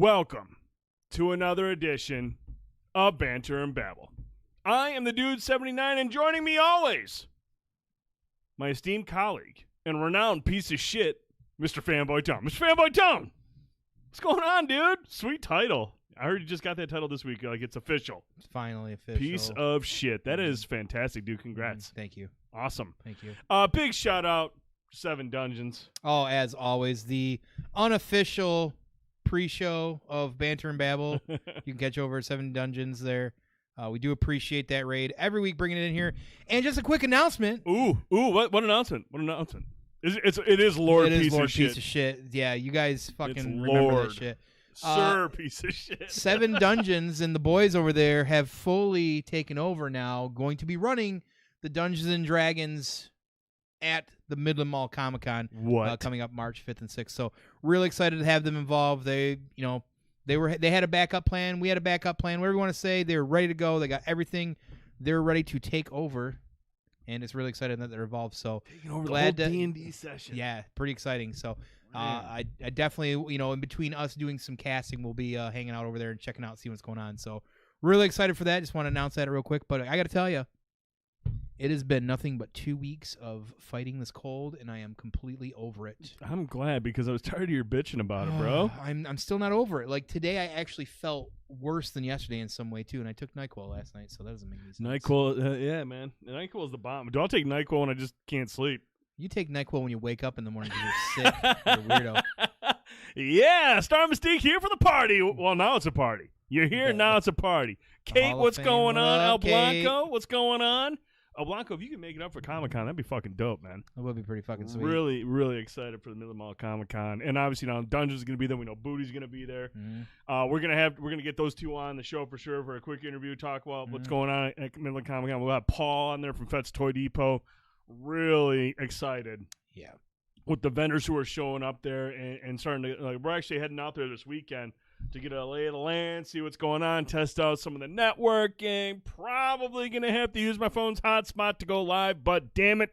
Welcome to another edition of Banter and Babble. I am the Dude79, and joining me always, my esteemed colleague and renowned piece of shit, Mr. Fanboytone. Mr. Fanboytone! What's going on, dude? Sweet title. I heard you just got that title this week. Like, it's official. It's finally official. Piece of shit. That is fantastic, dude. Congrats. Thank you. Awesome. Thank you. Big shout out, 7 Dungeons. Oh, as always, the unofficial pre-show of Banter and Babble. You can catch over at 7 Dungeons there. We do appreciate that raid. Every week bringing it in here. And just a quick announcement. Ooh, what announcement? What announcement? It is Lord It is piece Lord of shit. piece of shit. Yeah, you guys fucking It's remember Lord. that shit. Sir piece of shit. 7 Dungeons and the boys over there have fully taken over now, going to be running the Dungeons and Dragons at the Midland Mall Comic-Con coming up March 5th and 6th. So really excited to have them involved. They had a backup plan. We had a backup plan. Whatever you want to say, they were ready to go. They got everything. They're ready to take over, and it's really exciting that they're involved. So taking over glad the whole D&D session. Yeah, pretty exciting. So I definitely, in between us doing some casting, we'll be hanging out over there and checking out, see what's going on. So really excited for that. Just want to announce that real quick. But I got to tell you, it has been nothing but 2 weeks of fighting this cold, and I am completely over it. I'm glad, because I was tired of your bitching about it, bro. I'm still not over it. Like, today I actually felt worse than yesterday in some way, too, and I took NyQuil last night, so that doesn't make any sense. NyQuil, yeah, man. NyQuil is the bomb. Do I take NyQuil when I just can't sleep? You take NyQuil when you wake up in the morning because you're sick. You're a weirdo. Yeah, Star Mystique here for the party. Well, now it's a party. You're here, now it's a party. Kate, what's going on? El Blanco, what's going on? Oh, Blanco, if you can make it up for Comic-Con, that'd be fucking dope, man. That would be pretty fucking sweet. Really, really excited for the Midland Mall Comic-Con. And obviously now Dungeons is going to be there. We know Booty's going to be there. Mm-hmm. We're gonna get those two on the show for sure for a quick interview, talk about what's going on at Midland Comic-Con. We'll have Paul on there from Fett's Toy Depot. Really excited. Yeah. With the vendors who are showing up there and starting to, we're actually heading out there this weekend to get a lay of the land, see what's going on, test out some of the networking. Probably going to have to use my phone's hotspot to go live, but damn it,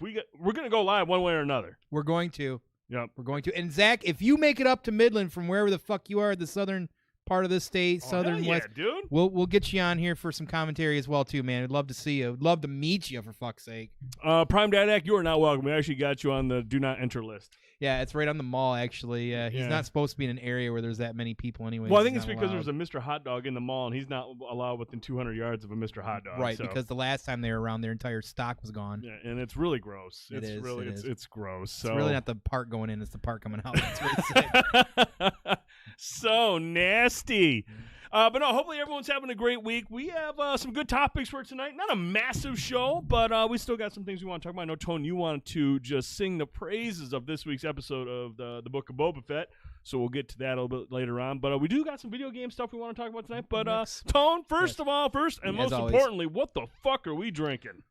we're going to go live one way or another. We're going to. Yep. We're going to. And, Zach, if you make it up to Midland from wherever the fuck you are, the southern part of the state, southern west, dude. We'll get you on here for some commentary as well, too, man. I'd love to see you. I'd love to meet you, for fuck's sake. Prime Dad, you are not welcome. We actually got you on the do not enter list. Yeah, it's right on the mall, actually. He's not supposed to be in an area where there's that many people anyway. Well, I think it's because there's a Mr. Hot Dog in the mall, and he's not allowed within 200 yards of a Mr. Hot Dog. Right, because the last time they were around, their entire stock was gone. Yeah, and it's really gross. It is. It's gross. So. It's really not the part going in, it's the part coming out. That's really sick. So nasty. But no, hopefully everyone's having a great week. We have some good topics for tonight. Not a massive show, but we still got some things we want to talk about. I know, Tone, you want to just sing the praises of this week's episode of the Book of Boba Fett, so we'll get to that a little bit later on. But we do got some video game stuff we want to talk about tonight. But Tone, first and most importantly, what the fuck are we drinking?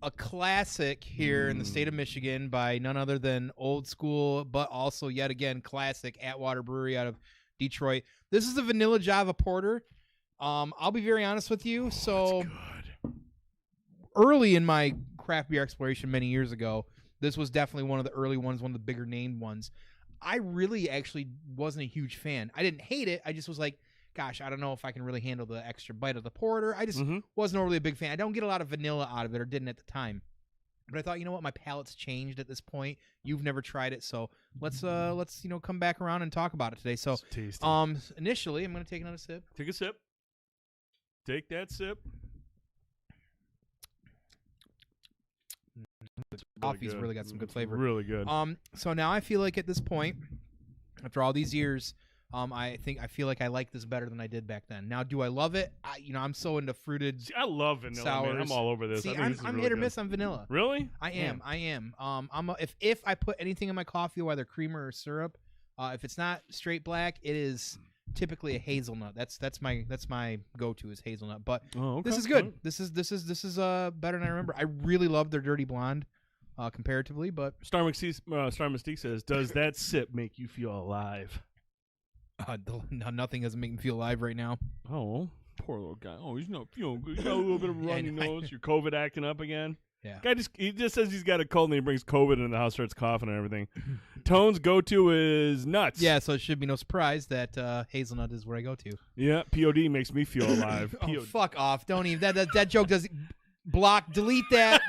A classic here in the state of Michigan by none other than old school, but also yet again classic Atwater Brewery out of Detroit. This is a vanilla Java porter. I'll be very honest with you. So good. Early in my craft beer exploration many years ago, this was definitely one of the early ones, one of the bigger named ones. I really actually wasn't a huge fan. I didn't hate it. I just was like, gosh, I don't know if I can really handle the extra bite of the porter. I just wasn't really a big fan. I don't get a lot of vanilla out of it, or didn't at the time. But I thought, you know what, my palate's changed at this point. You've never tried it, so let's come back around and talk about it today. So initially, I'm gonna take another sip. Take a sip. Take that sip. Coffee's really got some good flavor. Really good. So now I feel like at this point, after all these years, I feel like I like this better than I did back then. Now, do I love it? I'm so into fruited. See, I love vanilla. Sours. Man. I'm all over this. See, I'm really hit or miss on vanilla. Really? I am. If I put anything in my coffee, whether creamer or syrup, if it's not straight black, it is typically a hazelnut. That's my go-to is hazelnut. But this is good. This is better than I remember. I really love their dirty blonde. Comparatively, but Star Mystique says, "Does that sip make you feel alive?" Nothing doesn't make me feel alive right now. Oh, poor little guy. Oh, he's not feeling good. You got a little bit of a runny nose. Your COVID acting up again. Yeah. He just says he's got a cold and he brings COVID into the house, starts coughing and everything. Tone's go-to is nuts. Yeah, so it should be no surprise that hazelnut is where I go to. Yeah, POD makes me feel alive. Oh, fuck off! Don't even that joke doesn't block. Delete that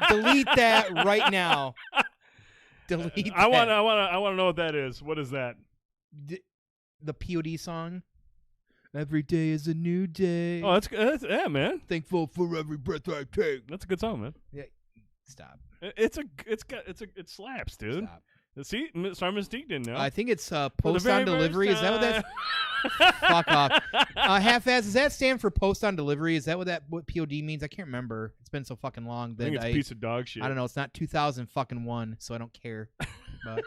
right now. Delete. I want to know what that is. What is that? The POD song. Every day is a new day. Oh, that's yeah, man. Thankful for every breath I take. That's a good song, man. Yeah. Stop. It slaps, dude. Stop. See, Simon Mystique didn't know. I think it's post on delivery. Is that what that's? Fuck off. Half-ass. Does that stand for post on delivery? Is that what POD means? I can't remember. It's been so fucking long that I think it's a piece of dog shit. I don't know. It's not 2001, so I don't care. But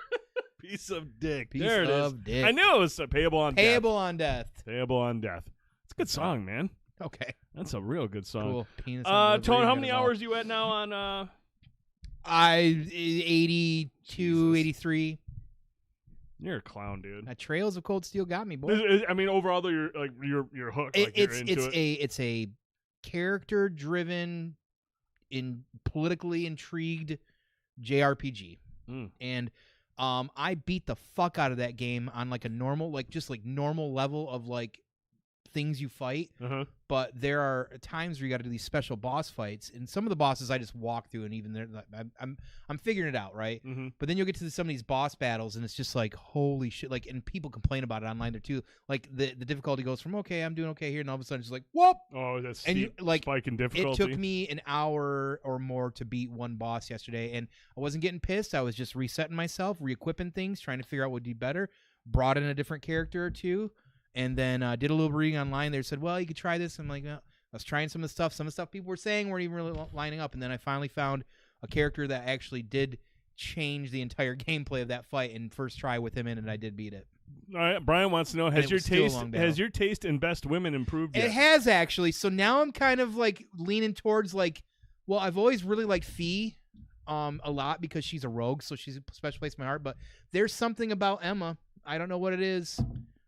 piece of dick. Piece there it is. of dick. I knew it was payable on death. Payable on death. Payable on death. It's a good song, man. Okay. That's a real good song. Cool. Penis on Tone, how delivery, many hours you at now on? 82, 83. You're a clown, dude. Trails of Cold Steel got me, boy. I mean, overall, though, you're hooked. It's a character-driven, politically intrigued JRPG, and I beat the fuck out of that game on like a normal, normal level of like things you fight. But there are times where you got to do these special boss fights, and some of the bosses I just walk through, and even there, I'm figuring it out, right? But then you'll get to some of these boss battles, and it's just like holy shit! Like, and people complain about it online there too. Like the difficulty goes from okay, I'm doing okay here, and all of a sudden it's like whoop! Oh, that's spike in difficulty. It took me an hour or more to beat one boss yesterday, and I wasn't getting pissed. I was just resetting myself, re-equipping things, trying to figure out what would be better. Brought in a different character or two. And then did a little reading online. They said, well, you could try this. I'm like, I was trying some of the stuff. Some of the stuff people were saying weren't even really lining up. And then I finally found a character that actually did change the entire gameplay of that fight. And first try with him in it, I did beat it. All right, Brian wants to know, has your taste in best women improved yet? It has, actually. So now I'm kind of like leaning towards like, well, I've always really liked Fee a lot because she's a rogue. So she's a special place in my heart. But there's something about Emma. I don't know what it is.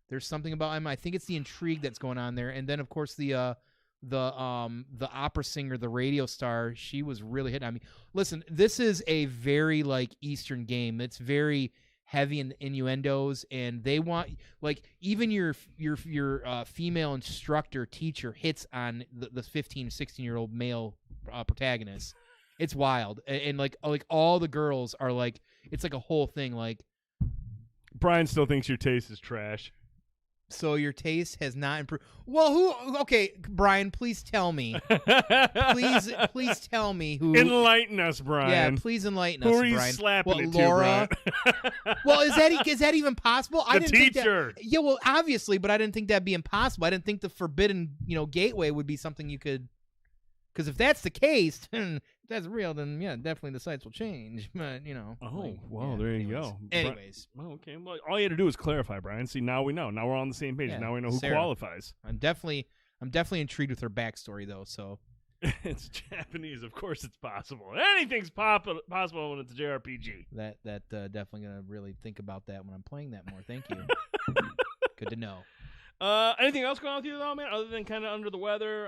There's something about Emma. I think it's the intrigue that's going on there. And then, of course, the opera singer, the radio star, she was really hitting on me. Listen, this is a very like Eastern game. It's very heavy in innuendos, and they want like even your female instructor teacher hits on the 15, 16-year-old male protagonist. It's wild, and like all the girls are like, it's like a whole thing. Like, Brian still thinks your taste is trash. So your taste has not improved. Well, who? Okay, Brian, please tell me. please tell me who. Enlighten us, Brian. Yeah, please enlighten us, Who are Brian. you slapping it Laura? to, Brian? Well, is that even possible? I didn't teacher. Think that, yeah, well, obviously, but I didn't think that'd be impossible. I didn't think the forbidden, gateway would be something you could. Because if that's the case, if that's real, then yeah, definitely the sites will change. But Oh, well, there you go. Anyways, well, okay. Well, all you had to do is clarify, Brian. See, now we know. Now we're on the same page. Yeah, now we know who Sarah. qualifies. I'm definitely intrigued with her backstory, though. So it's Japanese, of course. It's possible. Anything's possible when it's a JRPG. That definitely gonna really think about that when I'm playing that more. Thank you. Good to know. Anything else going on with you, though, man, other than kind of under the weather?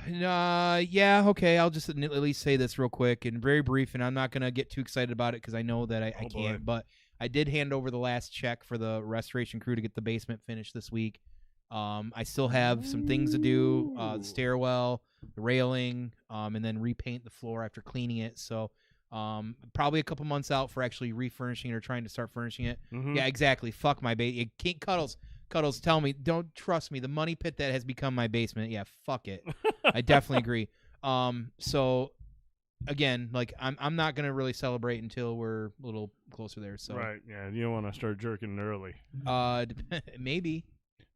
Yeah, okay. I'll just at least say this real quick and very brief, and I'm not going to get too excited about it because I know that I can't. But I did hand over the last check for the restoration crew to get the basement finished this week. I still have some things to do, the stairwell, the railing, and then repaint the floor after cleaning it. So probably a couple months out for actually refurnishing it or trying to start furnishing it. Mm-hmm. Yeah, exactly. Fuck my baby. Cuddles, tell me, don't trust me. The money pit that has become my basement. Yeah, fuck it. I definitely agree. So again, like I'm not gonna really celebrate until we're a little closer there. So right, yeah, you don't want to start jerking early. Maybe.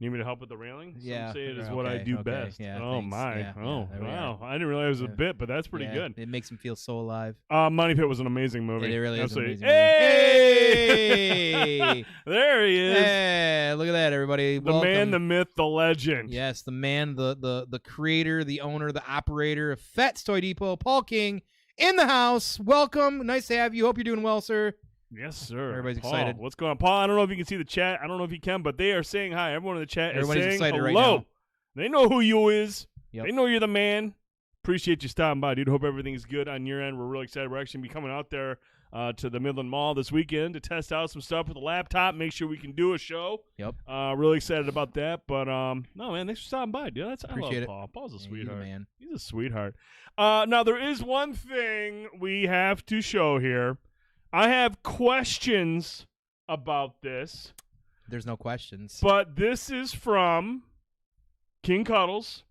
Need me to help with the railing? Yeah. Some say it is what I do best. Yeah, oh thanks. my. Yeah, oh wow. I didn't realize it was a bit, but that's pretty good. It makes him feel so alive. Money Pit was an amazing movie. It really Absolutely. is an amazing movie. Hey! There he is. Hey, look at that, everybody. The man, the myth, the legend. Yes, the man, the creator, the owner, the operator of Fett's Toy Depot, Paul King, in the house. Welcome. Nice to have you. Hope you're doing well, sir. Yes, sir. Everybody's Paul, excited. What's going on? Paul, I don't know if you can see the chat. I don't know if you can, but they are saying hi. Everyone in the chat Everybody's is saying excited hello. right now. They know who you is. Yep. They know you're the man. appreciate you stopping by, dude. Hope everything's good on your end. We're really excited. We're actually going to be coming out there to the Midland Mall this weekend to test out some stuff with the laptop, make sure we can do a show. Yep. Really excited about that. But, no, man, thanks for stopping by, dude. Appreciate I love Paul. Paul's a sweetheart. Man. He's a sweetheart. Now, there is one thing we have to show here. I have questions about this. There's no questions. But this is from King Cuddles.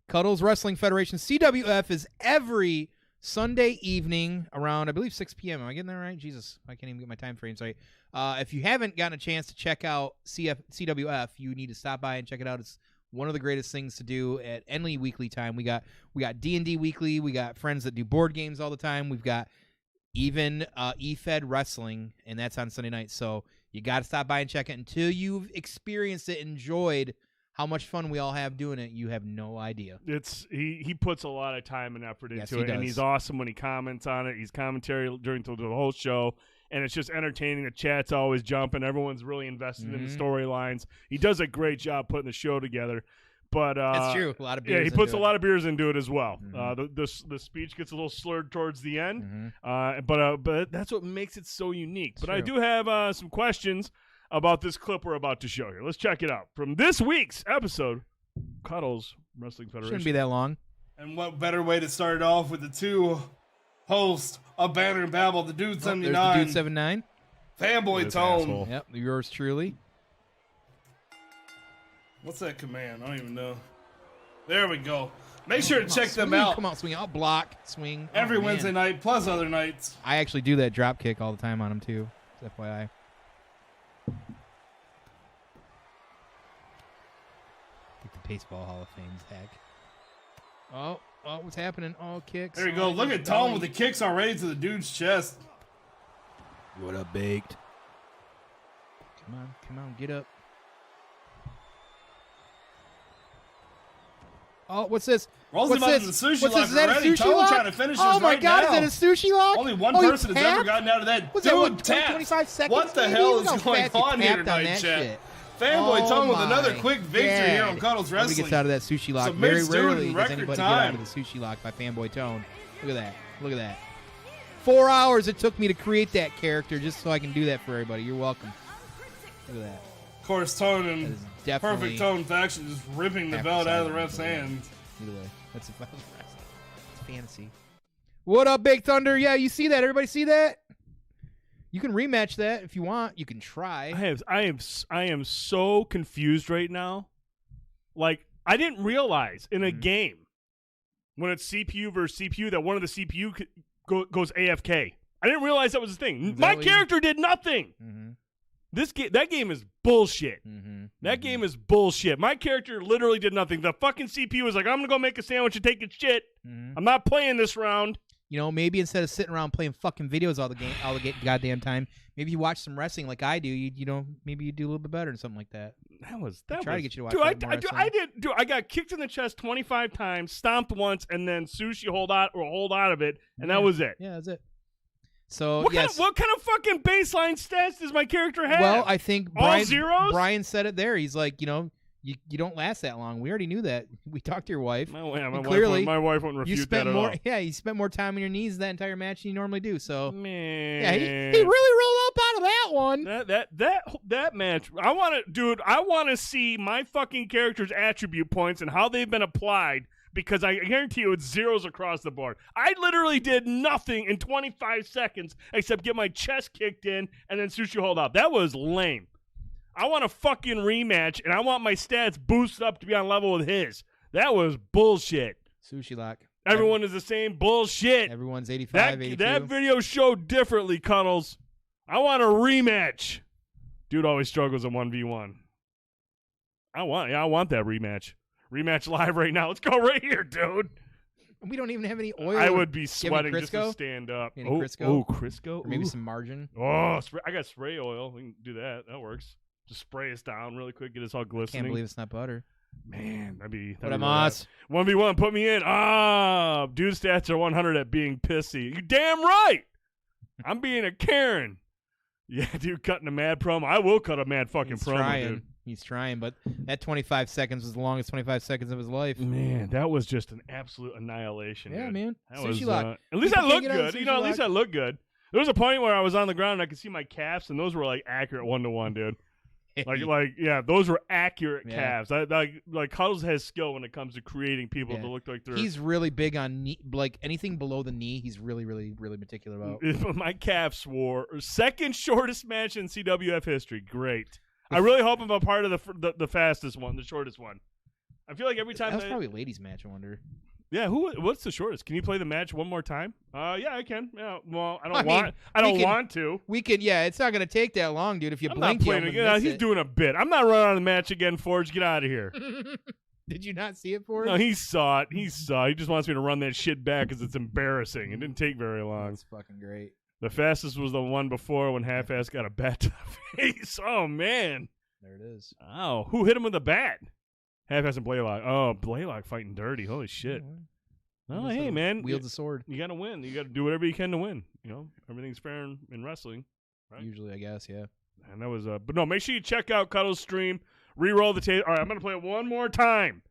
Cuddles Wrestling Federation. CWF is every Sunday evening around, I believe, 6 p.m. Am I getting that right? Jesus, I can't even get my time frames right. If you haven't gotten a chance to check out CWF, you need to stop by and check it out. It's one of the greatest things to do at any weekly time. We got D&D weekly. We got friends that do board games all the time. We've got even eFed Wrestling, and that's on Sunday nights. So you got to stop by and check it. Until you've experienced it, enjoyed how much fun we all have doing it, you have no idea. He puts a lot of time and effort into it, does. and he's awesome when he comments on it. He's commentary during the whole show, and it's just entertaining. The chat's always jumping. Everyone's really invested in the storylines. He does a great job putting the show together. But that's true. A lot of beers. Yeah, he puts a lot of beers into it as well. Mm-hmm. The speech gets a little slurred towards the end, but that's what makes it so unique. But I do have some questions about this clip we're about to show here. Let's check it out from this week's episode, Cuddles Wrestling Federation. Shouldn't be that long. And what better way to start it off with the two hosts of Banter Babble, the Dude79, There's the Dude79, Fanboytone. Yep, yours truly. What's that command? I don't even know. There we go. Make sure to check them Swing, out Come on, swing. I'll block, swing. every Oh, man. Wednesday night, plus other nights. I actually do that drop kick all the time on him too. Just FYI. Get the Baseball Hall of Fame's heck. Oh, what's happening? Oh, kicks. There you go. Look at Tone with the kicks already to the dude's chest. What up, Baked? Come on, get up. Oh, what's this? Rolls What's him up this? in the sushi What's lock this? Is that a already. sushi Tone lock? trying to finish Oh this my right God, now. is that a sushi lock? Only one Oh, he person has ever tapped? gotten out of that. What's that, Dude, tapped. 25 seconds? What the maybe? hell Look is how going fast he on here tapped on tonight, that chat? shit. Fanboy Tone with my another quick victory here on Cuddles Nobody Wrestling. gets out of that sushi lock. Some Very mates do it in rarely does record anybody time. get out of the sushi lock by Fanboy Tone. Look at that. Look at that. 4 hours it took me to create that character just so I can do that for everybody. You're welcome. Look at that. Of course, Tone That and is definitely Perfect Tone faction just ripping the half belt the out of size the ref's it. hands. Either way, that's it's fantasy. What up, Big Thunder? Yeah, you see that? Everybody see that? You can rematch that if you want. You can try. I am so confused right now. Like, I didn't realize in a game when it's CPU versus CPU that one of the CPU goes AFK. I didn't realize that was a thing. My character did nothing. Mm-hmm. That game is bullshit. Mm-hmm. That game is bullshit. My character literally did nothing. The fucking CPU was like, I'm gonna go make a sandwich and take a shit. Mm-hmm. I'm not playing this round. You know, maybe instead of sitting around playing fucking videos all the goddamn time, maybe you watch some wrestling like I do. You know, maybe you do a little bit better or something like that. That try to get you to watch dude, more wrestling. I got kicked in the chest 25 times, stomped once, and then sushi hold out of it, and that was it. Yeah, that's it. So What yes. kind of fucking baseline stats does my character have? Well, I think all zeros. Brian said it there. He's like, you know, you don't last that long. We already knew that. We talked to your wife. My wife wouldn't refute you spent that at more. all. Yeah, you spent more time on your knees that entire match than you normally do. So Man. yeah, he really rolled up out of that one. That match. I want to see my fucking character's attribute points and how they've been applied. Because I guarantee you it's zeros across the board. I literally did nothing in 25 seconds except get my chest kicked in and then sushi hold up. That was lame. I want a fucking rematch, and I want my stats boosted up to be on level with his. That was bullshit. Sushi lock. Everyone is the same bullshit. Everyone's 85, 82. That video showed differently, Cuddles. I want a rematch. Dude always struggles in 1v1. I want that rematch. Rematch live right now. Let's go right here, dude. We don't even have any oil. I would be sweating just to Crisco? stand up. Any Oh, Crisco? Crisco? Or maybe Ooh. some margarine. Oh, I got spray oil. We can do that. That works. Just spray us down really quick. Get us all glistening. Can't believe it's not butter. Man, that'd be What am I? 1v1, put me in. Dude stats are 100 at being pissy. You damn right. I'm being a Karen. Yeah, dude, cutting a mad promo. I will cut a mad fucking He's promo, trying. dude. He's trying, but that 25 seconds was the longest 25 seconds of his life. Man, that was just an absolute annihilation. Yeah, dude. man. That Sushi was, lock. at least People I can't looked get on good. sushi At least lock. I looked good. There was a point where I was on the ground and I could see my calves, and those were like accurate 1-to-1, dude. Yeah, those were accurate calves. Like Cuddles has skill when it comes to creating people to look like they're. He's really big on knee, like anything below the knee. He's really, really, really meticulous about. My calves were second shortest match in CWF history. Great. I really hope I'm a part of the fastest one, the shortest one. I feel like every time that was probably a ladies' match. I wonder. Yeah, what's the shortest? Can you play the match one more time? Yeah, I can. Yeah, well, I don't want to. We can. Yeah, it's not gonna take that long, dude. If you blink, he's doing a bit. I'm not running on the match again, Forge. Get out of here. Did you not see it, Forge? No, he saw it. He just wants me to run that shit back because it's embarrassing. It didn't take very long. That's fucking great. The fastest was the one before when Half-Ass got a bat to the face. Oh man. There it is. Oh, who hit him with a bat? Half-Ass and Blaylock. Oh, Blaylock fighting dirty. Holy shit. Oh, hey, man. Wields a sword. You got to win. You got to do whatever you can to win. You know, everything's fair in wrestling. Right? Usually, I guess, yeah. And that was, but no, make sure you check out Cuddle's stream. Reroll the tape. All right, I'm going to play it one more time.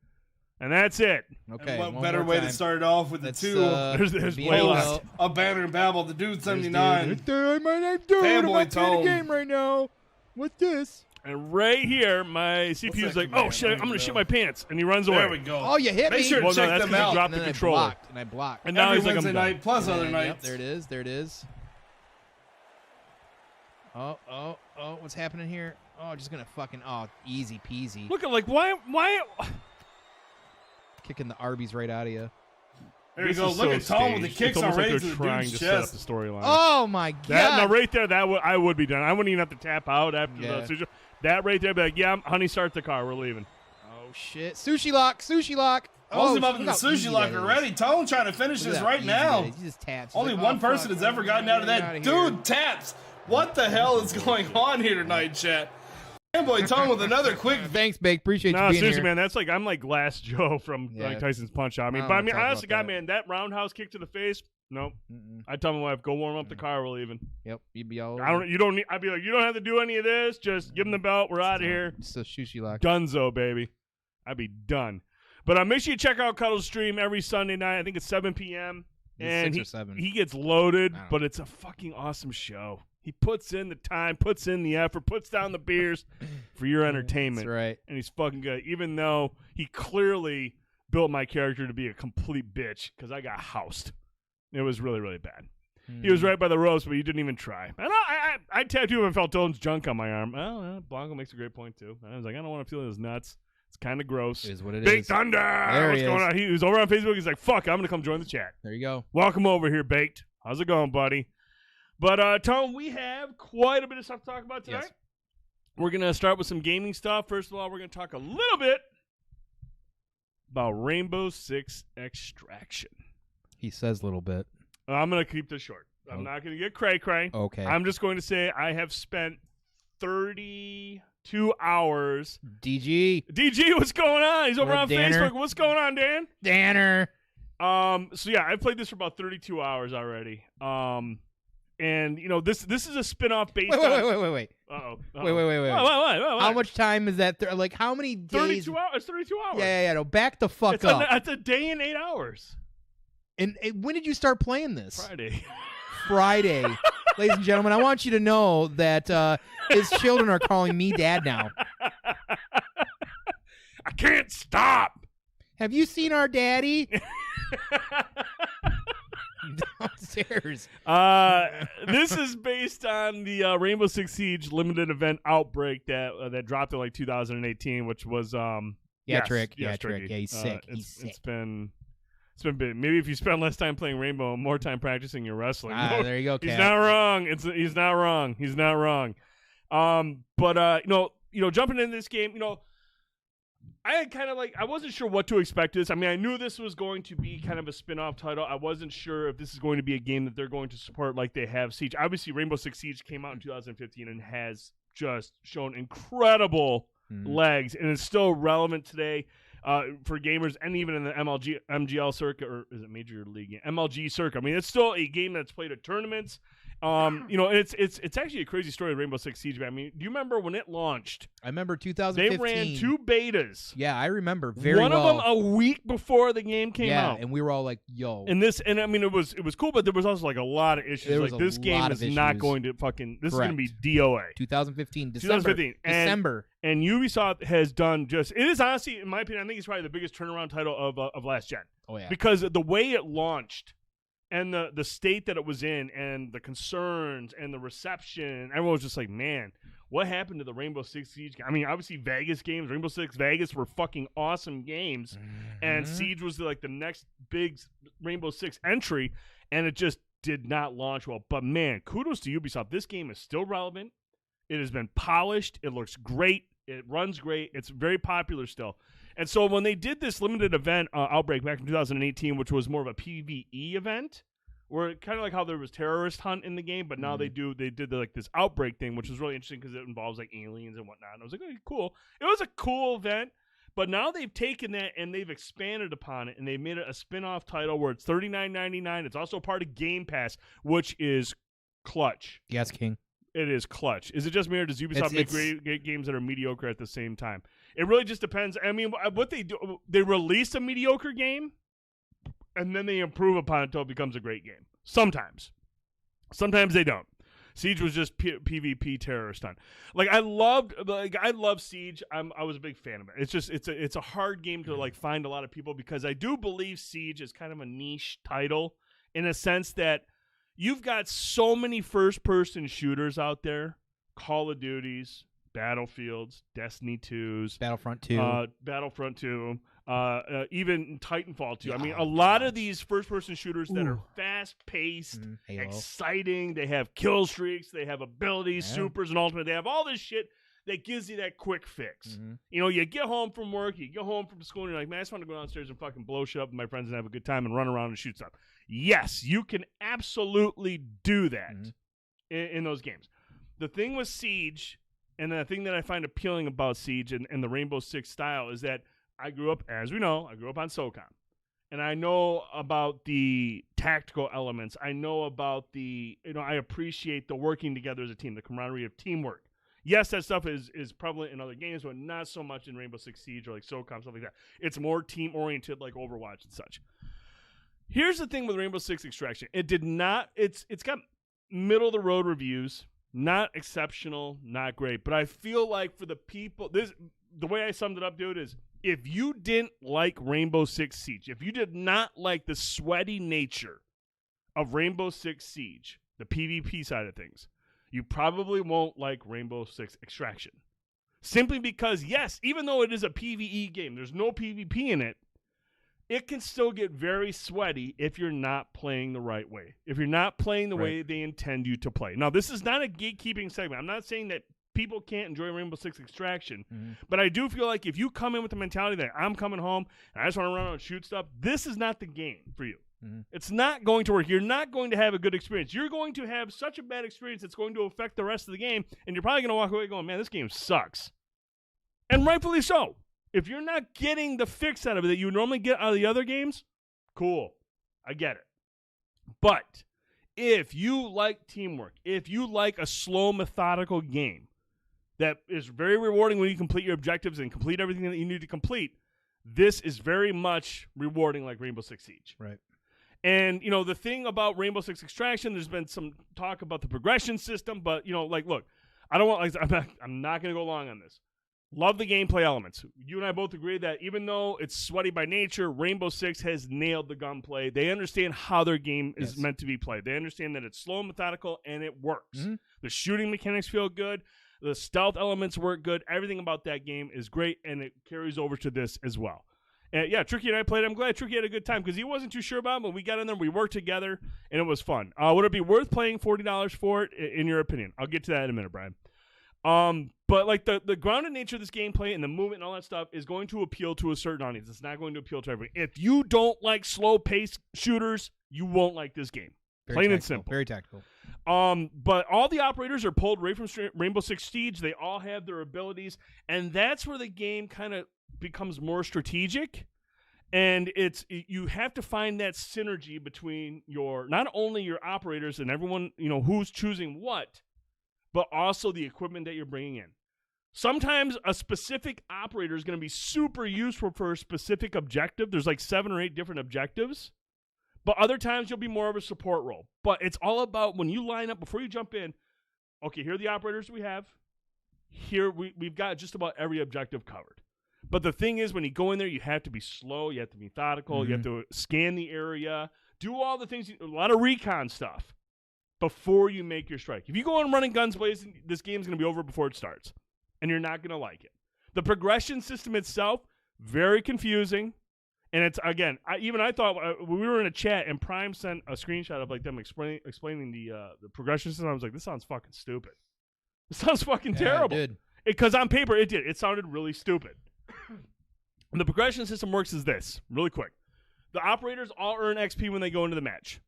And that's it. Okay. And what better way to start it off with the two There's Blaylock. A Banter Babble, the Dude79. My name's Dude. I'm not playing a Fanboytone. game right now. What's this? And right here, my CPU is like, oh, shit, I'm going to shit my pants. And he runs away. There we go. Oh, you hit me. Make sure to check that's them 'cause he out. dropped the controller. And I blocked. And now Every he's like, Wednesday I'm done. night plus other Yep, nights. there it is. There it is. Oh, what's happening here? Oh, just gonna fucking, easy peasy. Look at, like, why? Kicking the Arby's right out of you. There you This go. is Look so at Tom with the staged. kicks It's almost like already they're to the trying dude's to set up chest. the storyline. Oh my god! Now right there, I would be done. I wouldn't even have to tap out after Yeah. the sushi. That right there, be like, yeah, honey, start the car. We're leaving. Oh shit! Sushi lock! Sushi lock! Holds him up in the look how easy sushi that locker is. already. Tone trying to finish Look at this how right easy now. that is. He just taps. He's Only like, one oh, person fuck, has ever gotten out of get that. here. Dude, taps. What the hell is going on here tonight, chat? Fanboytone with another quick. Thanks, Bake. Appreciate you No, being seriously, here. man, that's like I'm like Glass Joe from Yeah. like Tyson's Punch Out. I mean, I but I don't mean, wanna talk honestly, about God, that. man, that roundhouse kick to the face. Nope. Mm-mm. I tell my wife, go warm up the car. We're leaving. Yep, you'd be all. I don't. You don't need. I'd be like, you don't have to do any of this. Just give him the belt. We're out of here. It's a sushi lock. Dunzo, baby. I'd be done. But make sure you check out Cuddle's stream every Sunday night. I think it's 7 p.m. It's And 6 or 7. he gets loaded, I don't but it's a fucking awesome show. He puts in the time, puts in the effort, puts down the beers for your entertainment. That's right. And he's fucking good, even though he clearly built my character to be a complete bitch because I got housed. It was really, really bad. He was right by the ropes, but he didn't even try. And I tattooed him and felt Dylan's junk on my arm. Well, Blanco makes a great point, too. I was like, I don't want to feel his nuts. It's kind of gross. It is what it Big is. Thunder! There What's he going is. on? He was over on Facebook. He's like, fuck, I'm going to come join the chat. There you go. Welcome over here, Baked. How's it going, buddy? But, Tom, we have quite a bit of stuff to talk about tonight. Yes. We're going to start with some gaming stuff. First of all, we're going to talk a little bit about Rainbow Six Extraction. He says a little bit. I'm going to keep this short. I'm not going to get cray-cray. Okay. I'm just going to say I have spent 32 hours. DG. DG, what's going on? He's over What up, on Danner? Facebook. What's going on, Dan? Danner. So yeah, I've played this for about 32 hours already. And you know, this is a spin-off based Wait. on Wait. Uh-oh. Wait. What? How much time is that? Like, how many days? 32 hours. It's 32 hours. Yeah. No, back the fuck up. It's a day and 8 hours. And when did you start playing this? Friday. Friday. Ladies and gentlemen, I want you to know that his children are calling me dad now. I can't stop. Have you seen our daddy? Downstairs. This is based on the Rainbow Six Siege limited event Outbreak that dropped in like 2018, which was Trick. Yeah, Tricky. he's sick. He's sick. It's been big. Maybe if you spend less time playing Rainbow and more time practicing your wrestling. There you go, Cap. He's not wrong. He's not wrong. He's not wrong. But jumping into this game, I had kind of I wasn't sure what to expect this. I mean, I knew this was going to be kind of a spin-off title. I wasn't sure if this is going to be a game that they're going to support like they have Siege. Obviously, Rainbow Six Siege came out in 2015 and has just shown incredible legs, and it's still relevant today for gamers and even in the MGL circuit, or is it Major League? MLG circuit. I mean, it's still a game that's played at tournaments You know, it's actually a crazy story of Rainbow Six Siege. I mean, do you remember when it launched? I remember 2015. They ran 2 betas. Yeah, I remember very One well. of them a week before the game came out. And we were all like, "Yo!" And I mean, it was cool, but there was also like a lot of issues. There Like was this a game lot is of not issues. going to fucking. This Correct. is going to be DOA. 2015, December. And Ubisoft has done just. It is honestly, in my opinion, I think it's probably the biggest turnaround title of last gen. Oh yeah. Because the way it launched. And the state that it was in and the concerns and the reception, everyone was just like, man, what happened to the Rainbow Six Siege game? I mean, obviously Vegas games, Rainbow Six Vegas were fucking awesome games. And Siege was like the next big Rainbow Six entry, and it just did not launch well. But man, kudos to Ubisoft. This game is still relevant. It has been polished. It looks great. It runs great. It's very popular still. And so when they did this limited event Outbreak back in 2018, which was more of a PvE event, where kind of like how there was terrorist hunt in the game, but now they did like this Outbreak thing, which was really interesting because it involves like aliens and whatnot. And I was like, oh, cool. It was a cool event, but now they've taken that and they've expanded upon it, and they made it a spin-off title where it's $39.99. It's also part of Game Pass, which is clutch. Yes, King. It is clutch. Is it just me, or does Ubisoft make great games that are mediocre at the same time? It really just depends. I mean, what they do, they release a mediocre game, and then they improve upon it until it becomes a great game. Sometimes. Sometimes they don't. Siege was just PvP terrorist hunt. Like I love Siege. I was a big fan of it. It's a hard game to like find a lot of people, because I do believe Siege is kind of a niche title in a sense that you've got so many first-person shooters out there, Call of Duties, Battlefields, Destiny 2s, Battlefront 2, even Titanfall 2. I mean, a lot of these first-person shooters that are fast-paced, exciting. They have kill streaks. They have abilities, supers, and ultimate. They have all this shit that gives you that quick fix. You know, you get home from work, you get home from school, and you're like, man, I just want to go downstairs and fucking blow shit up with my friends and have a good time and run around and shoot stuff. Yes, you can absolutely do that in those games. The thing with Siege, and the thing that I find appealing about Siege and the Rainbow Six style, is that I grew up, as we know, on SOCOM. And I know about the tactical elements. I know about I appreciate the working together as a team, the camaraderie of teamwork. Yes, that stuff is prevalent in other games, but not so much in Rainbow Six Siege or like SOCOM, stuff like that. It's more team-oriented like Overwatch and such. Here's the thing with Rainbow Six Extraction. It's got middle-of-the-road reviews, not exceptional, not great. But I feel like for the people, the way I summed it up, dude, is if you didn't like Rainbow Six Siege, if you did not like the sweaty nature of Rainbow Six Siege, the PvP side of things, you probably won't like Rainbow Six Extraction. Simply because, yes, even though it is a PvE game, there's no PvP in it, it can still get very sweaty if you're not playing the right way. If you're not playing the way they intend you to play. Now, this is not a gatekeeping segment. I'm not saying that people can't enjoy Rainbow Six Extraction, but I do feel like if you come in with the mentality that I'm coming home and I just want to run around and shoot stuff, this is not the game for you. It's not going to work. You're not going to have a good experience. You're going to have such a bad experience that's going to affect the rest of the game, and you're probably going to walk away going, man, this game sucks. And rightfully so. If you're not getting the fix out of it that you normally get out of the other games, cool. I get it. But if you like teamwork, if you like a slow, methodical game that is very rewarding when you complete your objectives and complete everything that you need to complete, this is very much rewarding like Rainbow Six Siege. Right. And, you know, the thing about Rainbow Six Extraction, there's been some talk about the progression system, but, you know, like, look, I'm not going to go long on this. Love the gameplay elements. You and I both agree that even though it's sweaty by nature, Rainbow Six has nailed the gunplay. They understand how their game is meant to be played. They understand that it's slow and methodical, and it works. The shooting mechanics feel good. The stealth elements work good. Everything about that game is great, and it carries over to this as well. And yeah, Tricky and I played. I'm glad Tricky had a good time because he wasn't too sure about it, but we got in there, we worked together, and it was fun. Would it be worth paying $40 for it, in your opinion? I'll get to that in a minute, Brian. But like the grounded nature of this gameplay and the movement and all that stuff is going to appeal to a certain audience. It's not going to appeal to everyone. If you don't like slow-paced shooters, you won't like this game. Plain and simple. Very tactical. But all the operators are pulled right from Rainbow Six Siege. They all have their abilities, and that's where the game kind of becomes more strategic. And you have to find that synergy between not only your operators and everyone, who's choosing what, but also the equipment that you're bringing in. Sometimes a specific operator is going to be super useful for a specific objective. There's like 7 or 8 different objectives. But other times you'll be more of a support role. But it's all about when you line up, before you jump in, okay, here are the operators we have. Here we've got just about every objective covered. But the thing is, when you go in there, you have to be slow, you have to be methodical, you have to scan the area, do all the things, a lot of recon stuff before you make your strike. If you go in running guns blazing, this game's going to be over before it starts, and you're not going to like it. The progression system itself, very confusing. And it's, again, I thought when we were in a chat and Prime sent a screenshot of like them explaining the progression system, I was like, this sounds fucking stupid. This sounds fucking terrible. It did. Because on paper, it did. It sounded really stupid. And the progression system works as this, really quick. The operators all earn XP when they go into the match.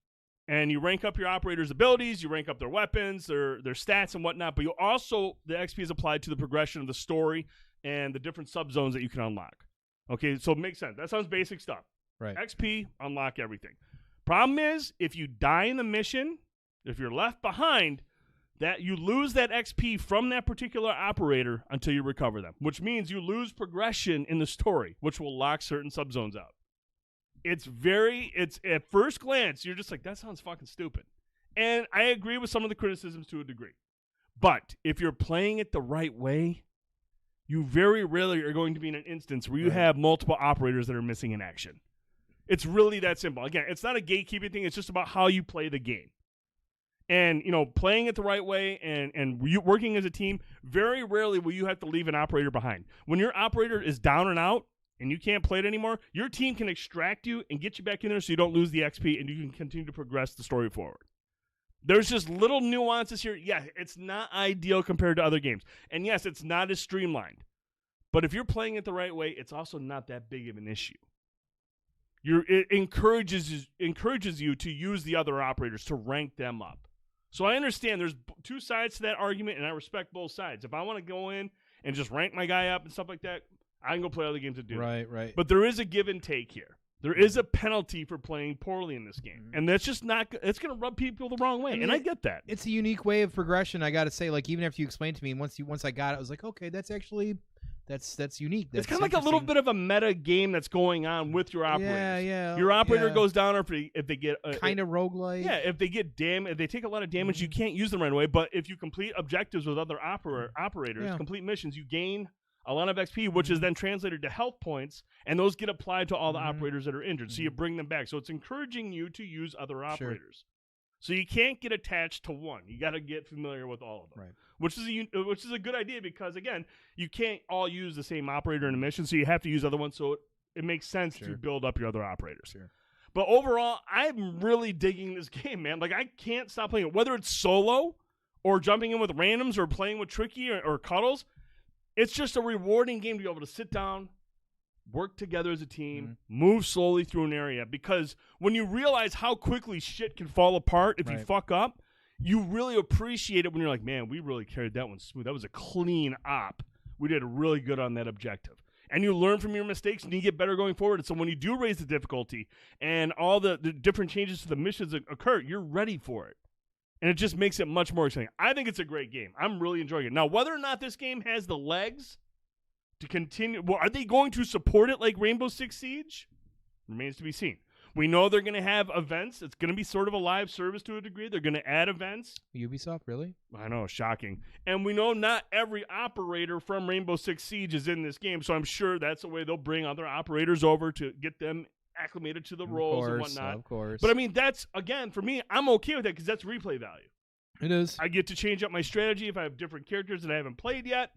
And you rank up your operators' abilities, you rank up their weapons, their stats and whatnot, but you also, the XP is applied to the progression of the story and the different subzones that you can unlock. Okay, so it makes sense. That sounds basic stuff. Right. XP, unlock everything. Problem is, if you die in the mission, if you're left behind, that you lose that XP from that particular operator until you recover them, which means you lose progression in the story, which will lock certain subzones out. It's at first glance, you're just like, that sounds fucking stupid. And I agree with some of the criticisms to a degree. But if you're playing it the right way, you very rarely are going to be in an instance where you have multiple operators that are missing in action. It's really that simple. Again, it's not a gatekeeping thing. It's just about how you play the game. And, playing it the right way and you working as a team, very rarely will you have to leave an operator behind. When your operator is down and out and you can't play it anymore, your team can extract you and get you back in there so you don't lose the XP and you can continue to progress the story forward. There's just little nuances here. Yeah, it's not ideal compared to other games. And yes, it's not as streamlined. But if you're playing it the right way, it's also not that big of an issue. It encourages you to use the other operators, to rank them up. So I understand there's 2 sides to that argument, and I respect both sides. If I want to go in and just rank my guy up and stuff like that, I can go play other games to do that. Right. But there is a give and take here. There is a penalty for playing poorly in this game. And that's just not – it's going to rub people the wrong way, and I get that. It's a unique way of progression, I got to say. Like, even after you explained to me, and once I got it, I was like, okay, that's actually – that's unique. That's it's kind of like a little bit of a meta game that's going on with your operators. Yeah. Your operator goes down if they get kind of roguelike. Yeah, if they get if they take a lot of damage, you can't use them right away. But if you complete objectives with other operators, complete missions, you gain a lot of XP, which is then translated to health points, and those get applied to all the operators that are injured. So you bring them back. So it's encouraging you to use other operators. So you can't get attached to one. You got to get familiar with all of them. Right. Which is a good idea because, again, you can't all use the same operator in a mission, so you have to use other ones, so it makes sense to build up your other operators. Sure. But overall, I'm really digging this game, man. Like, I can't stop playing it. Whether it's solo or jumping in with randoms or playing with Tricky or Cuddles, it's just a rewarding game to be able to sit down, work together as a team, move slowly through an area. Because when you realize how quickly shit can fall apart if you fuck up, you really appreciate it when you're like, man, we really carried that one smooth. That was a clean op. We did really good on that objective. And you learn from your mistakes and you get better going forward. And so when you do raise the difficulty and all the different changes to the missions that occur, you're ready for it. And it just makes it much more exciting. I think it's a great game. I'm really enjoying it. Now, whether or not this game has the legs to continue, well, are they going to support it like Rainbow Six Siege? Remains to be seen. We know they're going to have events. It's going to be sort of a live service to a degree. They're going to add events. Ubisoft, really? I know, shocking. And we know not every operator from Rainbow Six Siege is in this game, so I'm sure that's the way they'll bring other operators over to get them acclimated to the roles and whatnot. Of course. But, I mean, that's, again, for me, I'm okay with that because that's replay value. It is. I get to change up my strategy if I have different characters that I haven't played yet.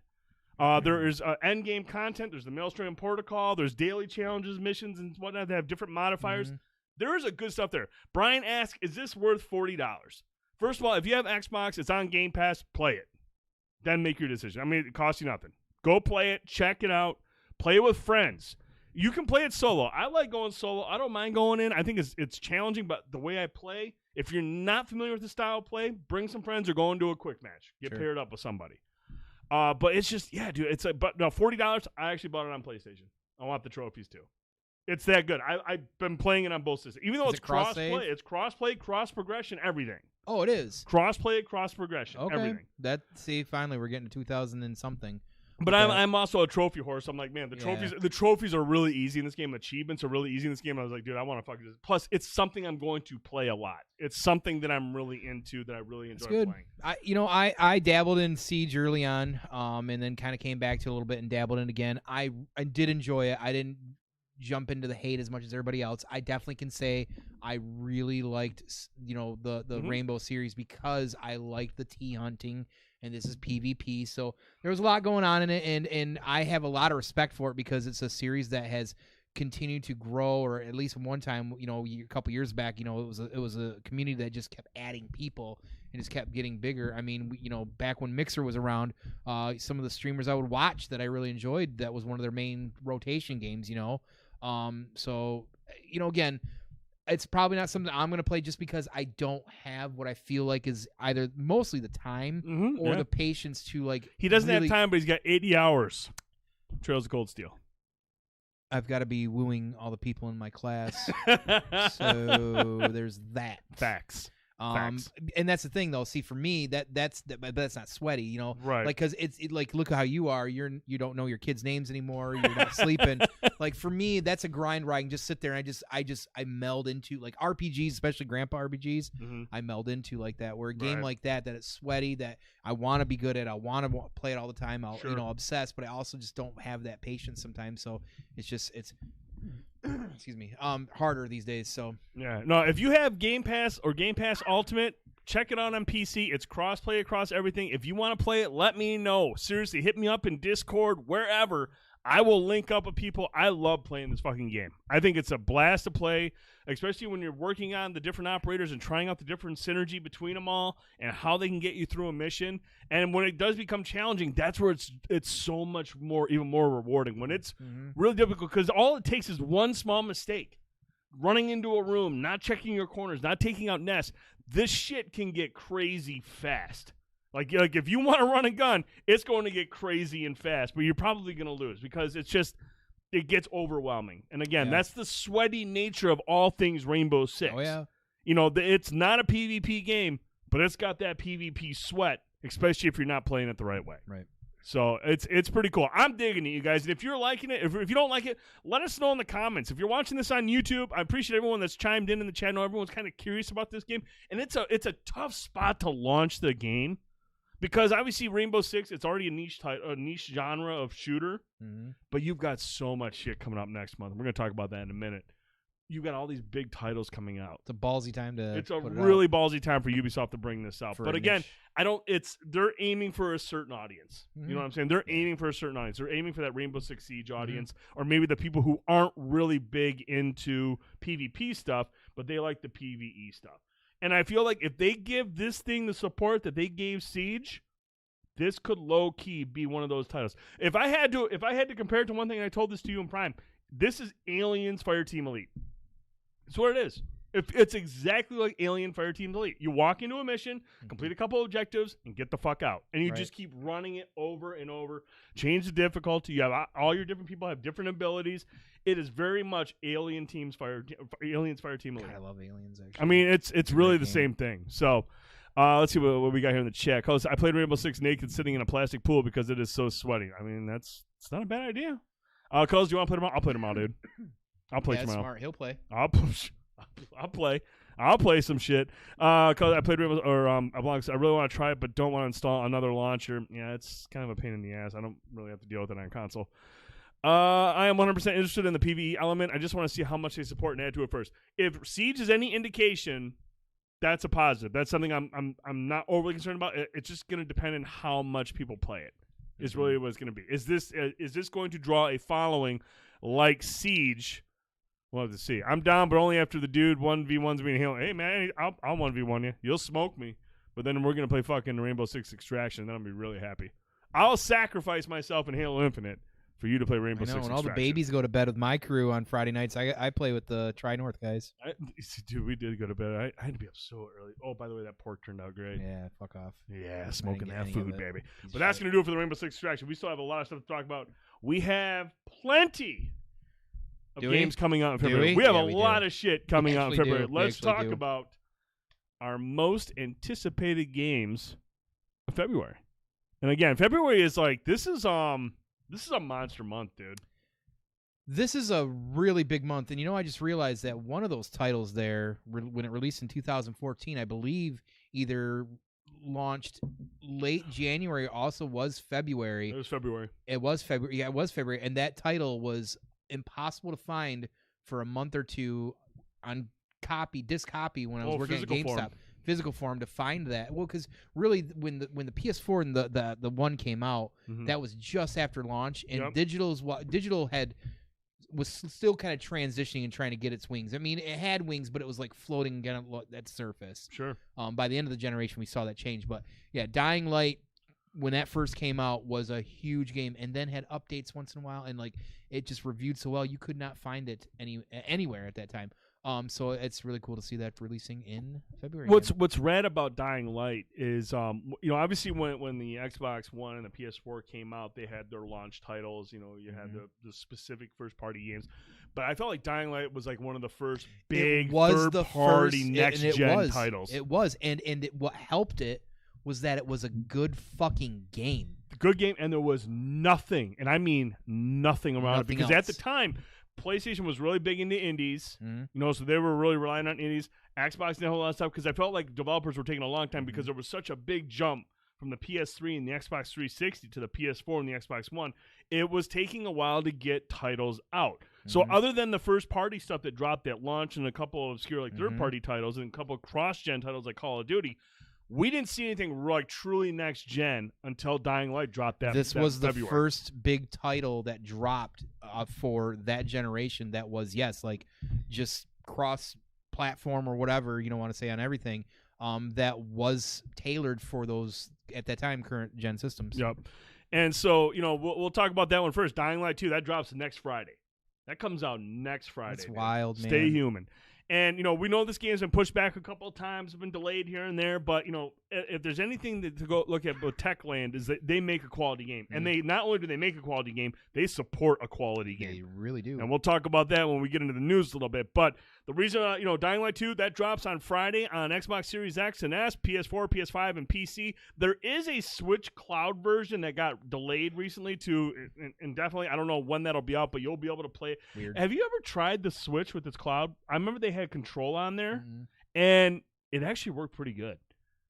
There is endgame content. There's the Maelstrom Protocol. There's daily challenges, missions, and whatnot that have different modifiers. There is a good stuff there. Brian asks, is this worth $40? First of all, if you have Xbox, it's on Game Pass, play it. Then make your decision. I mean, it costs you nothing. Go play it. Check it out. Play it with friends. You can play it solo. I like going solo. I don't mind going in. I think it's challenging, but the way I play, if you're not familiar with the style of play, bring some friends or go into a quick match. Get paired up with somebody. But it's just, yeah, dude. But no, $40. I actually bought it on PlayStation. I want the trophies too. It's that good. I've been playing it on both systems. Even though Is it's it cross-save? cross-play, it's cross-play, cross-progression, everything. Oh, it is. Cross-play, cross-progression, Okay. everything. See, finally, we're getting to 2000 and something. But I'm also a trophy horse. I'm like, man, Yeah. the trophies are really easy in this game. Achievements are really easy in this game. I was like, dude, I want to fucking do this. Plus, it's something I'm going to play a lot. It's something that I'm really into, that I really enjoy playing. I dabbled in Siege early on, and then kind of came back to a little bit and dabbled in again. I did enjoy it. I didn't jump into the hate as much as everybody else. I definitely can say I really liked, the Rainbow series because I liked the tea hunting. And this is PvP, so there was a lot going on in it, and I have a lot of respect for it because it's a series that has continued to grow, or at least one time, a couple years back, it was a community that just kept adding people and just kept getting bigger. I mean, back when Mixer was around, some of the streamers I would watch that I really enjoyed, that was one of their main rotation games, So, again, it's probably not something I'm going to play just because I don't have what I feel like is either mostly the time or the patience to He doesn't really, have time, but he's got 80 hours. Trails of Cold Steel. I've got to be wooing all the people in my class. So there's that. Facts. And that's the thing, though. See, for me, that's not sweaty, right? Like, because it's like, look at how you are. You don't know your kids' names anymore. You're not sleeping. Like, for me, that's a grind where I can just sit there and I meld into, like, RPGs, especially grandpa RPGs. I meld into like that. Where a game like that it's sweaty, that I want to be good at. I want to play it all the time. I'll obsess, but I also just don't have that patience sometimes. So it's excuse me, harder these days. So yeah, no, if you have Game Pass or Game Pass Ultimate, check it out on PC. It's cross-play across everything. If you want to play it, let me know. Seriously, hit me up in Discord, wherever. I will link up with people. I love playing this fucking game. I think it's a blast to play, especially when you're working on the different operators and trying out the different synergy between them all and how they can get you through a mission. And when it does become challenging, that's where it's so much more, even more rewarding. When it's really difficult, because all it takes is one small mistake. Running into a room, not checking your corners, not taking out nests. This shit can get crazy fast. Like if you want to run a gun, it's going to get crazy and fast, but you're probably going to lose because it gets overwhelming. And again, that's the sweaty nature of all things Rainbow Six. Oh yeah, it's not a PvP game, but it's got that PvP sweat, especially if you're not playing it the right way. Right. So it's pretty cool. I'm digging it, you guys. And if you're liking it, if you don't like it, let us know in the comments. If you're watching this on YouTube, I appreciate everyone that's chimed in the chat. I know everyone's kind of curious about this game, and it's a tough spot to launch the game. Because obviously Rainbow Six, it's already a niche genre of shooter, but you've got so much shit coming up next month. We're going to talk about that in a minute. You've got all these big titles coming out. It's a ballsy time to. It's a really ballsy time for Ubisoft to bring this out. But again, they're aiming for a certain audience. You know what I'm saying? They're aiming for a certain audience. They're aiming for that Rainbow Six Siege audience, or maybe the people who aren't really big into PvP stuff, but they like the PvE stuff. And I feel like if they give this thing the support that they gave Siege, this could low key be one of those titles. If I had to compare it to one thing, and I told this to you in Prime, this is Aliens Fireteam Elite. That's what it is. It's exactly like Alien Fireteam Elite. You walk into a mission, complete a couple of objectives, and get the fuck out. And you just keep running it over and over. Change the difficulty. You have all your different people have different abilities. It is very much Aliens Fireteam Elite. God, I love Aliens. Actually, I mean, it's really the same thing. So, let's see what we got here in the chat. Cause I played Rainbow Six naked, sitting in a plastic pool because it is so sweaty. I mean, it's not a bad idea. Cause do you want to play tomorrow? I'll play tomorrow, dude. I'll play tomorrow. Smart. He'll play. I'll play. I'll play some shit. Cause I played Rainbow, I really want to try it, but don't want to install another launcher. Yeah, it's kind of a pain in the ass. I don't really have to deal with it on console. I am 100% interested in the PvE element. I just want to see how much they support and add to it first. If Siege is any indication, that's a positive. That's something I'm not overly concerned about. It's just going to depend on how much people play it. Is really what it's going to be. Is this going to draw a following like Siege? We'll have to see. I'm down, but only after the dude 1v1's being healed. Hey man, I'll 1v1 you. You'll smoke me, but then we're going to play fucking Rainbow Six Extraction. Then I'll be really happy. I'll sacrifice myself in Halo Infinite for you to play Rainbow Six Extraction. When all the babies go to bed with my crew on Friday nights, I play with the Tri-North guys. Dude, we did go to bed. I had to be up so early. Oh, by the way, that pork turned out great. Yeah, fuck off. Yeah, smoking that food, baby. But that's going to do it for the Rainbow Six Extraction. We still have a lot of stuff to talk about. We have plenty of Do we? games coming out in Do February. we? We have Yeah, a we lot do. of shit coming out in actually February. do. We Let's actually talk do. about our most anticipated games of February. And again, February is like this is a monster month, dude. This is a really big month, and I just realized that one of those titles there, when it released in 2014, I believe either launched late January, also was February. It was February. It was February. Yeah, it was February, and that title was impossible to find for a month or two on disc copy when I was working at GameStop. Form. Physical form to find that. Well, because really, when the PS4 and the one came out, that was just after launch, and digital was still kind of transitioning and trying to get its wings. I mean, it had wings, but it was like floating again on that surface. Sure. By the end of the generation, we saw that change. But yeah, Dying Light, when that first came out, was a huge game, and then had updates once in a while, and like it just reviewed so well, you could not find it anywhere at that time. So it's really cool to see that releasing in February. What's rad about Dying Light is, obviously when the Xbox One and the PS4 came out, they had their launch titles. You had the specific first party games, but I felt like Dying Light was like one of the first big third party next gen titles. It was, and what helped it was that it was a good fucking game. Good game, and there was nothing, and I mean nothing around it, because at the time, PlayStation was really big into indies, so they were really relying on indies. Xbox did a whole lot of stuff, because I felt like developers were taking a long time because there was such a big jump from the PS3 and the Xbox 360 to the PS4 and the Xbox One. It was taking a while to get titles out. So other than the first-party stuff that dropped at launch and a couple of obscure third-party titles and a couple of cross-gen titles like Call of Duty, we didn't see anything like truly next gen until Dying Light dropped that. This was the February. first big title that dropped for that generation. That was just cross platform or whatever you don't want to say on everything. That was tailored for those at that time current gen systems. Yep. And so we'll talk about that one first. Dying Light 2 that drops next Friday. That comes out next Friday. That's wild, man. Stay human. And, we know this game's been pushed back a couple of times, been delayed here and there, but, if there's anything to go look at with Techland is that they make a quality game. And they not only do they make a quality game, they support a quality game. They really do. And we'll talk about that when we get into the news a little bit. But the reason, Dying Light 2, that drops on Friday on Xbox Series X and S, PS4, PS5, and PC. There is a Switch cloud version that got delayed recently to indefinitely. I don't know when that'll be out, but you'll be able to play it. Weird. Have you ever tried the Switch with its cloud? I remember they had control on there, and it actually worked pretty good.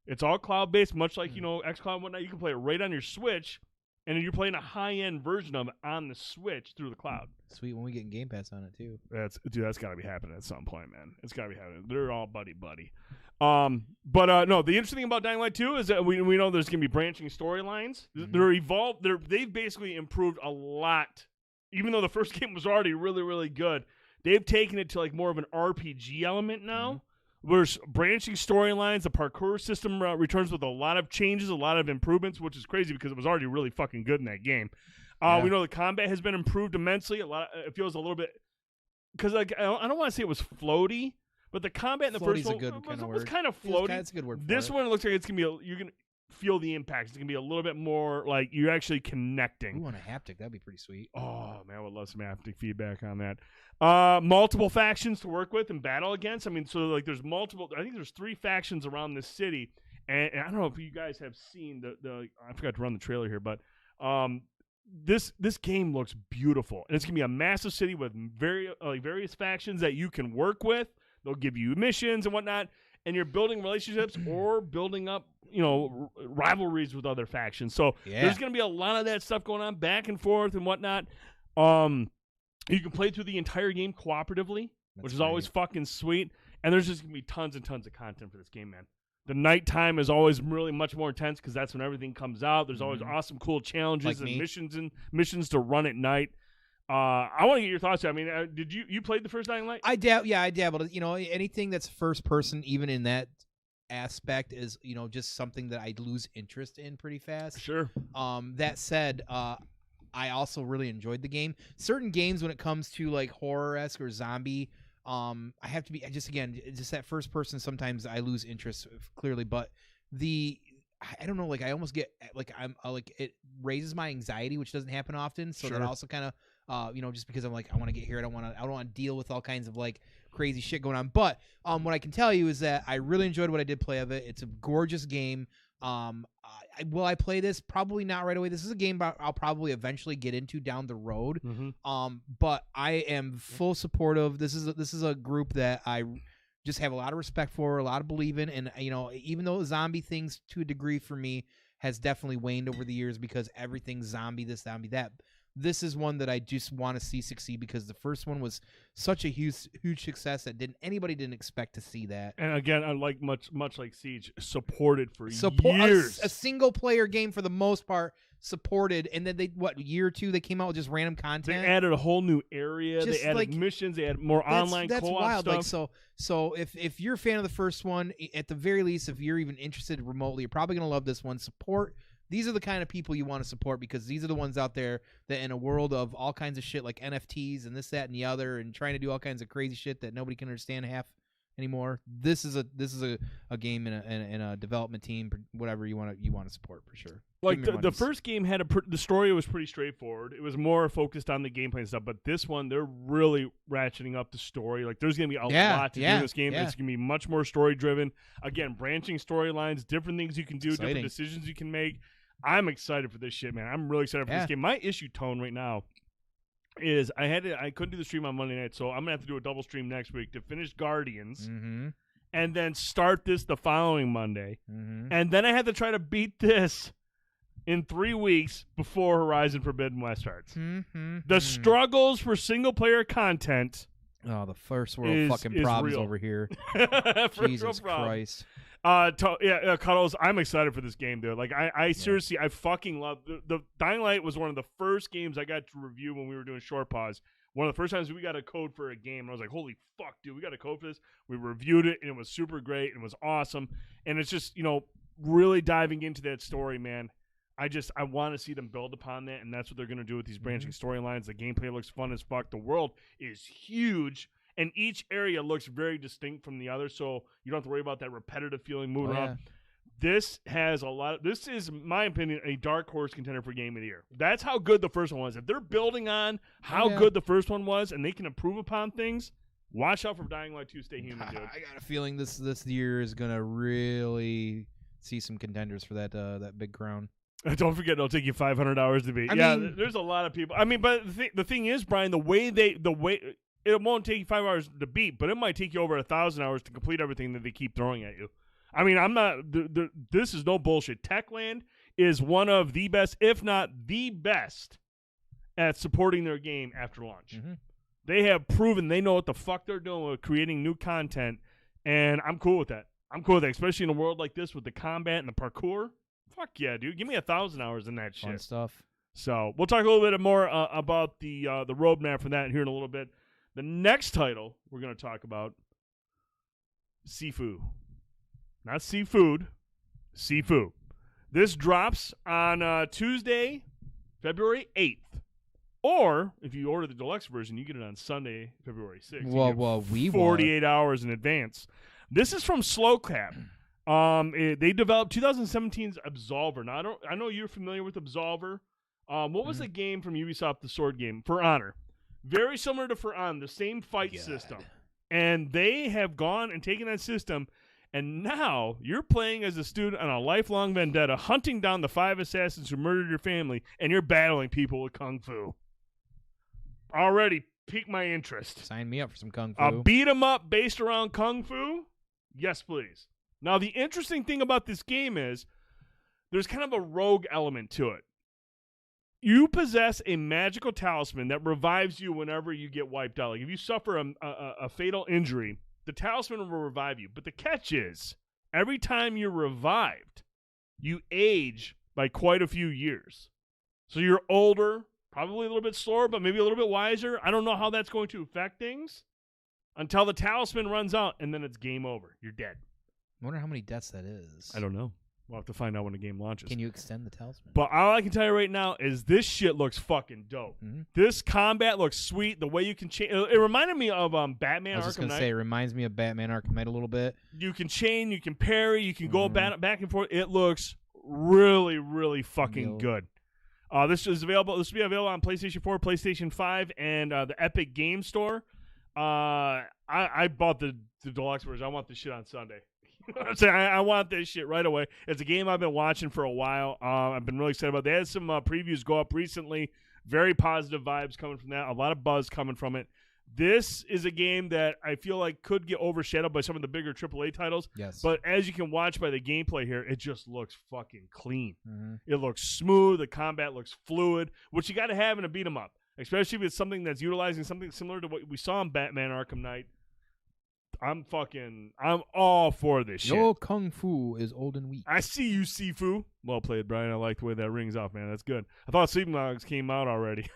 It's all cloud-based, much like, xCloud and whatnot. You can play it right on your Switch, and then you're playing a high-end version of it on the Switch through the cloud. Sweet, when we get Game Pass on it, too. That's got to be happening at some point, man. It's got to be happening. They're all buddy-buddy. No, the interesting thing about Dying Light 2 is that we know there's going to be branching storylines. They're evolved. They've basically improved a lot. Even though the first game was already really, really good, they've taken it to like more of an RPG element now. There's branching storylines. The parkour system returns with a lot of changes, a lot of improvements, which is crazy because it was already really fucking good in that game. We know the combat has been improved immensely. It feels a little bit because I don't want to say it was floaty, but the combat in the first one was kind of floaty. That's a good word. This one looks like it's gonna be you're gonna feel the impact. It's gonna be a little bit more like you're actually connecting. Ooh, on a haptic, that'd be pretty sweet. Oh man, I would love some haptic feedback on that. Multiple factions to work with and battle against. I mean, so like there's multiple. I think there's 3 factions around this city, and I don't know if you guys have seen the. I forgot to run the trailer here, but this game looks beautiful, and it's gonna be a massive city with various factions that you can work with. They'll give you missions and whatnot, and you're building relationships or building up, rivalries with other factions. So there's going to be a lot of that stuff going on back and forth and whatnot. You can play through the entire game cooperatively, which is always fucking sweet. And there's just going to be tons and tons of content for this game, man. The nighttime is always really much more intense because that's when everything comes out. There's always awesome, cool challenges and missions to run at night. I want to get your thoughts. I mean, did you played the first Dying Light? I dabbled. Anything that's first person, even in that aspect, is just something that I lose interest in pretty fast. Sure. That said, I also really enjoyed the game. Certain games, when it comes to like horror-esque or zombie, I have to be just that first person. Sometimes I lose interest clearly, but I don't know, like I almost get like I'm like it raises my anxiety, which doesn't happen often. So that also kind of just because I'm like, I want to get here. I don't want to deal with all kinds of like crazy shit going on. But what I can tell you is that I really enjoyed what I did play of it. It's a gorgeous game. Will I play this? Probably not right away. This is a game I'll probably eventually get into down the road. But I am full supportive. This is a group that I just have a lot of respect for, a lot of believe in, and even though zombie things to a degree for me has definitely waned over the years because everything's zombie this, zombie that. This is one that I just want to see succeed because the first one was such a huge success that anybody didn't expect to see that. And again, I like much like Siege, supported for years. A single player game for the most part, supported, and then year or two they came out with just random content. They added a whole new area. They added missions. They added more online co-op wild. stuff. Like so if you're a fan of the first one, at the very least, if you're even interested remotely, you're probably gonna love this one. Support. These are the kind of people you want to support because these are the ones out there that in a world of all kinds of shit like NFTs and this, that, and the other and trying to do all kinds of crazy shit that nobody can understand half anymore. This is a game and a development team, whatever you want to support for sure. Like the first game had the story was pretty straightforward. It was more focused on the gameplay and stuff. But this one, they're really ratcheting up the story. Like there's gonna be a lot to do in this game. It's gonna be much more story driven. Again, branching storylines, different things you can do, different decisions you can make. I'm excited for this shit, man. I'm really excited for this game. My issue tone right now is I couldn't do the stream on Monday night, so I'm gonna have to do a double stream next week to finish Guardians, and then start this the following Monday, and then I had to try to beat this in 3 weeks before Horizon Forbidden West starts. The struggles for single player content. Oh, the first world fucking problems real. Over here. Jesus Christ. Cuddles, I'm excited for this game, dude. Like, I seriously, I fucking love the Dying Light was one of the first games I got to review when we were doing Short Pause. One of the first times we got a code for a game, and I was like, holy fuck, dude, we got a code for this. We reviewed it, and it was super great, and it was awesome. And it's just, really diving into that story, man. I want to see them build upon that, and that's what they're going to do with these branching storylines. The gameplay looks fun as fuck. The world is huge. And each area looks very distinct from the other, so you don't have to worry about that repetitive feeling moving around. This has this is, in my opinion, a dark horse contender for Game of the Year. That's how good the first one was. If they're building on how good the first one was and they can improve upon things, watch out for Dying Light 2 Stay Human, dude. I got a feeling this year is going to really see some contenders for that big crown. Don't forget, it'll take you 500 hours to beat. I mean, there's a lot of people. I mean, but the thing is, Brian, the way it won't take you 5 hours to beat, but it might take you over 1,000 hours to complete everything that they keep throwing at you. I mean, I'm not. This is no bullshit. Techland is one of the best, if not the best, at supporting their game after launch. They have proven they know what the fuck they're doing with creating new content, and I'm cool with that. Especially in a world like this with the combat and the parkour. Fuck yeah, dude! Give me 1,000 hours in that shit. Fun stuff. So we'll talk a little bit more about the roadmap for that here in a little bit. The next title we're going to talk about, Sifu. Not seafood, Sifu. This drops on Tuesday, February 8th. Or, if you order the deluxe version, you get it on Sunday, February 6th. Well, 48 hours in advance. This is from Slowcap. They developed 2017's Absolver. Now, I know you're familiar with Absolver. What was the game from Ubisoft, the sword game? For Honor. Very similar to For Honor, the same fight system. And they have gone and taken that system, and now you're playing as a student on a lifelong vendetta, hunting down the 5 assassins who murdered your family, and you're battling people with Kung Fu. Already piqued my interest. Sign me up for some Kung Fu. A beat 'em up based around Kung Fu? Yes, please. Now, the interesting thing about this game is there's kind of a rogue element to it. You possess a magical talisman that revives you whenever you get wiped out. Like if you suffer a fatal injury, the talisman will revive you. But the catch is, every time you're revived, you age by quite a few years. So you're older, probably a little bit slower, but maybe a little bit wiser. I don't know how that's going to affect things until the talisman runs out, and then it's game over. You're dead. I wonder how many deaths that is. I don't know. We'll have to find out when the game launches. Can you extend the talisman? But all I can tell you right now is this shit looks fucking dope. This combat looks sweet. The way you can change. It reminded me of Batman Arkham Knight. I was just going to say, it reminds me of Batman Arkham Knight a little bit. You can chain, you can parry, you can go back and forth. It looks really, really fucking good. This is available. This will be available on PlayStation 4, PlayStation 5, and the Epic Game Store. I bought the deluxe version. I want this shit on Sunday. You know what I'm saying? I want this shit right away. It's a game I've been watching for a while. I've been really excited about it. They had some previews go up recently. Very positive vibes coming from that. A lot of buzz coming from it. This is a game that I feel like could get overshadowed by some of the bigger AAA titles. Yes. But as you can watch by the gameplay here, it just looks fucking clean. Mm-hmm. It looks smooth. The combat looks fluid, which you got to have in a beat 'em up, especially if it's something that's utilizing something similar to what we saw in Batman Arkham Knight. I'm all for this shit. Your kung fu is old and weak. I see you, Sifu. Well played, Brian. I like the way that rings off, man. That's good. I thought Sleeping Dogs came out already.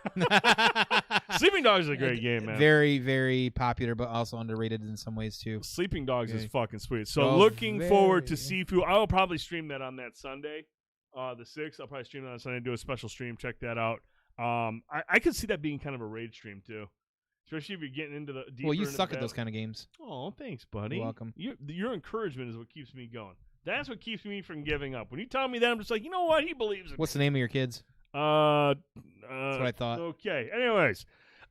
Sleeping Dogs is a great game, man. Very, very popular, but also underrated in some ways, too. Sleeping Dogs is fucking sweet. So Oh, looking forward to very. Sifu. I will probably stream that on that Sunday, the 6th. I'll probably stream that on Sunday, do a special stream. Check that out. I could see that being kind of a raid stream, too. Especially if you're getting into the deeper. Well, you into suck the at those kind of games. Oh, thanks, buddy. You're welcome. Your encouragement is what keeps me going. That's what keeps me from giving up. When you tell me that, I'm just like, you know what? He believes in What's the name of your kids? me. That's what I thought. Okay. Anyways,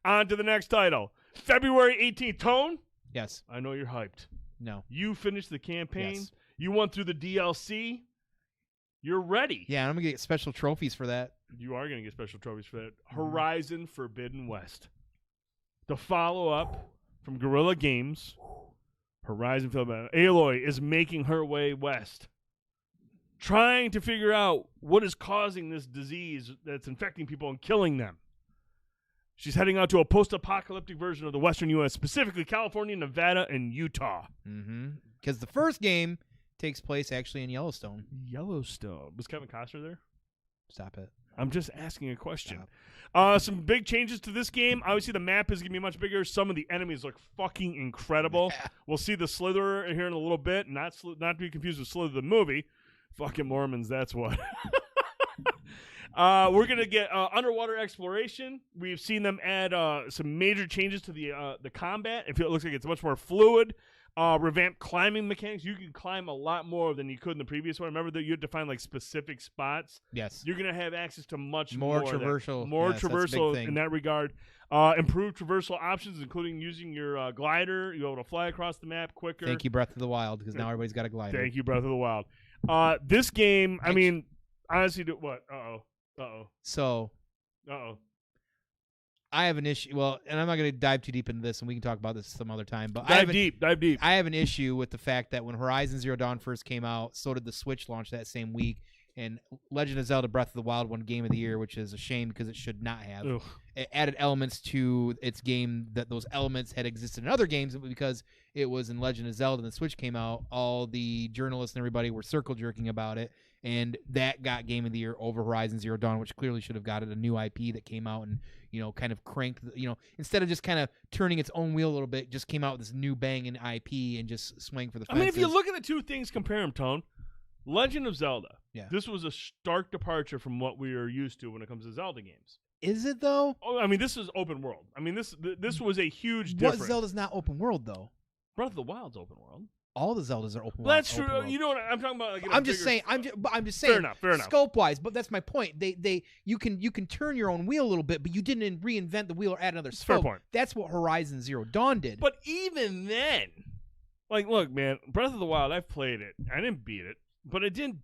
on to the next title. February 18th. Tone, Yes. I know you're hyped. No. You finished the campaign. Yes. You went through the DLC. You're ready. Yeah, I'm going to get special trophies for that. You are going to get special trophies for that. Horizon Forbidden West. The follow-up from Guerrilla Games, Horizon Forbidden West. Aloy is making her way west, trying to figure out what is causing this disease that's infecting people and killing them. She's heading out to a post-apocalyptic version of the western U.S., specifically California, Nevada, and Utah. Mm-hmm. Because the first game takes place actually in Yellowstone. Yellowstone. Was Kevin Costner there? Stop it. I'm just asking a question. Stop. Some big changes to this game. Obviously, the map is going to be much bigger. Some of the enemies look fucking incredible. Yeah. We'll see the Slitherer here in a little bit. Not to be confused with Slither the movie. Fucking Mormons, that's what. We're going to get underwater exploration. We've seen them add some major changes to the combat. It looks like it's much more fluid. Revamped climbing mechanics. You can climb a lot more than you could in the previous one. Remember that you had to find like specific spots. Yes. You're gonna have access to much More of that. traversal. More Yes, that's a big traversal thing. in that regard. Improved traversal options, including using your glider. You're able to fly across the map quicker. Thank you, Breath of the Wild, because now everybody's got a glider. Thank you, Breath of the Wild. This game, I mean, honestly, what? So Uh-oh. I have an issue. Well, and I'm not going to dive too deep into this, and we can talk about this some other time. But Dive deep. I have an issue with the fact that when Horizon Zero Dawn first came out, so did the Switch launch that same week. And Legend of Zelda Breath of the Wild won Game of the Year, which is a shame because it should not have. Ugh. It added elements to its game that those elements had existed in other games, but because it was in Legend of Zelda and the Switch came out, all the journalists and everybody were circle jerking about it, and that got Game of the Year over Horizon Zero Dawn, which clearly should have got it a new IP that came out and kind of cranked. Instead of just kind of turning its own wheel a little bit, just came out with this new banging IP and just swang for the fences. I mean, if you look at the two things, compare them, Tone. Legend of Zelda. Yeah. This was a stark departure from what we are used to when it comes to Zelda games. Is it though? Oh, I mean, this is open world. I mean, this was a huge What difference. Zelda's not open world though? Breath of the Wild's open world. All the Zeldas are open world. Well, that's open true. world. You know what I'm talking about? Like, in a I'm just bigger- saying. I'm just saying. Fair enough. Scope wise, but that's my point. You can turn your own wheel a little bit, but you didn't reinvent the wheel or add another Fair scope. point. That's what Horizon Zero Dawn did. But even then, like, look, man, Breath of the Wild, I've played it. I didn't beat it, but it didn't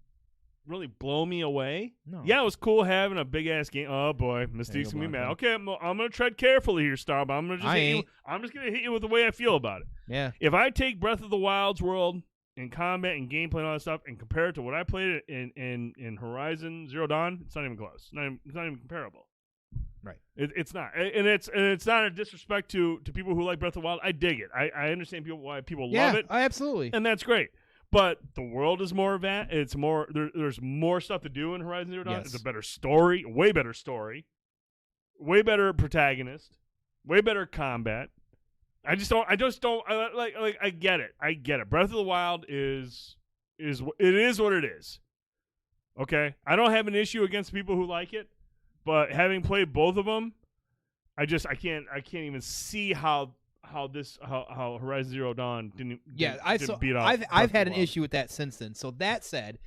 really blow me away. No. Yeah, it was cool having a big ass game. Oh boy, Mystique's gonna be mad. Okay, I'm gonna tread carefully here, Star, but I'm gonna just gonna hit you with the way I feel about it. Yeah. If I take Breath of the Wild's world and combat and gameplay and all that stuff and compare it to what I played in Horizon Zero Dawn, it's not even close. It's not even comparable. Right. It's not, and it's not a disrespect to people who like Breath of the Wild. I dig it. I understand why people love it, absolutely. and that's great. But the world is more of that. It's more. There's more stuff to do in Horizon Zero Dawn. Yes. It's a better story, way better protagonist, way better combat. I just don't. I get it. I get it. Breath of the Wild is what it is. Okay, I don't have an issue against people who like it, but having played both of them, I can't even see how Horizon Zero Dawn didn't beat out. I've had an issue with that since then. So that said,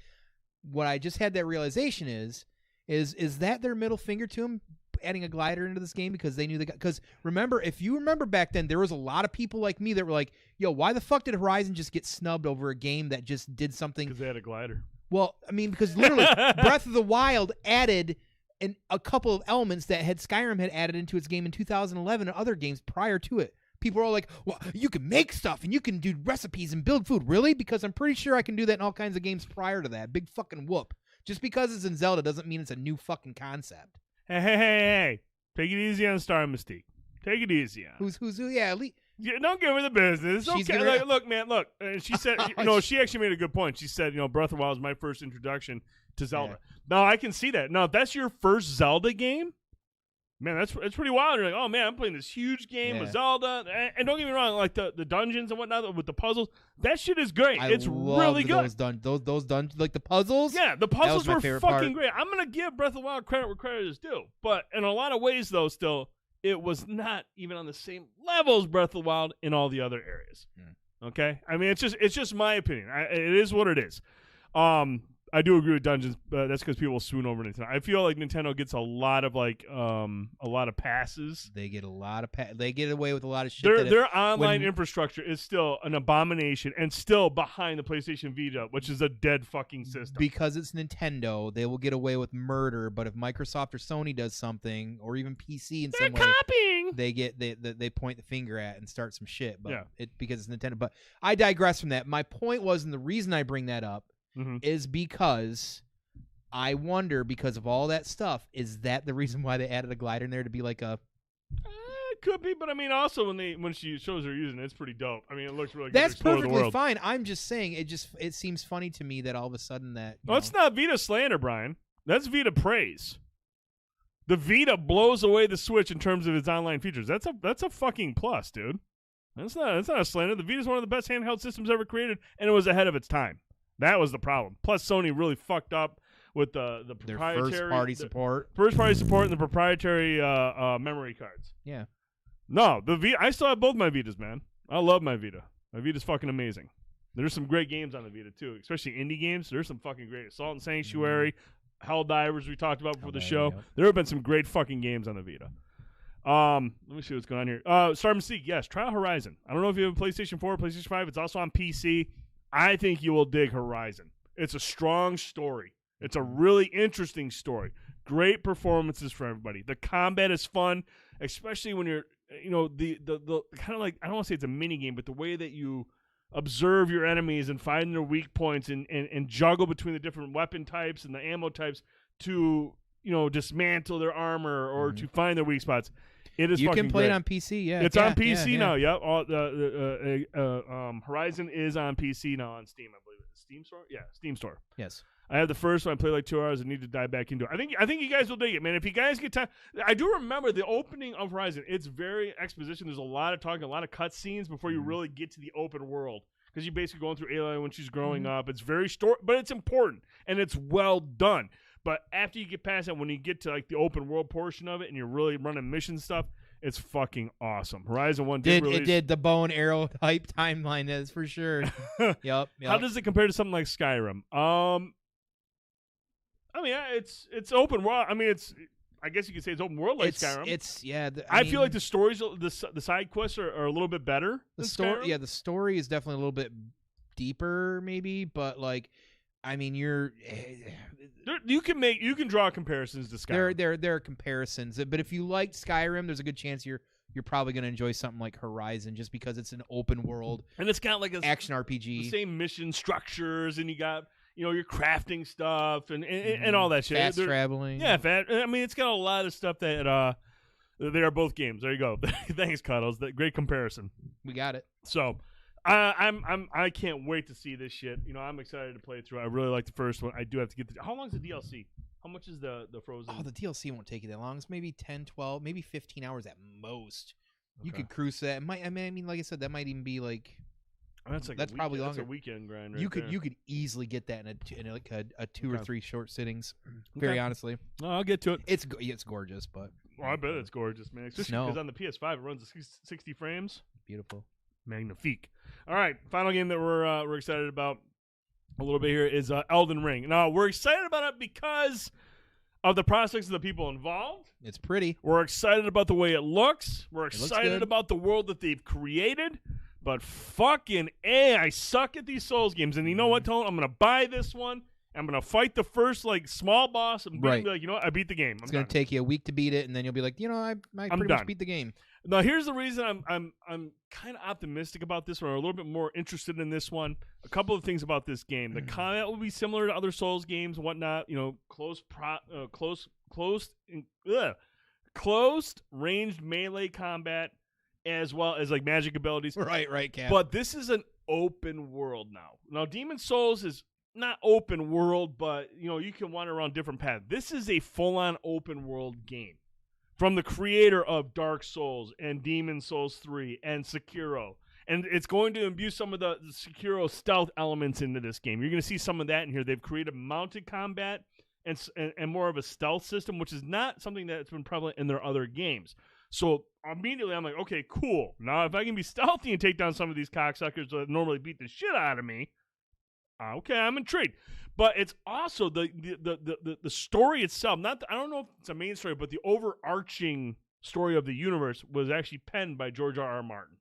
what I just had that realization is Is that their middle finger to him, adding a glider into this game because they knew because remember, if you remember back then, there was a lot of people like me that were like, yo, why the fuck did Horizon just get snubbed over a game that just did something? Because they had a glider. Well, I mean, because literally Breath of the Wild added a couple of elements that Skyrim had added into its game in 2011 and other games prior to it. People are all like, well, you can make stuff and you can do recipes and build food. Really? Because I'm pretty sure I can do that in all kinds of games prior to that. Big fucking whoop. Just because it's in Zelda doesn't mean it's a new fucking concept. Hey. Take it easy on Star Mystique. Take it easy on. Who's who? Yeah, don't give her the business. She's Okay. gonna- Look, man, look. She said, she actually made a good point. She said, Breath of the Wild was my first introduction to Zelda. Yeah. No, I can see that. Now, if that's your first Zelda game, man, that's pretty wild. You're like, oh man, I'm playing this huge game with Zelda, and don't get me wrong, like the dungeons and whatnot with the puzzles, that shit is great. It's really good. Those dungeons, like the puzzles. Yeah, the puzzles were fucking part. great. I'm gonna give Breath of the Wild credit where credit is due, but in a lot of ways, though, still it was not even on the same level as Breath of the Wild in all the other areas. Okay, I mean, it's just my opinion. It is what it is. I do agree with dungeons, but that's because people swoon over Nintendo. I feel like Nintendo gets a lot of passes. They get they get away with a lot of shit. Their online infrastructure is still an abomination and still behind the PlayStation Vita, which is a dead fucking system. Because it's Nintendo, they will get away with murder. But if Microsoft or Sony does something, or even PC in some way, copying. They point the finger at and start some shit. But because it's Nintendo. But I digress from that. My point was, and the reason I bring that up. Is because I wonder, because of all that stuff, is that the reason why they added a glider in there to be like a... It could be, but I mean, also when she shows her using it, it's pretty dope. I mean, it looks really good. That's to explore perfectly the world. fine. I'm just saying, it seems funny to me that all of a sudden that... Well, it's not Vita slander, Brian. That's Vita praise. The Vita blows away the Switch in terms of its online features. That's a fucking plus, dude. That's not a slander. The Vita's one of the best handheld systems ever created, and it was ahead of its time. That was the problem. Plus, Sony really fucked up with the proprietary first-party support. First-party support and the proprietary memory cards. Yeah. No, the Vita. I still have both my Vitas, man. I love my Vita. My Vita's fucking amazing. There's some great games on the Vita too, especially indie games. There's some fucking great Assault and Sanctuary, Helldivers we talked about before the show. Yep. There have been some great fucking games on the Vita. Let me see what's going on here. Star Mystique, yes. Try out Horizon. I don't know if you have a PlayStation 4 or PlayStation 5. It's also on PC. I think you will dig Horizon. It's a strong story. It's a really interesting story. Great performances for everybody. The combat is fun, especially when you're, the kind of like, I don't want to say it's a mini game, but the way that you observe your enemies and find their weak points and juggle between the different weapon types and the ammo types to, dismantle their armor or to find their weak spots. It is. You fucking can play great. it on PC. Yeah, it's on PC now. Yep. Horizon is on PC now on Steam. I believe it's Steam Store. Yeah, Steam Store. Yes. I had the first one. I played like 2 hours. I need to dive back into it. I think you guys will dig it, man. If you guys get time, I do remember the opening of Horizon. It's very exposition. There's a lot of talking, a lot of cutscenes before you really get to the open world, because you're basically going through Aloy when she's growing up. It's very but it's important and it's well done. But after you get past that, when you get to like the open world portion of it and you're really running mission stuff, it's fucking awesome. Horizon 1 did release. It did the bow and arrow hype timeline, that's for sure. Yep. How does it compare to something like Skyrim? I mean, it's open world. I mean, I guess you could say it's open world like Skyrim. I feel like the stories, the side quests are a little bit better. The story is definitely a little bit deeper, maybe, but like, I mean, you can draw comparisons to Skyrim. There are comparisons, but if you liked Skyrim, there's a good chance you're probably going to enjoy something like Horizon, just because it's an open world and it's got like action RPG, the same mission structures, and you got your crafting stuff and all that shit. Fast traveling. Yeah, I mean, it's got a lot of stuff that they are both games. There you go. Thanks, Cuddles. That great comparison. We got it. So. I can't wait to see this shit. I'm excited to play it through. I really like the first one. I do have to get how long is the DLC? How much is the Frozen? Oh, the DLC won't take you that long. It's maybe 10, 12, maybe 15 hours at most. Okay. You could cruise that. I mean, like I said, that might even be like. That's probably longer. That's a weekend grind. You could easily get that in a 2 or 3 short sittings. Very honestly. No, I'll get to it. It's gorgeous, but. Well, I bet it's gorgeous, man. Especially because on the PS5 it runs at 60 frames. Beautiful. Magnifique. All right, final game that we're excited about a little bit here is Elden Ring. Now, we're excited about it because of the prospects of the people involved. It's pretty. We're excited about the way it looks. We're looks excited good. about the world that they've created. But fucking A, I suck at these Souls games. And you know what, Tone? I'm going to buy this one. I'm going to fight the first, like, small boss. And be like, you know what? I beat the game. It's going to take you a week to beat it, and then you'll be like, you know, I pretty much beat the game. Now, here's the reason I'm kind of optimistic about this one, or a little bit more interested in this one. A couple of things about this game. The combat will be similar to other Souls games and whatnot. You know, closed ranged melee combat, as well as like magic abilities. Right, Cap. But this is an open world now. Now, Demon Souls is not open world, but you know, you can wander around different paths. This is a full-on open world game from the creator of Dark Souls and Demon Souls 3 and Sekiro. And it's going to imbue some of the Sekiro stealth elements into this game. You're going to see some of that in here. They've created mounted combat and more of a stealth system, which is not something that's been prevalent in their other games. So immediately I'm like, okay, cool. Now if I can be stealthy and take down some of these cocksuckers that normally beat the shit out of me, okay, I'm intrigued. But it's also the story itself. I don't know if it's a main story, but the overarching story of the universe was actually penned by George R.R. Martin.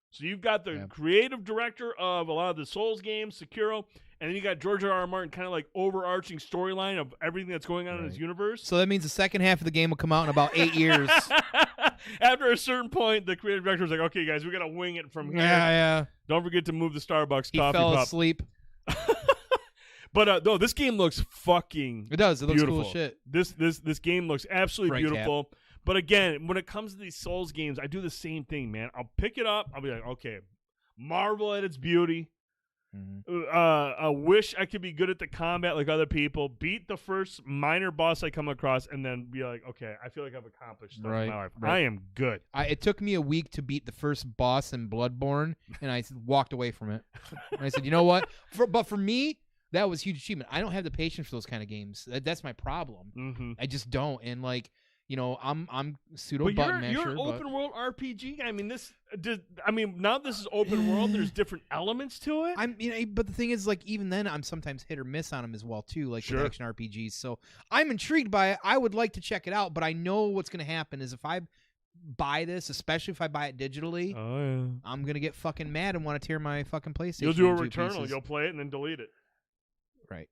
So you've got the creative director of a lot of the Souls games, Sekiro, and then you got George R.R. Martin, kind of like overarching storyline of everything that's going on in his universe. So that means the second half of the game will come out in about 8 years. After a certain point, the creative director was like, okay, guys, we got to wing it from here. Yeah. Don't forget to move the Starbucks He coffee fell cup. asleep. But no, this game looks fucking It does. It looks beautiful. cool as shit. This game looks absolutely Right, beautiful. Cap. But again, when it comes to these Souls games, I do the same thing, man. I'll pick it up. I'll be like, okay, marvel at its beauty. I wish I could be good at the combat like other people. Beat the first minor boss I come across, and then be like, okay, I feel like I've accomplished stuff in my life. I am good. It took me a week to beat the first boss in Bloodborne, and I walked away from it. And I said, you know what? But for me, that was a huge achievement. I don't have the patience for those kind of games. That's my problem. I just don't. And like, you know, I'm pseudo button masher. You're an open world RPG. I mean, now this is open world. There's different elements to it. But the thing is, like, even then, I'm sometimes hit or miss on them as well too, like with action RPGs. So I'm intrigued by it. I would like to check it out, but I know what's going to happen is if I buy this, especially if I buy it digitally, I'm gonna get fucking mad and want to tear my fucking PlayStation. You'll do a Returnal. Returnal. You'll play it and then delete it. Right.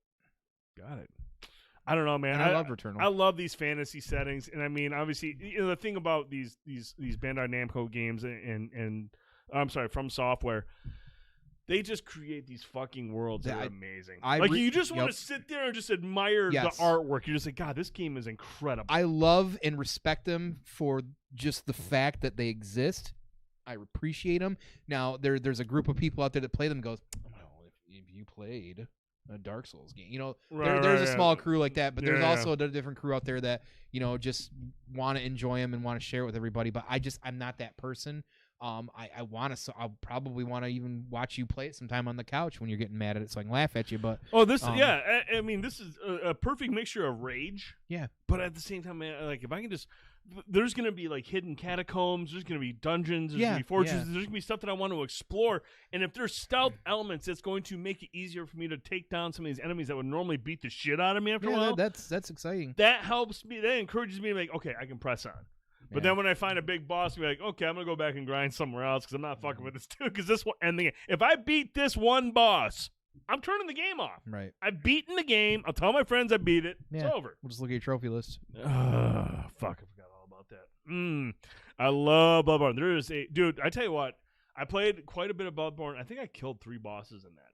Got it. I don't know, man. And I love Returnal. I love these fantasy settings, and I mean, obviously, you know, the thing about these Bandai Namco games and I'm sorry, From Software, they just create these fucking worlds that are amazing. You just want to sit there and just admire the artwork. You're just like, God, this game is incredible. I love and respect them for just the fact that they exist. I appreciate them. Now, there's a group of people out there that play them and goes, well, if you played a Dark Souls game, you know, there's a small crew like that, but there's also a different crew out there that, you know, just want to enjoy them and want to share it with everybody. But I'm not that person. I'll probably want to even watch you play it sometime on the couch when you're getting mad at it, so I can laugh at you. But I mean, this is a perfect mixture of rage. Yeah, but at the same time, man, like if I can just. There's going to be like hidden catacombs. There's going to be dungeons. There's going to be fortresses. There's going to be stuff that I want to explore. And if there's stealth elements, it's going to make it easier for me to take down some of these enemies that would normally beat the shit out of me after a while. That's exciting. That helps me. That encourages me to be like, okay, I can press on. But then when I find a big boss, I'm like, okay, I'm going to go back and grind somewhere else because I'm not fucking with this dude. Because this one, and if I beat this one boss, I'm turning the game off. Right. I've beaten the game. I'll tell my friends I beat it. Yeah. It's over. We'll just look at your trophy list. Fuck, I forgot all about that. I love Bloodborne. Dude, I tell you what, I played quite a bit of Bloodborne. I think I killed 3 bosses in that.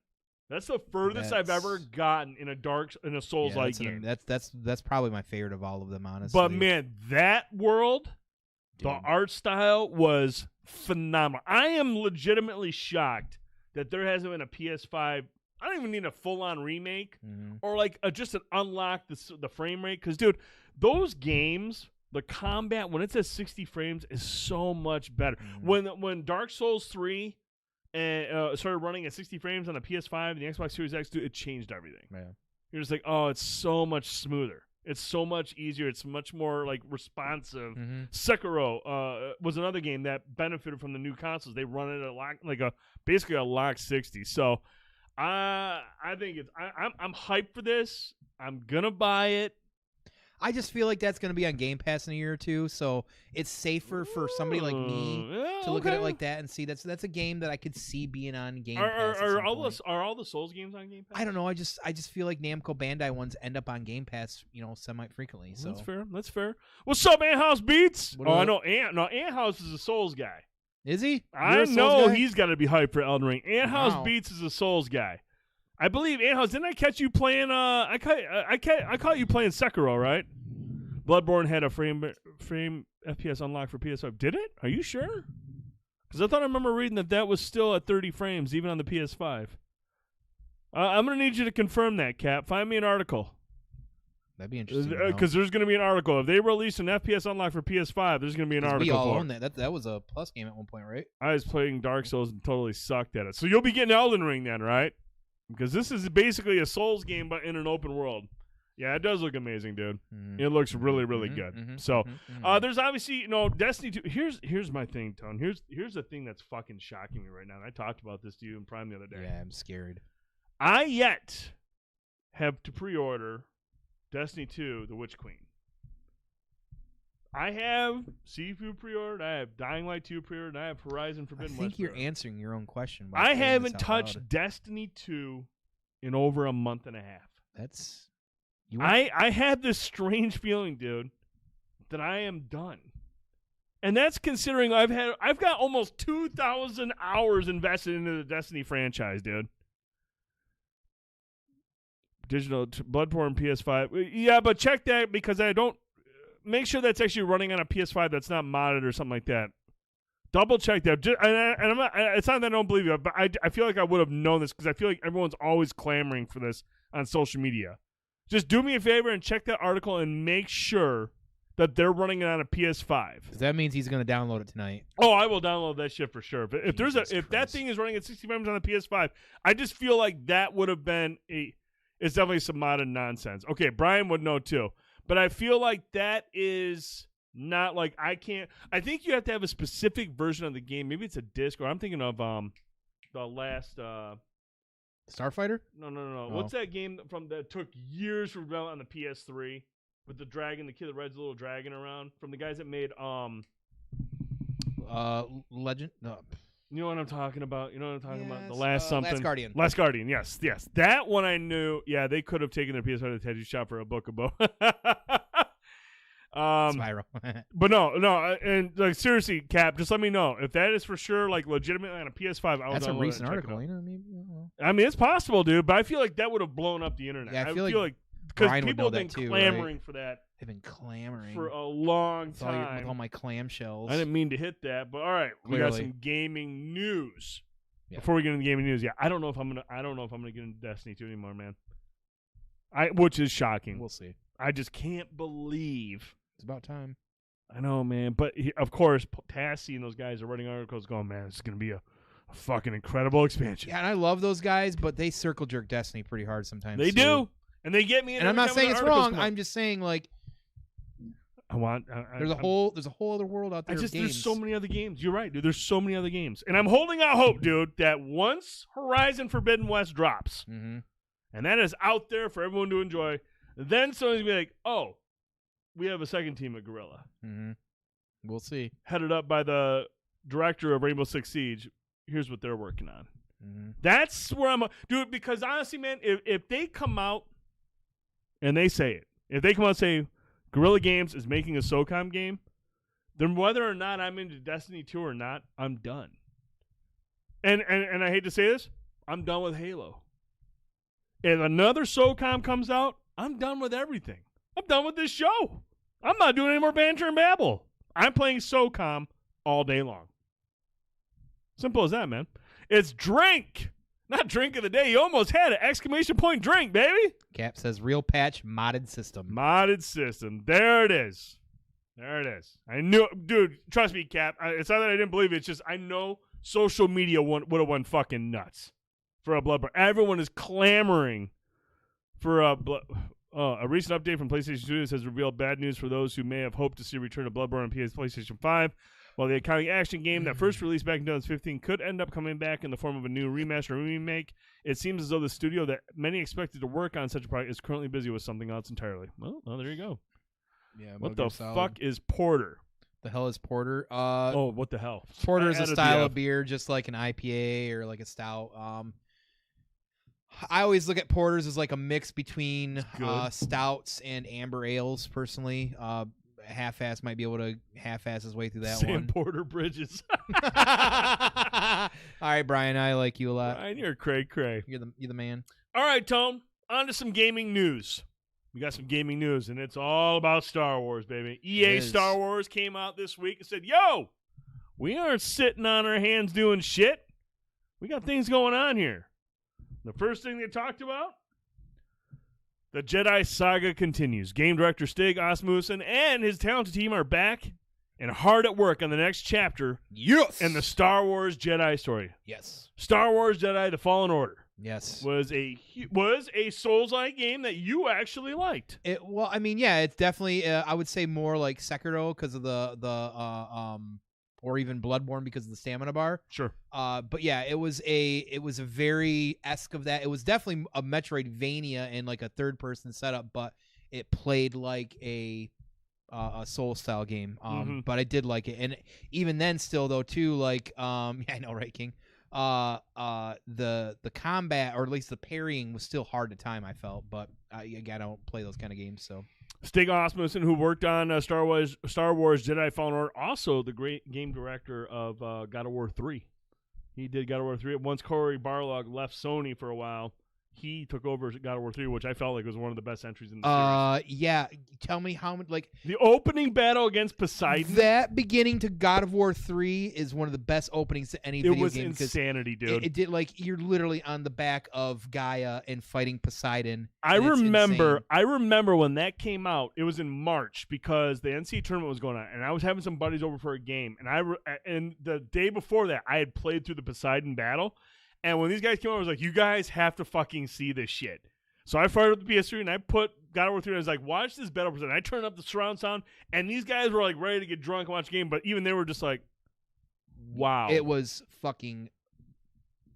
That's the furthest I've ever gotten in a Souls-like game. That's probably my favorite of all of them, honestly. But man, that world, the art style was phenomenal. I am legitimately shocked that there hasn't been a PS5. I don't even need a full-on remake or like just an unlock the frame rate. Because, dude, those games, the combat, when it's at 60 frames, is so much better. When Dark Souls 3 started running at 60 frames on the PS5 and the Xbox Series X, dude, it changed everything. Yeah. You're just like, oh, it's so much smoother. It's so much easier. It's much more like responsive. Sekiro was another game that benefited from the new consoles. They run it at basically a lock 60. So I think I'm hyped for this. I'm gonna buy it. I just feel like that's going to be on Game Pass in a year or two, so it's safer for somebody like me to look at it like that and see that's a game that I could see being on Game Pass. Are all the Souls games on Game Pass? I don't know. I just feel like Namco Bandai ones end up on Game Pass, semi frequently. So That's fair. What's up, Ant House Beats? I know Ant. No, Ant House is a Souls guy. Is he? I know he's got to be hyped for Elden Ring. Ant House Beats is a Souls guy. I believe Ant House. Didn't I catch you playing? I caught you playing Sekiro, right? Bloodborne had a frame FPS unlocked for PS5. Did it? Are you sure? Because I thought I remember reading that was still at 30 frames even on the PS5. I'm gonna need you to confirm that, Cap. Find me an article. That'd be interesting. Because there's going to be an article. If they release an FPS unlock for PS5, there's going to be an article. We all for own that. That was a Plus game at one point, right? I was playing Dark Souls and totally sucked at it. So you'll be getting Elden Ring then, right? Because this is basically a Souls game, but in an open world. Yeah, it does look amazing, dude. It looks really, really good. So there's obviously, Destiny 2. Here's my thing, Tone. Here's the thing that's fucking shocking me right now. And I talked about this to you in Prime the other day. Yeah, I'm scared. I yet have to pre-order Destiny 2, The Witch Queen. I have Sifu pre-ordered, I have Dying Light 2 pre-ordered, and I have Horizon Forbidden West. I think you're answering your own question. I haven't touched Destiny 2 in over a month and a half. I had this strange feeling, dude, that I am done. And that's considering I've got almost 2,000 hours invested into the Destiny franchise, dude. Digital Bloodborne PS5. Yeah, but check that because I don't make sure that's actually running on a PS5 that's not modded or something like that. Double check that. I'm not, it's not that I don't believe you, but I feel like I would have known this because I feel like everyone's always clamoring for this on social media. Just do me a favor and check that article and make sure that they're running it on a PS5. That means he's going to download it tonight. Oh, I will download that shit for sure. But if that thing is running at 60 frames on the PS5, I just feel like that would have been it's definitely some modern nonsense. Okay, Brian would know too. But I feel like that is not like I think you have to have a specific version of the game. Maybe it's a disc, or I'm thinking of the last Starfighter? No. Oh. What's that game that took years for development on the PS3 with the dragon, the kid that rides a little dragon around from the guys that made Legend? No. You know what I'm talking about? The last something. Last Guardian. Last Guardian, yes. That one I knew. Yeah, they could have taken their PS5 to tattoo shop for a book of Boba. Spyro. But no, and like seriously, Cap, just let me know if that is for sure, like legitimately on a PS5. That's a recent article, maybe. I don't know. I mean, it's possible, dude. But I feel like that would have blown up the internet. Yeah, I feel like because people have been clamoring right? for that. They've been clamoring for a long time with all my clamshells. I didn't mean to hit that, but all right, we got some gaming news. Yeah. Before we get into gaming news, I don't know if I'm gonna get into Destiny 2 anymore, man. Which is shocking. We'll see. I just can't believe it's about time. I know, man. But of course, Tassie and those guys are writing articles going, man, this is gonna be a fucking incredible expansion. Yeah, and I love those guys, but they circle jerk Destiny pretty hard sometimes. They do. And they get me. And I'm not saying it's wrong. I'm just saying, like, there's a whole other world out there. There's so many other games. You're right, dude. There's so many other games, and I'm holding out hope, dude, that once Horizon Forbidden West drops, and that is out there for everyone to enjoy, then someone's gonna be like, "Oh, we have a second team at Guerrilla." We'll see. Headed up by the director of Rainbow Six Siege. Here's what they're working on. That's where I'm, dude. Because honestly, man, if they come out and they say it, if they come out and say Guerrilla Games is making a SOCOM game, then whether or not I'm into Destiny 2 or not, I'm done. And I hate to say this, I'm done with Halo. If another SOCOM comes out, I'm done with everything. I'm done with this show. I'm not doing any more Banter and Babble. I'm playing SOCOM all day long. Simple as that, man. It's drink. Not drink of the day. You almost had it. Exclamation point drink, baby. Cap says real patch modded system. Modded system. There it is. There it is. I knew it. Dude, trust me, Cap. It's not that I didn't believe it. It's just I know social media would have went fucking nuts for a Bloodborne. Everyone is clamoring for a recent update from PlayStation Studios has revealed bad news for those who may have hoped to see a return of Bloodborne on PlayStation 5. While the iconic action game that first released back in 2015 could end up coming back in the form of a new remaster or remake, it seems as though the studio that many expected to work on such a project is currently busy with something else entirely. Well, there you go. Yeah. What Metal the Gear Solid. fuck is porter? The hell is porter? Oh, what the hell? Porter is a Added the style F. of beer, just like an IPA or like a stout. I always look at porters as like a mix between stouts and amber ales. Personally, half-ass might be able to half-ass his way through that Sam one. Porter Bridges. All right, Brian, I like you a lot. Brian, you're cray. You're the man. All right, Tone. On to some gaming news. We got some gaming news, and it's all about Star Wars, baby. EA Star Wars came out this week and said, yo, we aren't sitting on our hands doing shit. We got things going on here. The first thing they talked about, the Jedi saga continues. Game director Stig Asmussen and his talented team are back and hard at work on the next chapter in the Star Wars Jedi story. Yes. Star Wars Jedi The Fallen Order. Yes. Was a Souls-like game that you actually liked. Well, I mean, yeah, it's definitely I would say more like Sekiro because of the or even Bloodborne because of the stamina bar. Sure. But yeah, it was a very esque of that. It was definitely a Metroidvania and like a third person setup, but it played like a Soul style game. But I did like it, and even then, still though, too, like yeah, I know, right, King. The combat, or at least the parrying, was still hard to time, I felt, but I don't play those kind of games, so. Stig Asmussen, who worked on Star Wars Jedi Fallen Order, also the great game director of God of War 3. He did God of War 3. Once Cory Barlog left Sony for a while, he took over God of War 3, which I felt like was one of the best entries in the series. Yeah. Tell me how much, like... The opening battle against Poseidon. That beginning to God of War 3 is one of the best openings to any video game. It was insanity, dude. It did, like, you're literally on the back of Gaia and fighting Poseidon. I remember when that came out, it was in March because the NCAA tournament was going on, and I was having some buddies over for a game, and the day before that, I had played through the Poseidon battle. And when these guys came over, I was like, you guys have to fucking see this shit. So I fired up the PS3 and I put God of War 3 and I was like, watch this battle present. I turned up the surround sound and these guys were like ready to get drunk and watch the game, but even they were just like, wow. It was fucking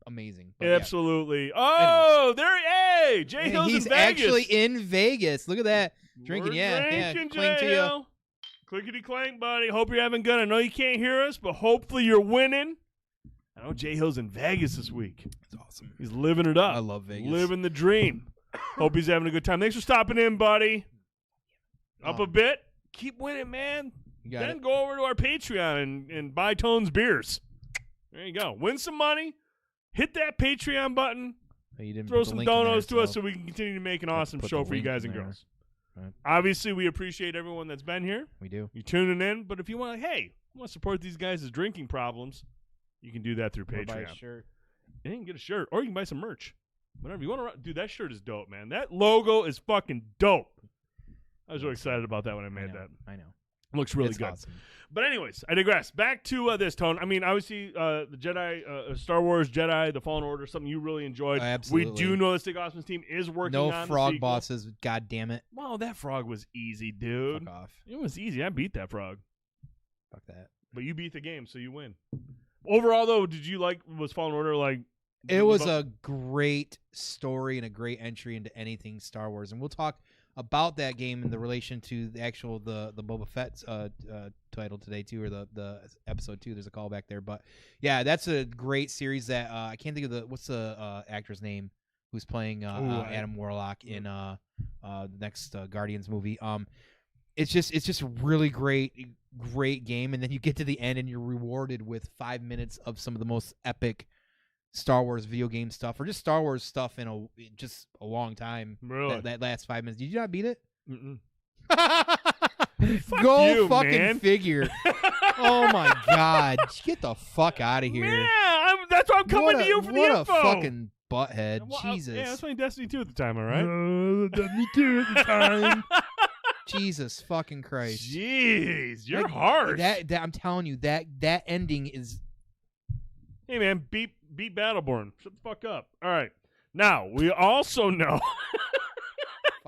amazing. Absolutely. Yeah. Oh, hey, Jay Hill's in Vegas. He's actually in Vegas. Look at that. Drinking, drinking, clink to you. Clickety clank, buddy. Hope you're having good. I know you can't hear us, but hopefully you're winning. I know Jay Hill's in Vegas this week. That's awesome. He's living it up. I love Vegas. Living the dream. Hope he's having a good time. Thanks for stopping in, buddy. Up a bit. Keep winning, man. Then go over to our Patreon and buy Tone's beers. There you go. Win some money. Hit that Patreon button. Throw some donos to us so we can continue to make an awesome show for you guys and girls. Right. Obviously, we appreciate everyone that's been here. We do. You're tuning in. But if you want, I want to support these guys' drinking problems, you can do that through Patreon. Buy a shirt. And you can get a shirt, or you can buy some merch. Whatever you want to. Dude, that shirt is dope, man. That logo is fucking dope. I was really excited about that when I made that. I know. It looks really good. Awesome. But anyways, I digress. Back to this, Tone. I mean, obviously, the Jedi, Star Wars Jedi, The Fallen Order, something you really enjoyed. Absolutely. We do know the Stig Asmussen's team is working on No frog bosses. God damn it. Well, that frog was easy, dude. Fuck off. It was easy. I beat that frog. Fuck that. But you beat the game, so you win. Overall, though, was Fallen Order like? It was a great story and a great entry into anything Star Wars, and we'll talk about that game in the relation to the actual the Boba Fett title today too, or the episode 2. There's a callback there, but yeah, that's a great series that I can't think of what's the actor's name who's playing Adam Warlock in the next Guardians movie. It's just a really great game, and then you get to the end and you're rewarded with 5 minutes of some of the most epic Star Wars video game stuff, or just Star Wars stuff in just a long time. Really? That last 5 minutes. Did you not beat it? Mm-mm. Go you, fucking man. Figure. Oh my God! Get the fuck out of here. Man, that's why I'm coming to you for the info. What a fucking butthead. Jesus. Yeah, I was playing Destiny 2 at the time, all right? Destiny 2 at the time. Jesus fucking Christ. Jeez, you're harsh. That I'm telling you, that ending is... Hey, man, beat Battleborn. Shut the fuck up. All right. Now, we also know...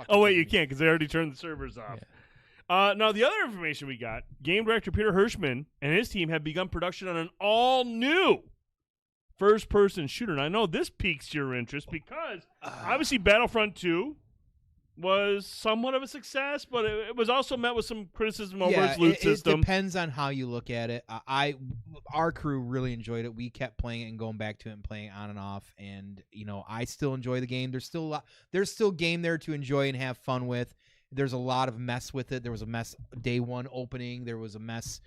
Oh, wait, you can't because they already turned the servers off. Yeah. Now, the other information we got, game director Peter Hirschman and his team have begun production on an all-new first-person shooter. And I know this piques your interest because, obviously, Battlefront 2 was somewhat of a success, but it was also met with some criticism over Yeah, its loot it system. depends on how you look at it. Our crew really enjoyed it. We kept playing it and going back to it and playing it on and off. And I still enjoy the game. There's still game there to enjoy and have fun with. There's a lot of mess with it. There was a mess day one opening. There was a mess,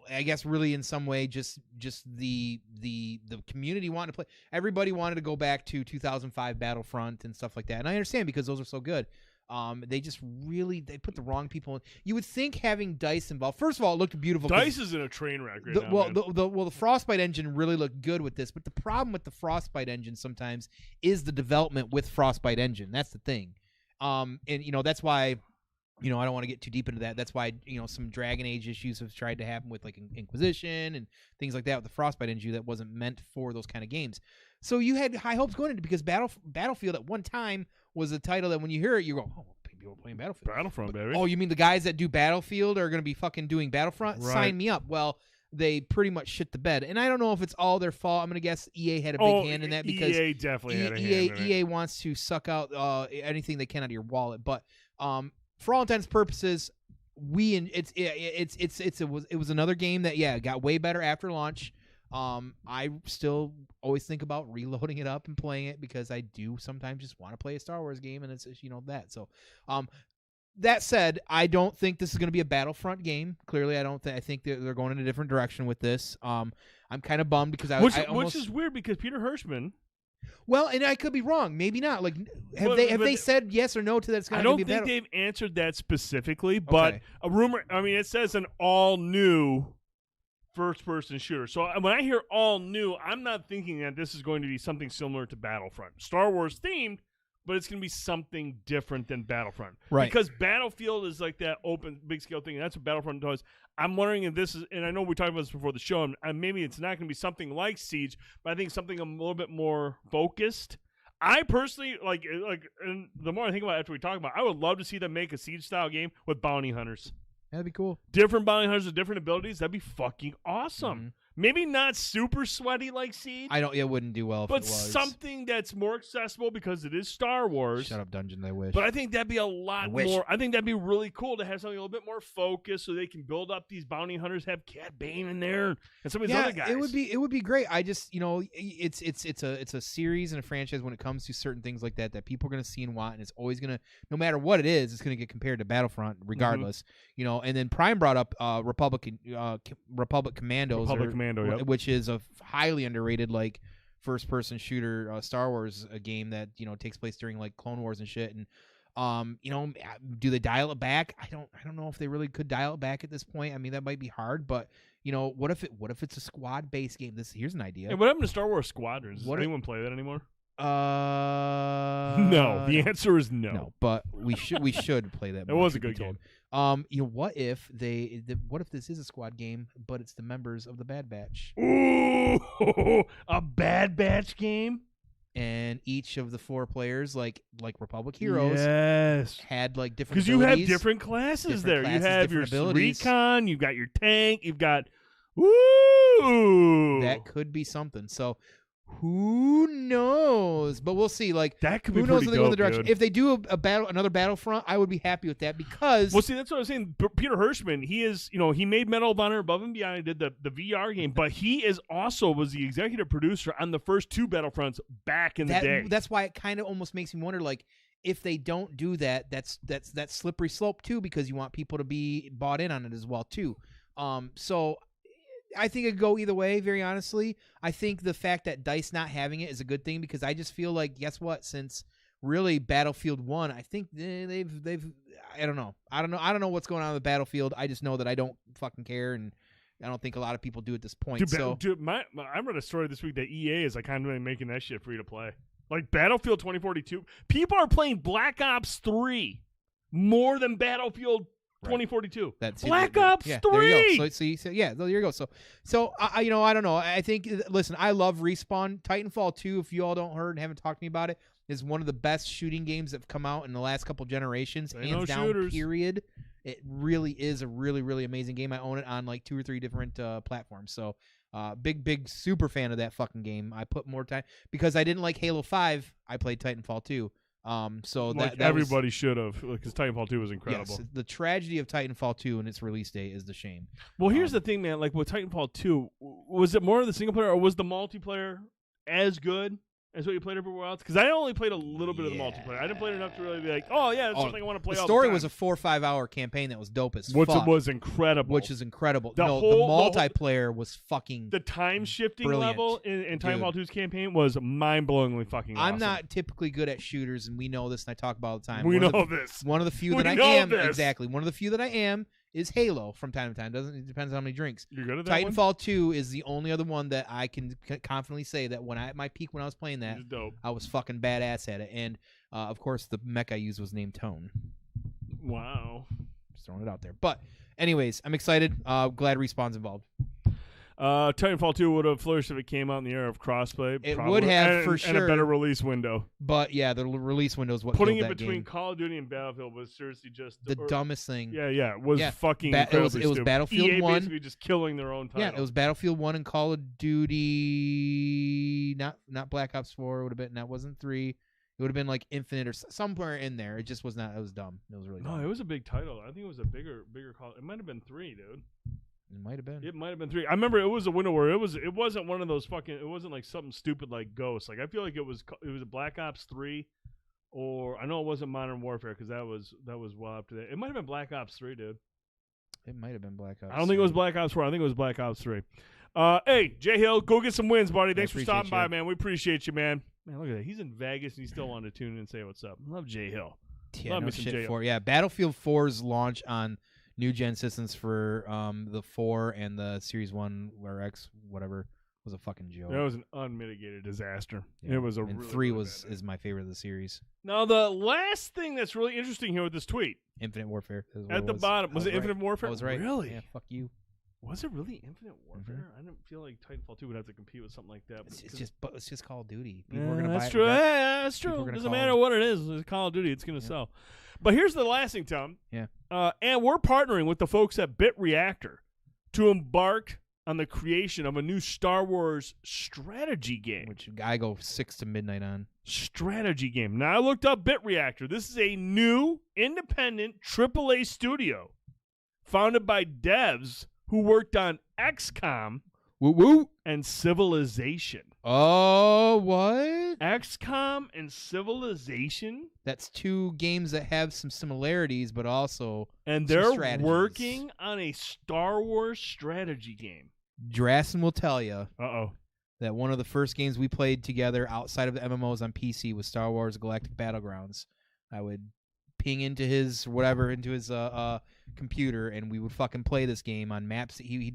I guess, really in some way, just the community wanted to play. Everybody wanted to go back to 2005 Battlefront and stuff like that, and I understand because those are so good. They just really put the wrong people in. You would think having DICE involved. First of all, it looked beautiful. DICE is in a train wreck right now. The Frostbite engine really looked good with this, but the problem with the Frostbite engine sometimes is the development with Frostbite engine. That's the thing. And that's why. I don't want to get too deep into that. That's why, some Dragon Age issues have tried to happen with like Inquisition and things like that with the Frostbite engine that wasn't meant for those kind of games. So you had high hopes going into it because Battlefield at one time was a title that when you hear it, you go, oh, people are playing Battlefield. Battlefront, baby. Oh, you mean the guys that do Battlefield are going to be fucking doing Battlefront? Right. Sign me up. Well, they pretty much shit the bed. And I don't know if it's all their fault. I'm going to guess EA had a big hand in that because EA definitely had a hand in it. EA wants to suck out anything they can out of your wallet. But for all intents and purposes, it was another game that got way better after launch. I still always think about reloading it up and playing it because I do sometimes just want to play a Star Wars game, and it's that. So, that said, I don't think this is going to be a Battlefront game. Clearly, I don't think. I think they're going in a different direction with this. I'm kind of bummed because which is weird because Peter Hirschman. Well, and I could be wrong. Maybe not. Like, have they said yes or no to that? It's I don't think they've answered that specifically, but a rumor. I mean, it says an all new first-person shooter. So when I hear all new, I'm not thinking that this is going to be something similar to Battlefront, Star Wars themed, but it's going to be something different than Battlefront, right? Because Battlefield is like that open, big-scale thing, and that's what Battlefront does. I'm wondering if this is, and I know we talked about this before the show, and maybe it's not going to be something like Siege, but I think something a little bit more focused. I personally like, and the more I think about it after we talk about it, I would love to see them make a Siege-style game with bounty hunters. That'd be cool. Different bounty hunters with different abilities. That'd be fucking awesome. Mm-hmm. Maybe not super sweaty like Siege. It wouldn't do well if but it was. Something that's more accessible because it is Star Wars. Shut up, Dungeon. I wish. But I think that'd be a lot more. I think that'd be really cool to have something a little bit more focused so they can build up these bounty hunters, have Cad Bane in there and some of these other guys. It would be great. I just it's a series and a franchise when it comes to certain things like that people are gonna see and want, and it's always gonna, no matter what it is, it's gonna get compared to Battlefront regardless. Mm-hmm. And then Prime brought up Republic Commandos, yep. Which is a highly underrated like first-person shooter Star Wars game that takes place during like Clone Wars and shit. And do they dial it back? I don't know if they really could dial it back at this point. I mean, that might be hard, but what if it's a squad-based game? Here's an idea. Hey, what happened to Star Wars Squadrons? Does anyone play that anymore? No. The answer is no. No, but we should play that. It was a good game. What if this is a squad game, but it's the members of the Bad Batch? Ooh, a Bad Batch game? And each of the 4 players, like Republic heroes, yes, had like different. Because you have different classes there. You have your recon, you've got your tank, you've got. Ooh, that could be something. So. Who knows? But we'll see. Like that could be who knows pretty where they go in the direction. dude. If they do another Battlefront, I would be happy with that because. Well, see, that's what I was saying. Peter Hirschman, he is, he made Medal of Honor Above and Beyond. He did the VR game, but he was the executive producer on the first 2 Battlefronts back in the day. That's why it kind of almost makes me wonder, like, if they don't do that, that's slippery slope too, because you want people to be bought in on it as well too. So. I think it could go either way, very honestly. I think the fact that DICE not having it is a good thing because I just feel like, guess what? Since really Battlefield 1, I think they've I don't know what's going on with Battlefield. I just know that I don't fucking care, and I don't think a lot of people do at this point. I read a story this week that EA is like kind of making that shit free to play. Like Battlefield 2042, people are playing Black Ops 3 more than Battlefield 2042. That's Black Ops 3. There you go. So there you go. So I don't know. I think, listen, I love Respawn. Titanfall 2, if you all don't heard and haven't talked to me about it, is one of the best shooting games that have come out in the last couple generations. Hands down, shooters. Period. It really is a really, really amazing game. I own it on like 2 or 3 different platforms. So big super fan of that fucking game. I put more time because I didn't like Halo 5. I played Titanfall 2. So like that everybody should have, because Titanfall 2 was was, incredible. yes, the tragedy of Titanfall 2 and its release date is the shame. Well, here's the thing, man. Like with Titanfall 2, was it more of the single player or was the multiplayer as good as what you played everywhere else? Because I only played a little bit of the multiplayer. I didn't play it enough to really be like, oh yeah, that's something I want to play. The all story the time. was a 4 or 5 hour campaign that was dope as which fuck. was incredible. Which is incredible. The no, whole- the multiplayer was fucking. the time shifting brilliant. level in Titanfall 2's campaign was mind blowingly fucking awesome. I'm not typically good at shooters, and we know this, and I talk about it all the time. We One of know the- this. One of the few We that I know am this. exactly. One of the few that I am is Halo from time to time. It depends on how many drinks. You're good at that one? Titanfall 2 is the only other one that I can confidently say that when I at my peak when I was playing that, It's dope. I was fucking badass at it. And of course, the mech I used was named Tone. Wow. Just throwing it out there. But anyways, I'm excited. Glad Respawn's involved. Titanfall 2 would have flourished if it came out in the era of crossplay. It probably. would have, and, for and sure. a better release window. But yeah, the release window is what Putting killed it that between game. Call of Duty and Battlefield was seriously just The dumbest thing. Yeah, it was Yeah. fucking it was incredibly stupid. Battlefield EA 1. basically just killing their own title. Yeah, it was Battlefield 1 and Call of Duty, not Black Ops 4. It would have been, that wasn't 3. It would have been like Infinite or somewhere in there. It just was not. It was dumb. It was really dumb. No, it was a big title. I think it was a bigger call. It might have been 3, dude. It might have been. It might have been 3. I remember it was a window where it wasn't one of those fucking. It wasn't like something stupid like Ghost. Like I feel like it was a Black Ops 3, or I know it wasn't Modern Warfare because that was well up to that. It might have been Black Ops 3, dude. It might have been Black Ops. I don't think it was Black Ops 4. I think it was Black Ops 3. Hey, Jay Hill, go get some wins, buddy. Thanks for stopping by, man. We appreciate you, man. Man, look at that. He's in Vegas and he still wanted to tune in and say what's up. Love Jay Hill. Yeah, Love no me some shit Jay for yeah. Battlefield 4's launch on new gen systems for the 4 and the Series 1 or X whatever was a fucking joke. That was an unmitigated disaster. Yeah. It was a and really, 3 really bad is my favorite of the series. Now, the last thing that's really interesting here with this tweet Infinite Warfare is what at it the was. bottom was I it right. Infinite Warfare? I was right. Really? Yeah. Fuck you. Was it really Infinite Warfare? I didn't feel like Titanfall 2 would have to compete with something like that. It's just Call of Duty. Yeah, People are gonna that's buy it true. regardless. Yeah, that's People are true. gonna Doesn't call matter it. what it is. It's Call of Duty. It's going to sell. But here's the last thing, Tom. Yeah. And we're partnering with the folks at Bit Reactor to embark on the creation of a new Star Wars strategy game. Which I go 6 to midnight on. Strategy game. Now, I looked up Bit Reactor. This is a new, independent AAA studio founded by devs who worked on XCOM Woo woo. and Civilization. Oh, what? XCOM and Civilization? That's 2 games that have some similarities, but also And some they're strategies. working on a Star Wars strategy game. Drassen will tell you Uh-oh. that one of the first games we played together outside of the MMOs on PC was Star Wars Galactic Battlegrounds. I would ping into his computer, and we would fucking play this game on maps. He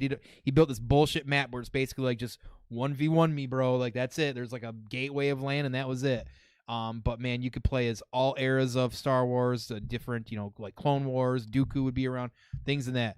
built this bullshit map where it's basically like just 1v1 me, bro. Like that's it. There's like a gateway of land, and that was it. But man, you could play as all eras of Star Wars, different, like Clone Wars, Dooku would be around, things in that.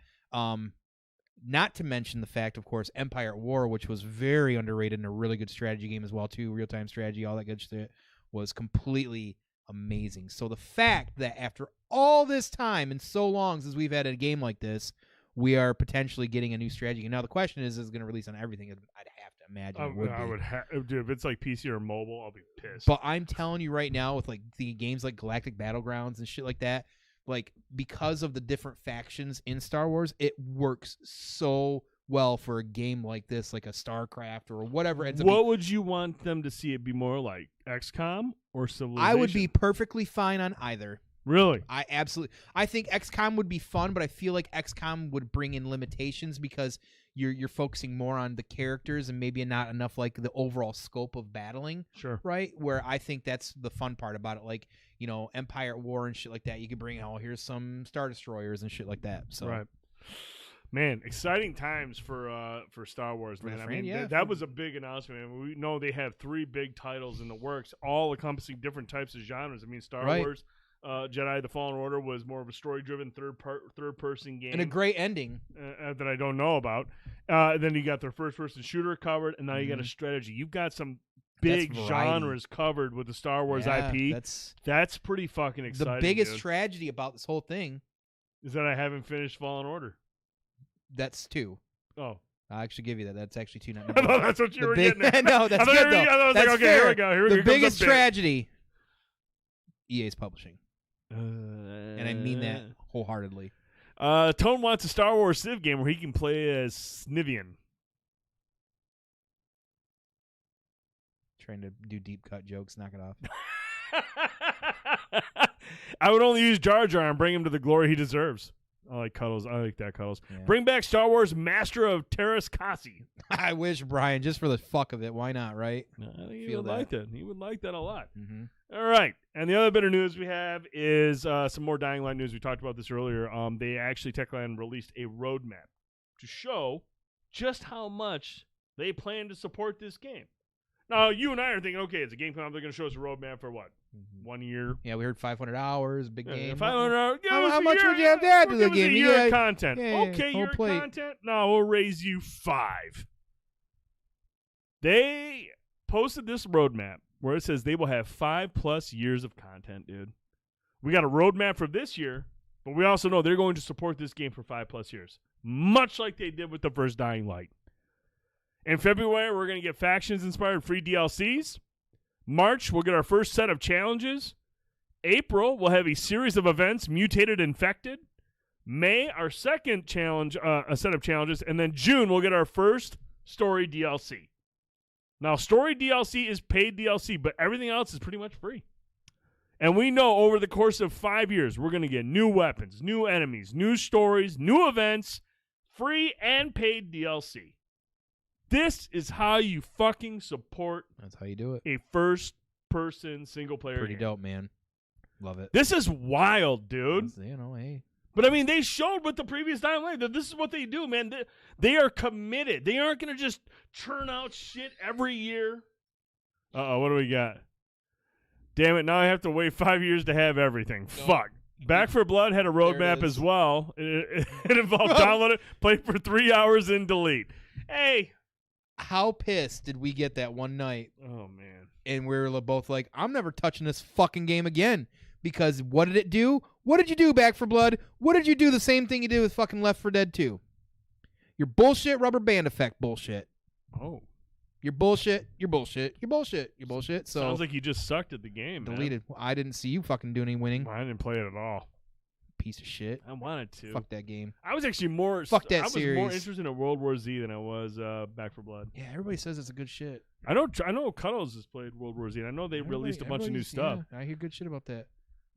Not to mention the fact, of course, Empire at War, which was very underrated and a really good strategy game as well, too. Real-time strategy, all that good shit was completely amazing. So the fact that after all this time and so long since we've had a game like this, we are potentially getting a new strategy game. Now, the question is it going to release on everything? I'd have to imagine it would be. I would dude, if it's like PC or mobile, I'll be pissed. But I'm telling you right now, with like the games like Galactic Battlegrounds and shit like that, like because of the different factions in Star Wars, it works so well for a game like this, like a StarCraft or whatever. What would you want them to see it be more like? XCOM or Civilization? I would be perfectly fine on either. Really? I think XCOM would be fun, but I feel like XCOM would bring in limitations because you're focusing more on the characters and maybe not enough like the overall scope of battling. Sure. Right? Where I think that's the fun part about it. Like, Empire at War and shit like that. You could bring, here's some Star Destroyers and shit like that. So right. Man, exciting times for Star Wars, man. I mean, that was a big announcement. I mean, we know they have 3 big titles in the works, all encompassing different types of genres. I mean, Star Wars, Jedi: The Fallen Order was more of a story-driven third-person game, and a great ending that I don't know about. Then you got their first-person shooter covered, and now you got a strategy. You've got some big genres covered with the Star Wars IP. That's pretty fucking exciting. The biggest tragedy about this whole thing is that I haven't finished Fallen Order. That's 2. Oh. I'll actually give you that. That's actually 2. I thought that's what you were getting at. No, that's good, though. I was that's like, okay, fair. here we go. The biggest tragedy. EA's publishing. And I mean that wholeheartedly. Tone wants a Star Wars Civ game where he can play as Snivian. Trying to do deep cut jokes. Knock it off. I would only use Jar Jar and bring him to the glory he deserves. I like Cuddles. I like that, Cuddles. Yeah. Bring back Star Wars Master of Terras Kasi. I wish, Brian, just for the fuck of it. Why not, right? I think he Feel would that. like that. He would like that a lot. Mm-hmm. All right. And the other bit of news we have is some more Dying Light news. We talked about this earlier. They actually, Techland released a roadmap to show just how much they plan to support this game. Now, you and I are thinking, okay, it's a game come. They're going to show us a roadmap for what? 1 year? Yeah, we heard 500 hours, big game. 500 hours. How much would you have to add to the game? A You year get of content. yeah, Okay, whole year of plate. content. No, we'll raise you 5. They posted this roadmap where it says they will have 5+ years of content, dude. We got a roadmap for this year, but we also know they're going to support this game for 5+ years, much like they did with the first Dying Light. In February, we're going to get factions-inspired free DLCs. March, we'll get our first set of challenges. April, we'll have a series of events, Mutated Infected. May, our second challenge, a set of challenges. And then June, we'll get our first story DLC. Now, story DLC is paid DLC, but everything else is pretty much free. And we know over the course of 5 years, we're going to get new weapons, new enemies, new stories, new events, free and paid DLC. This is how you fucking support That's how you do it. a first-person single-player Pretty game. dope, man. Love it. This is wild, dude. You know, hey. But, I mean, they showed with the previous Dying Light that this is what they do, man. They are committed. They aren't going to just churn out shit every year. Uh-oh, what do we got? Damn it, now I have to wait 5 years to have everything. No. Fuck. Back for Blood had a roadmap is. as well. It involved download it, play for 3 hours, and delete. Hey. How pissed did we get that one night? Oh, man. And we were both like, I'm never touching this fucking game again. Because what did it do? What did you do, Back for Blood? What did you do? The same thing you did with fucking Left 4 Dead 2. Your bullshit rubber band effect bullshit. Oh. Your bullshit. Your bullshit. Your bullshit. Your bullshit. So Sounds like you just sucked at the game, man. deleted. I didn't see you fucking do any winning. I didn't play it at all. Piece of shit. I wanted to. Fuck that game. I was actually more. Fuck that I was more series. interested in World War Z than I was Back for Blood. Yeah, everybody says it's a good shit. I know. Cuddles has played World War Z. And I know they released a bunch of new stuff. Yeah, I hear good shit about that.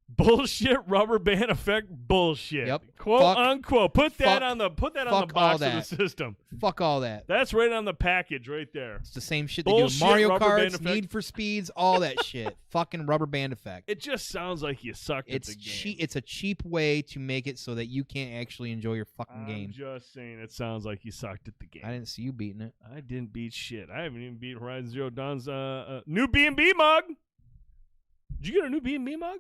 Bullshit rubber band effect bullshit. Yep. Quote Fuck- unquote. Put that fuck- on the fuck box all of the that. system. Fuck all that. That's right on the package right there. It's the same shit they do in Bullshit Mario rubber band Karts, effect. Need for Speeds, all that shit. Fucking rubber band effect. It just sounds like you sucked It's at the game. cheap. It's a cheap way to make it so that you can't actually enjoy your fucking I'm game. just saying it sounds like you sucked at the game. I didn't see you beating it. I didn't beat shit. I haven't even beat Horizon Zero Dawn's new B&B mug. Did you get a new B&B mug?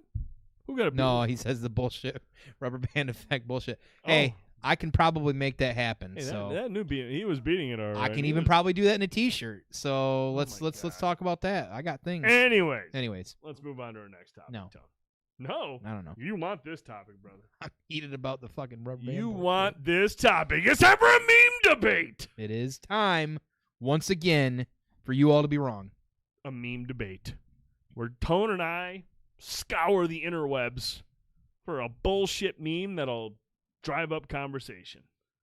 Who got a No, he says the bullshit rubber band effect bullshit. Hey, I can probably make that happen. Hey, so that new B&B, he was beating it already. I can even probably do that in a t-shirt. So let's my let's God. talk about that. I got things. Anyways, let's move on to our next topic. No. Tom. No. I don't know. You want this topic, brother. I'm heated about the fucking rubber band. You bullshit. want this topic. It's time for a meme debate. It is time once again for you all to be wrong. A meme debate where Tone and I scour the interwebs for a bullshit meme that'll drive up conversation.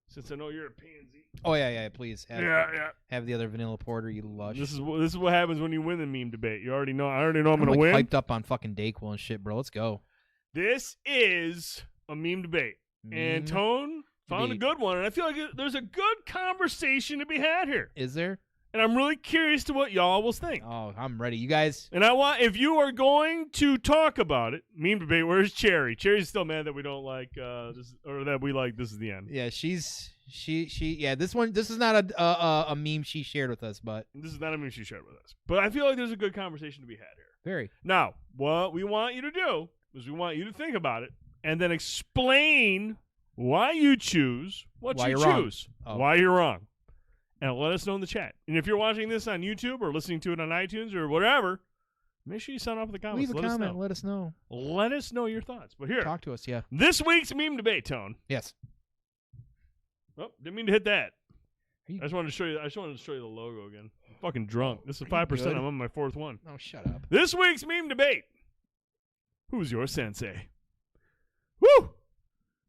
Since I know you're a pansy. Oh yeah, please have, Yeah. have the other vanilla porter, you lush. This is what happens when you win the meme debate. You already know. I already know I'm I'm gonna like win. hyped up on fucking Dayquil and shit, bro. Let's go. This is a meme debate, and Meme Tone found a debate. good one, and I feel like there's a good conversation to be had here. Is there? And I'm really curious to what y'all will think. Oh, I'm ready. You guys. And I want, if you are going to talk about it, meme debate. Where's Cherry? Cherry's still mad that we don't like this, or that we like This Is the End. Yeah, she. Yeah, this one. This is not a meme she shared with us, but This is not a meme she shared with us, but I feel like there's a good conversation to be had here. very. Now, what we want you to do is we want you to think about it and then explain why you choose what Why you you're wrong. choose, Oh. why you're wrong, and let us know in the chat. And if you're watching this on YouTube or listening to it on iTunes or whatever, make sure you sign off in the comments. Leave a Let comment. us know. Let us know. Let us know your thoughts. But here, Talk to us. Yeah. this week's meme debate, Tone. Yes. Oh, didn't mean to hit that. Are you- I just wanted to show you. I just wanted to show you the logo again. I'm fucking drunk. This is 5%. good? I'm on my fourth one. Oh, shut up. This week's meme debate. Who's your sensei? Woo!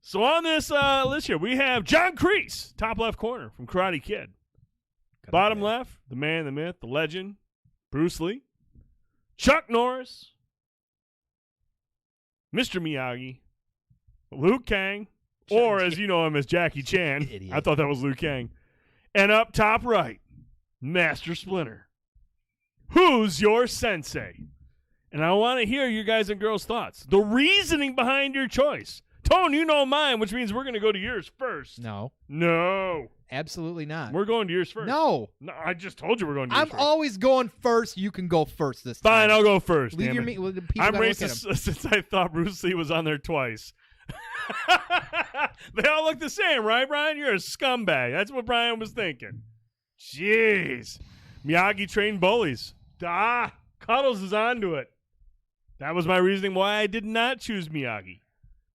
So on this list here, we have John Kreese, top left corner from Karate Kid. Bottom left, the man, the myth, the legend, Bruce Lee. Chuck Norris, Mr. Miyagi, Liu Kang, or as you know him as Jackie Chan. I thought that was Liu Kang. And up top right, Master Splinter. Who's your sensei? And I want to hear your guys and girls' thoughts. The reasoning behind your choice. Tone, you know mine, which means we're going to go to yours first. No. Absolutely not. We're going to yours first. No, I just told you we're going to yours I'm first. always going first. You can go first this time. Fine, I'll go first. Leave damn your it. meat. Well, I'm racist since I thought Bruce Lee was on there twice. They all look the same, right, Brian? You're a scumbag. That's what Brian was thinking. Jeez. Miyagi trained bullies. Cuddles is onto it. That was my reasoning why I did not choose Miyagi.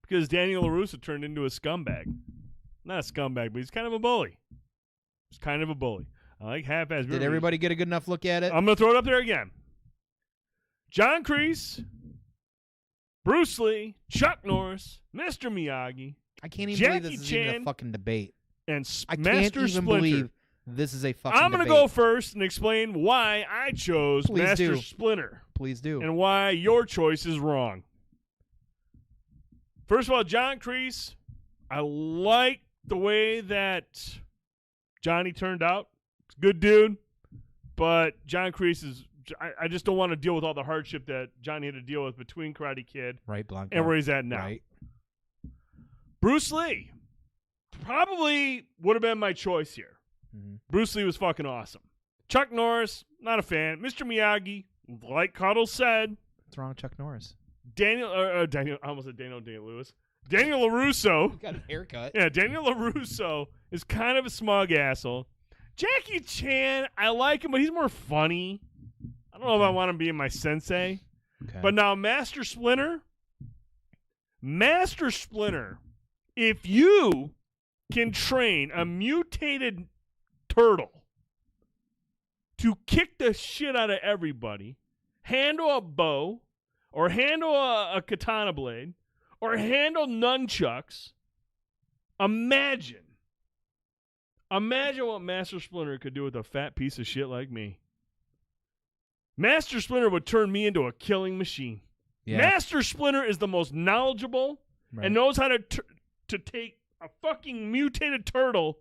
Because Daniel LaRusso turned into a scumbag. Not a scumbag, but he's kind of a bully. He's kind of a bully. I like half-ass. Did everybody get a good enough look at it? I'm going to throw it up there again. John Kreese, Bruce Lee, Chuck Norris, Mr. Miyagi, I can't even Jackie believe this is Chan, even a fucking debate. and I Master can't even Splinter. believe this is a fucking I'm going to debate. go first and explain why I chose Please Master do. Splinter Please do. and why your choice is wrong. First of all, John Kreese, I like the way that Johnny turned out. He's a good dude, but John Kreese is. I just don't want to deal with all the hardship that Johnny had to deal with between Karate Kid Right, Blanco. and where he's at now. Right. Bruce Lee probably would have been my choice here. Mm-hmm. Bruce Lee was fucking awesome. Chuck Norris, not a fan. Mr. Miyagi, like Cuddles said. What's wrong with Chuck Norris? Daniel, I almost said Daniel Day-Lewis. Daniel LaRusso. Got a haircut. Yeah, Daniel LaRusso is kind of a smug asshole. Jackie Chan, I like him, but he's more funny. I don't know if I want him being my sensei. Okay. But now Master Splinter, if you can train a mutated turtle to kick the shit out of everybody, handle a bow, or handle a katana blade, or handle nunchucks, imagine what Master Splinter could do with a fat piece of shit like me. Master Splinter would turn me into a killing machine. Yeah. Master Splinter is the most knowledgeable and knows how to take a fucking mutated turtle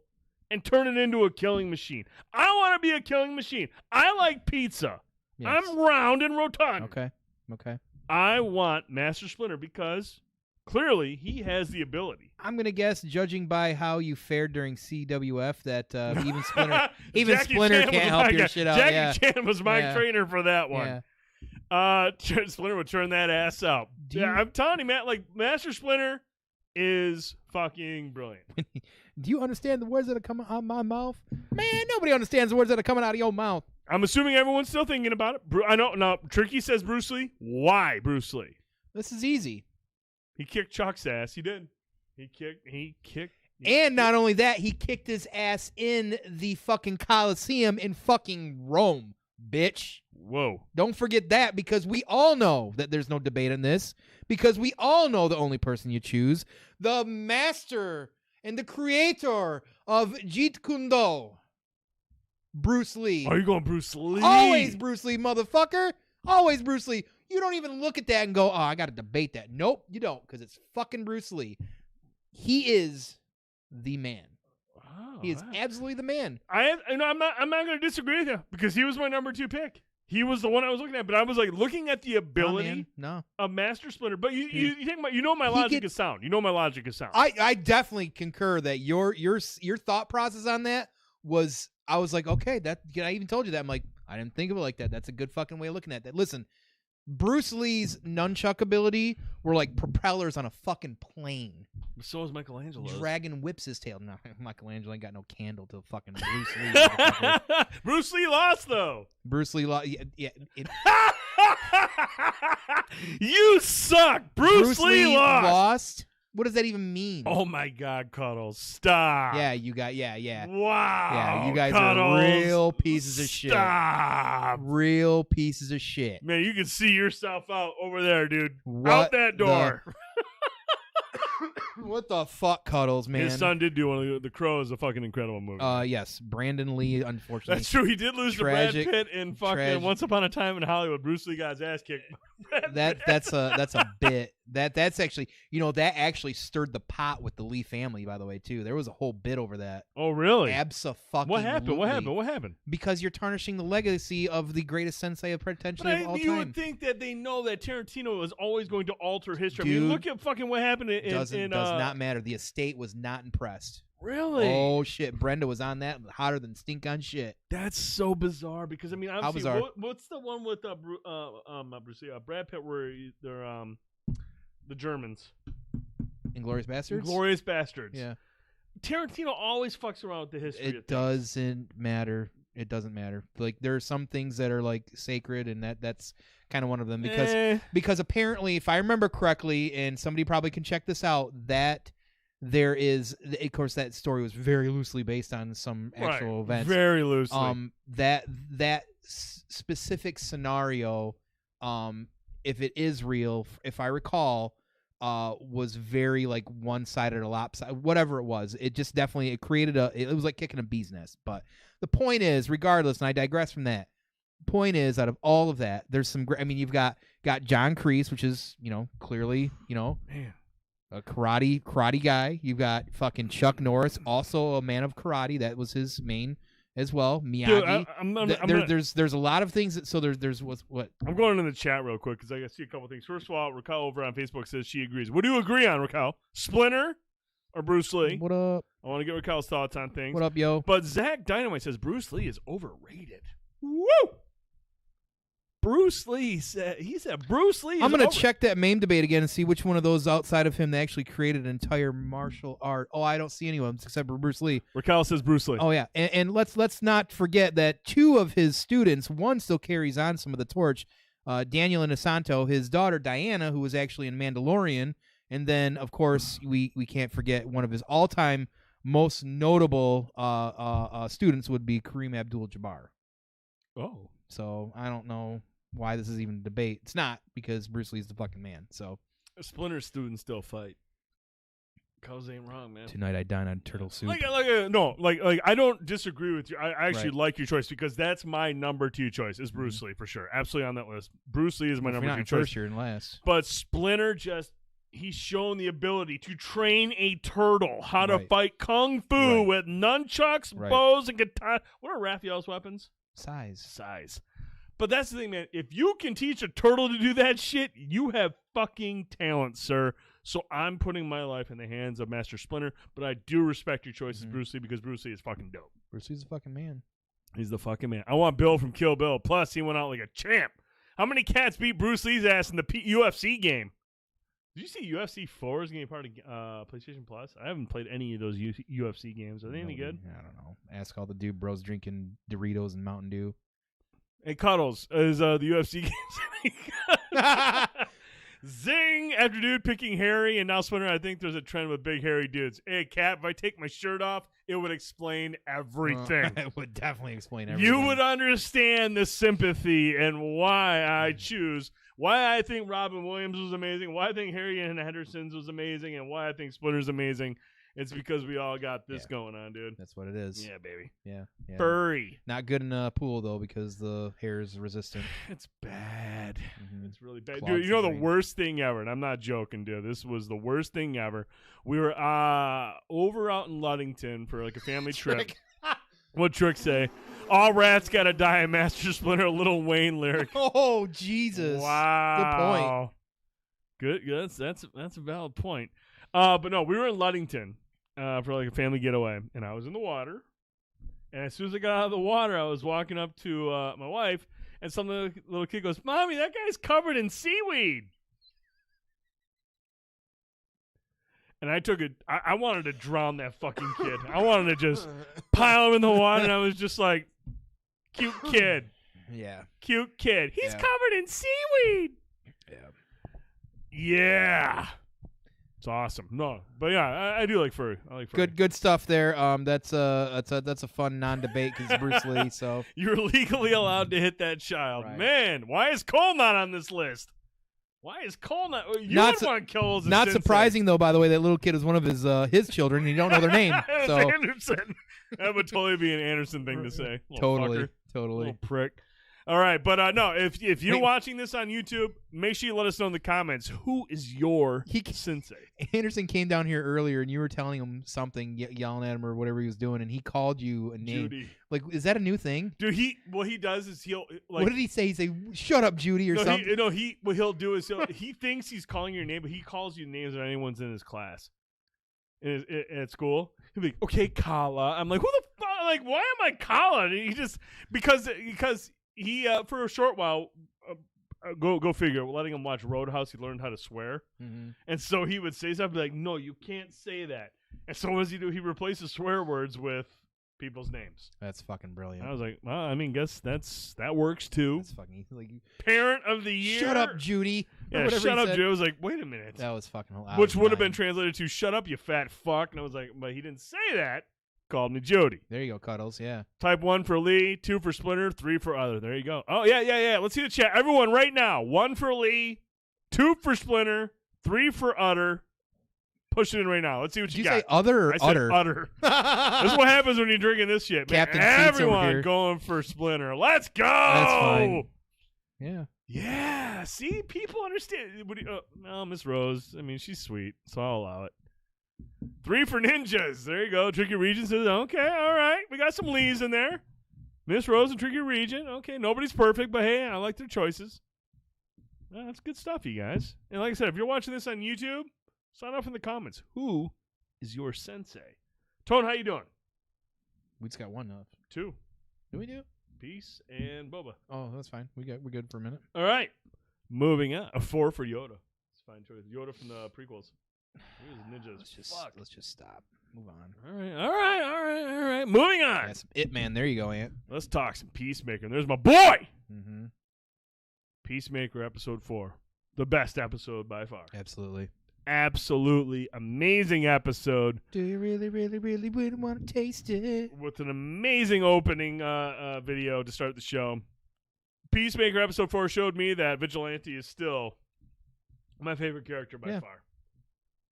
and turn it into a killing machine. I want to be a killing machine. I like pizza. Yes. I'm round and rotund. Okay. I want Master Splinter because clearly he has the ability. I'm gonna guess, judging by how you fared during CWF, that even Splinter, Jackie Splinter Chan can't was help my your guy. shit out. Jackie Yeah. Chan was my trainer for that one. Yeah. Splinter would turn that ass out. I'm telling you, man, like Master Splinter is fucking brilliant. Do you understand the words that are coming out of my mouth? Man, nobody understands the words that are coming out of your mouth. I'm assuming everyone's still thinking about it. I know. Now, Tricky says Bruce Lee. Why Bruce Lee? This is easy. He kicked Chuck's ass. He did. He kicked. And not only that, he kicked his ass in the fucking Coliseum in fucking Rome, bitch. Whoa. Don't forget that, because we all know that there's no debate in this, because we all know the only person you choose, the master and the creator of Jeet Kune Do, Bruce Lee. Are you going Bruce Lee? Always Bruce Lee, motherfucker. Always Bruce Lee. You don't even look at that and go, oh, I got to debate that. Nope, you don't, because it's fucking Bruce Lee. He is the man. Oh, He is absolutely the man. I'm not going to disagree with you because he was my number 2 pick. He was the one I was looking at, but I was like looking at the ability of Master Splinter. But you think my logic is sound. You know my logic is sound. I definitely concur that your thought process on that was, I was like, okay, I even told you that. I'm like, I didn't think of it like that. That's a good fucking way of looking at that. Listen, Bruce Lee's nunchuck ability were like propellers on a fucking plane. So is Michelangelo's. Dragon whips his tail. No, Michelangelo ain't got no candle to fucking Bruce Lee. Bruce Lee lost, though. Bruce Lee lost. Yeah, you suck. Bruce Lee lost. What does that even mean? Oh my God, Cuddles, stop. Yeah, you got yeah. Wow. Yeah, you guys Cuddles, are real pieces of shit. Stop. Real pieces of shit. Man, you can see yourself out over there, dude. What out that door. What the fuck, Cuddles, man? His son did do one of The Crow is a fucking incredible movie. Yes, Brandon Lee, unfortunately. That's true. He did lose Tragic, to Brad Pitt in fucking Once Upon a Time in Hollywood. Bruce Lee got his ass kicked. That's a bit. That's actually, that actually stirred the pot with the Lee family, by the way, too. There was a whole bit over that. Oh, really? Abso-fucking-lutely. What happened? Because you're tarnishing the legacy of the greatest sensei potentially of all you time. would think that they know that Tarantino is always going to alter history. Dude, I mean, look at fucking what happened in does not matter. The estate was not impressed. Really? Oh shit! Brenda was on that, hotter than stink on shit. That's so bizarre because I mean, obviously, How bizarre? What's the one with Bruce Lee, Brad Pitt where they're the Germans? Inglourious Bastards. Glorious Bastards. Yeah. Tarantino always fucks around with the history. It doesn't matter. It doesn't matter. Like there are some things that are like sacred, and that's kind of one of them because apparently, if I remember correctly, and somebody probably can check this out, that there is, of course, that story was very loosely based on some actual events. Very loosely. That specific scenario, if it is real, if I recall, was very like one-sided or lopsided, whatever it was. It just definitely it created it was like kicking a bee's nest. But the point is, regardless, and I digress from that. Point is, out of all of that, there's some great. I mean, you've got John Kreese, which is clearly Man. a karate guy. You've got fucking Chuck Norris, also a man of karate. That was his main as well. Miyagi. Dude, there's a lot of things. There's what I'm going in the chat real quick because I see a couple things. First of all, Raquel over on Facebook says she agrees. What do you agree on, Raquel? Splinter or Bruce Lee? What up? I want to get Raquel's thoughts on things. What up, yo? But Zach Dynamite says Bruce Lee is overrated. Woo! Bruce Lee said Bruce Lee. I'm gonna check that meme debate again and see which one of those outside of him that actually created an entire martial art. Oh, I don't see anyone except for Bruce Lee. Raquel says Bruce Lee. Oh yeah, and let's not forget that two of his students, one still carries on some of the torch. Daniel Inosanto, his daughter Diana, who was actually in Mandalorian, and then of course we can't forget one of his all-time most notable students would be Kareem Abdul-Jabbar. Oh, so I don't know why this is even a debate. It's not, because Bruce Lee's the fucking man. So Splinter students still fight. Cause ain't wrong, man. Tonight I dine on turtle soup. Like I don't disagree with you. I actually Right. like your choice because that's my number 2 choice is Bruce Lee for sure. Absolutely on that list. Bruce Lee is my If you're number not 2 in choice. first, you're in last. But Splinter he's shown the ability to train a turtle how to Right. fight kung fu Right. with nunchucks, Right. bows, and katana. What are Raphael's weapons? Size. But that's the thing, man. If you can teach a turtle to do that shit, you have fucking talent, sir. So I'm putting my life in the hands of Master Splinter, but I do respect your choice as Bruce Lee because Bruce Lee is fucking dope. Bruce Lee's a fucking man. He's the fucking man. I want Bill from Kill Bill. Plus, he went out like a champ. How many cats beat Bruce Lee's ass in the UFC game? Did you see UFC 4 is getting part of PlayStation Plus? I haven't played any of those UFC games. Are they any good? I don't know. Ask all the dude bros drinking Doritos and Mountain Dew. Hey, Cuddles, is the UFC games any good? Zing! After dude picking Harry and now Splinter, I think there's a trend with big hairy dudes. Hey, Cat, if I take my shirt off, it would explain everything. It would definitely explain everything. You would understand the sympathy and why I choose, why I think Robin Williams was amazing, why I think Harry and Henderson's was amazing, and why I think Splinter's amazing. It's because we all got this going on, dude. That's what it is. Yeah, baby. Yeah. Furry. Not good in a pool, though, because the hair is resistant. It's bad. It's really bad. Clogs Dude, you know the the brain. worst thing ever, and I'm not joking, dude. This was the worst thing ever. We were over out in Ludington for like a family trip. What'd Trick say? All rats gotta die in Master Splinter, a Little Wayne lyric. Oh, Jesus. Wow. Good. That's a valid point. But no, we were in Ludington for like a family getaway, and I was in the water. And as soon as I got out of the water, I was walking up to my wife, and some little kid goes, "Mommy, that guy's covered in seaweed." And I took it. I wanted to drown that fucking kid. I wanted to just pile him in the water, and I was just like, "Cute kid, Yeah. cute kid. He's Yeah. covered in seaweed." Yeah. Yeah. It's awesome. No, but yeah, I do like furry. I like furry. Good stuff there. That's a fun non-debate because Bruce Lee. So You're legally allowed to hit that child. Right. Man, why is Cole not on this list? Why is Cole not? You Not would want Cole as a not sensei. surprising though. By the way, that little kid is one of his children, and you don't know their name. It's So Anderson. That would totally be an Anderson thing to say. Little fucker. Totally. Little prick. All right, but no, if you're watching this on YouTube, make sure you let us know in the comments who is your sensei. Anderson came down here earlier, and you were telling him something, yelling at him or whatever he was doing, and he called you a name. Judy. Like, is that a new thing? Dude, what he does is he'll like. What did he say? He say, "Shut up, Judy," or something. What he'll do is he thinks he's calling your name, but he calls you names that anyone's in his class, at school. He'll be like, "Okay, Kala." I'm like, "Who the fuck? Like, why am I Kala?" And he just because he for a short while. Go figure. Letting him watch Roadhouse, he learned how to swear, and so he would say something like, "No, you can't say that." And so what does he do? He replaces swear words with people's names. That's fucking brilliant. I was like, well, I mean, guess that works too. That's fucking like Parent of the year. Shut up, Judy. Yeah, shut up, Judy. I was like, wait a minute. That was fucking hilarious. Which would have been translated to "shut up, you fat fuck." And I was like, but he didn't say that. Called me Judy. There you go, Cuddles. Yeah. Type 1 for Lee, 2 for Splinter, 3 for other. There you go. Oh yeah. Let's see the chat. Everyone, right now. 1 for Lee, 2 for Splinter, 3 for Utter. Push it in right now. Let's see what Did you got. say other or I said Utter. This is what happens when you're drinking this shit. Man. Captain Seats over Everyone here. going for Splinter. Let's go. That's fine. Yeah. Yeah. See, people understand. No, Miss Rose. I mean, she's sweet, so I'll allow it. 3 for Ninjas. There you go. Tricky Region says, okay, all right. We got some Lees in there. Miss Rose and Tricky Region. Okay, nobody's perfect, but hey, I like their choices. That's good stuff, you guys. And like I said, if you're watching this on YouTube, sign off in the comments. Who is your sensei? Tone, how you doing? We just got one up. 2. Do we do? Peace and Boba. Oh, that's fine. We're good for a minute. All right. Moving on. A 4 for Yoda. It's a fine choice. Yoda from the prequels. Ninjas. Let's just stop. Move on. All right. Moving on. That's it, man. There you go, Ant. Let's talk some Peacemaker. And there's my boy. Mm-hmm. Peacemaker episode 4. The best episode by far. Absolutely amazing episode. Do you really, really, really, really want to taste it? With an amazing opening video to start the show. Peacemaker episode 4 showed me that Vigilante is still my favorite character by far.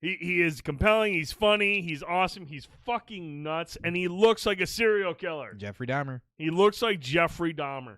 He is compelling, he's funny, he's awesome, he's fucking nuts, and he looks like a serial killer. Jeffrey Dahmer. He looks like Jeffrey Dahmer.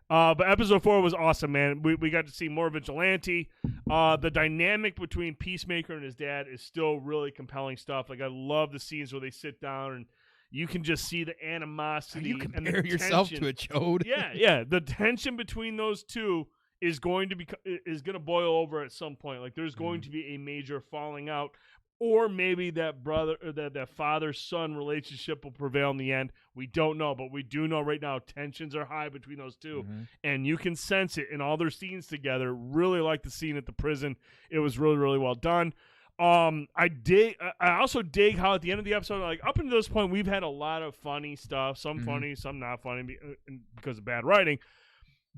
But episode 4 was awesome, man. We got to see more Vigilante. The dynamic between Peacemaker and his dad is still really compelling stuff. Like, I love the scenes where they sit down and you can just see the animosity. You and the compare yourself tension. to a chode. Yeah. The tension between those two is going to boil over at some point. Like, there's going to be a major falling out, or maybe that brother or that father-son relationship will prevail in the end. We don't know, but we do know right now tensions are high between those two, and you can sense it in all their scenes together. Really like the scene at the prison. It was really, really well done. I also dig how at the end of the episode, like up until this point, we've had a lot of funny stuff. Some funny, some not funny because of bad writing.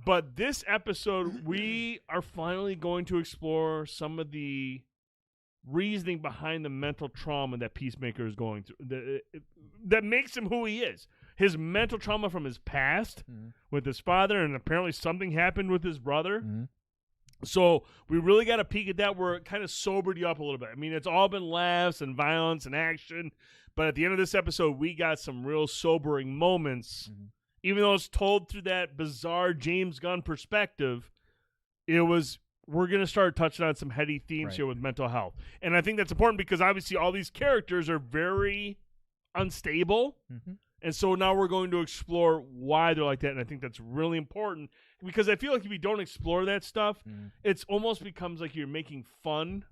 But this episode, we are finally going to explore some of the reasoning behind the mental trauma that Peacemaker is going through that makes him who he is. His mental trauma from his past with his father, and apparently something happened with his brother. So we really got a peek at that where it kind of sobered you up a little bit. I mean, it's all been laughs and violence and action, but at the end of this episode, we got some real sobering moments. Even though it's told through that bizarre James Gunn perspective, we're going to start touching on some heady themes here with mental health. And I think that's important because obviously all these characters are very unstable. And so now we're going to explore why they're like that. And I think that's really important because I feel like if you don't explore that stuff, it's almost becomes like you're making fun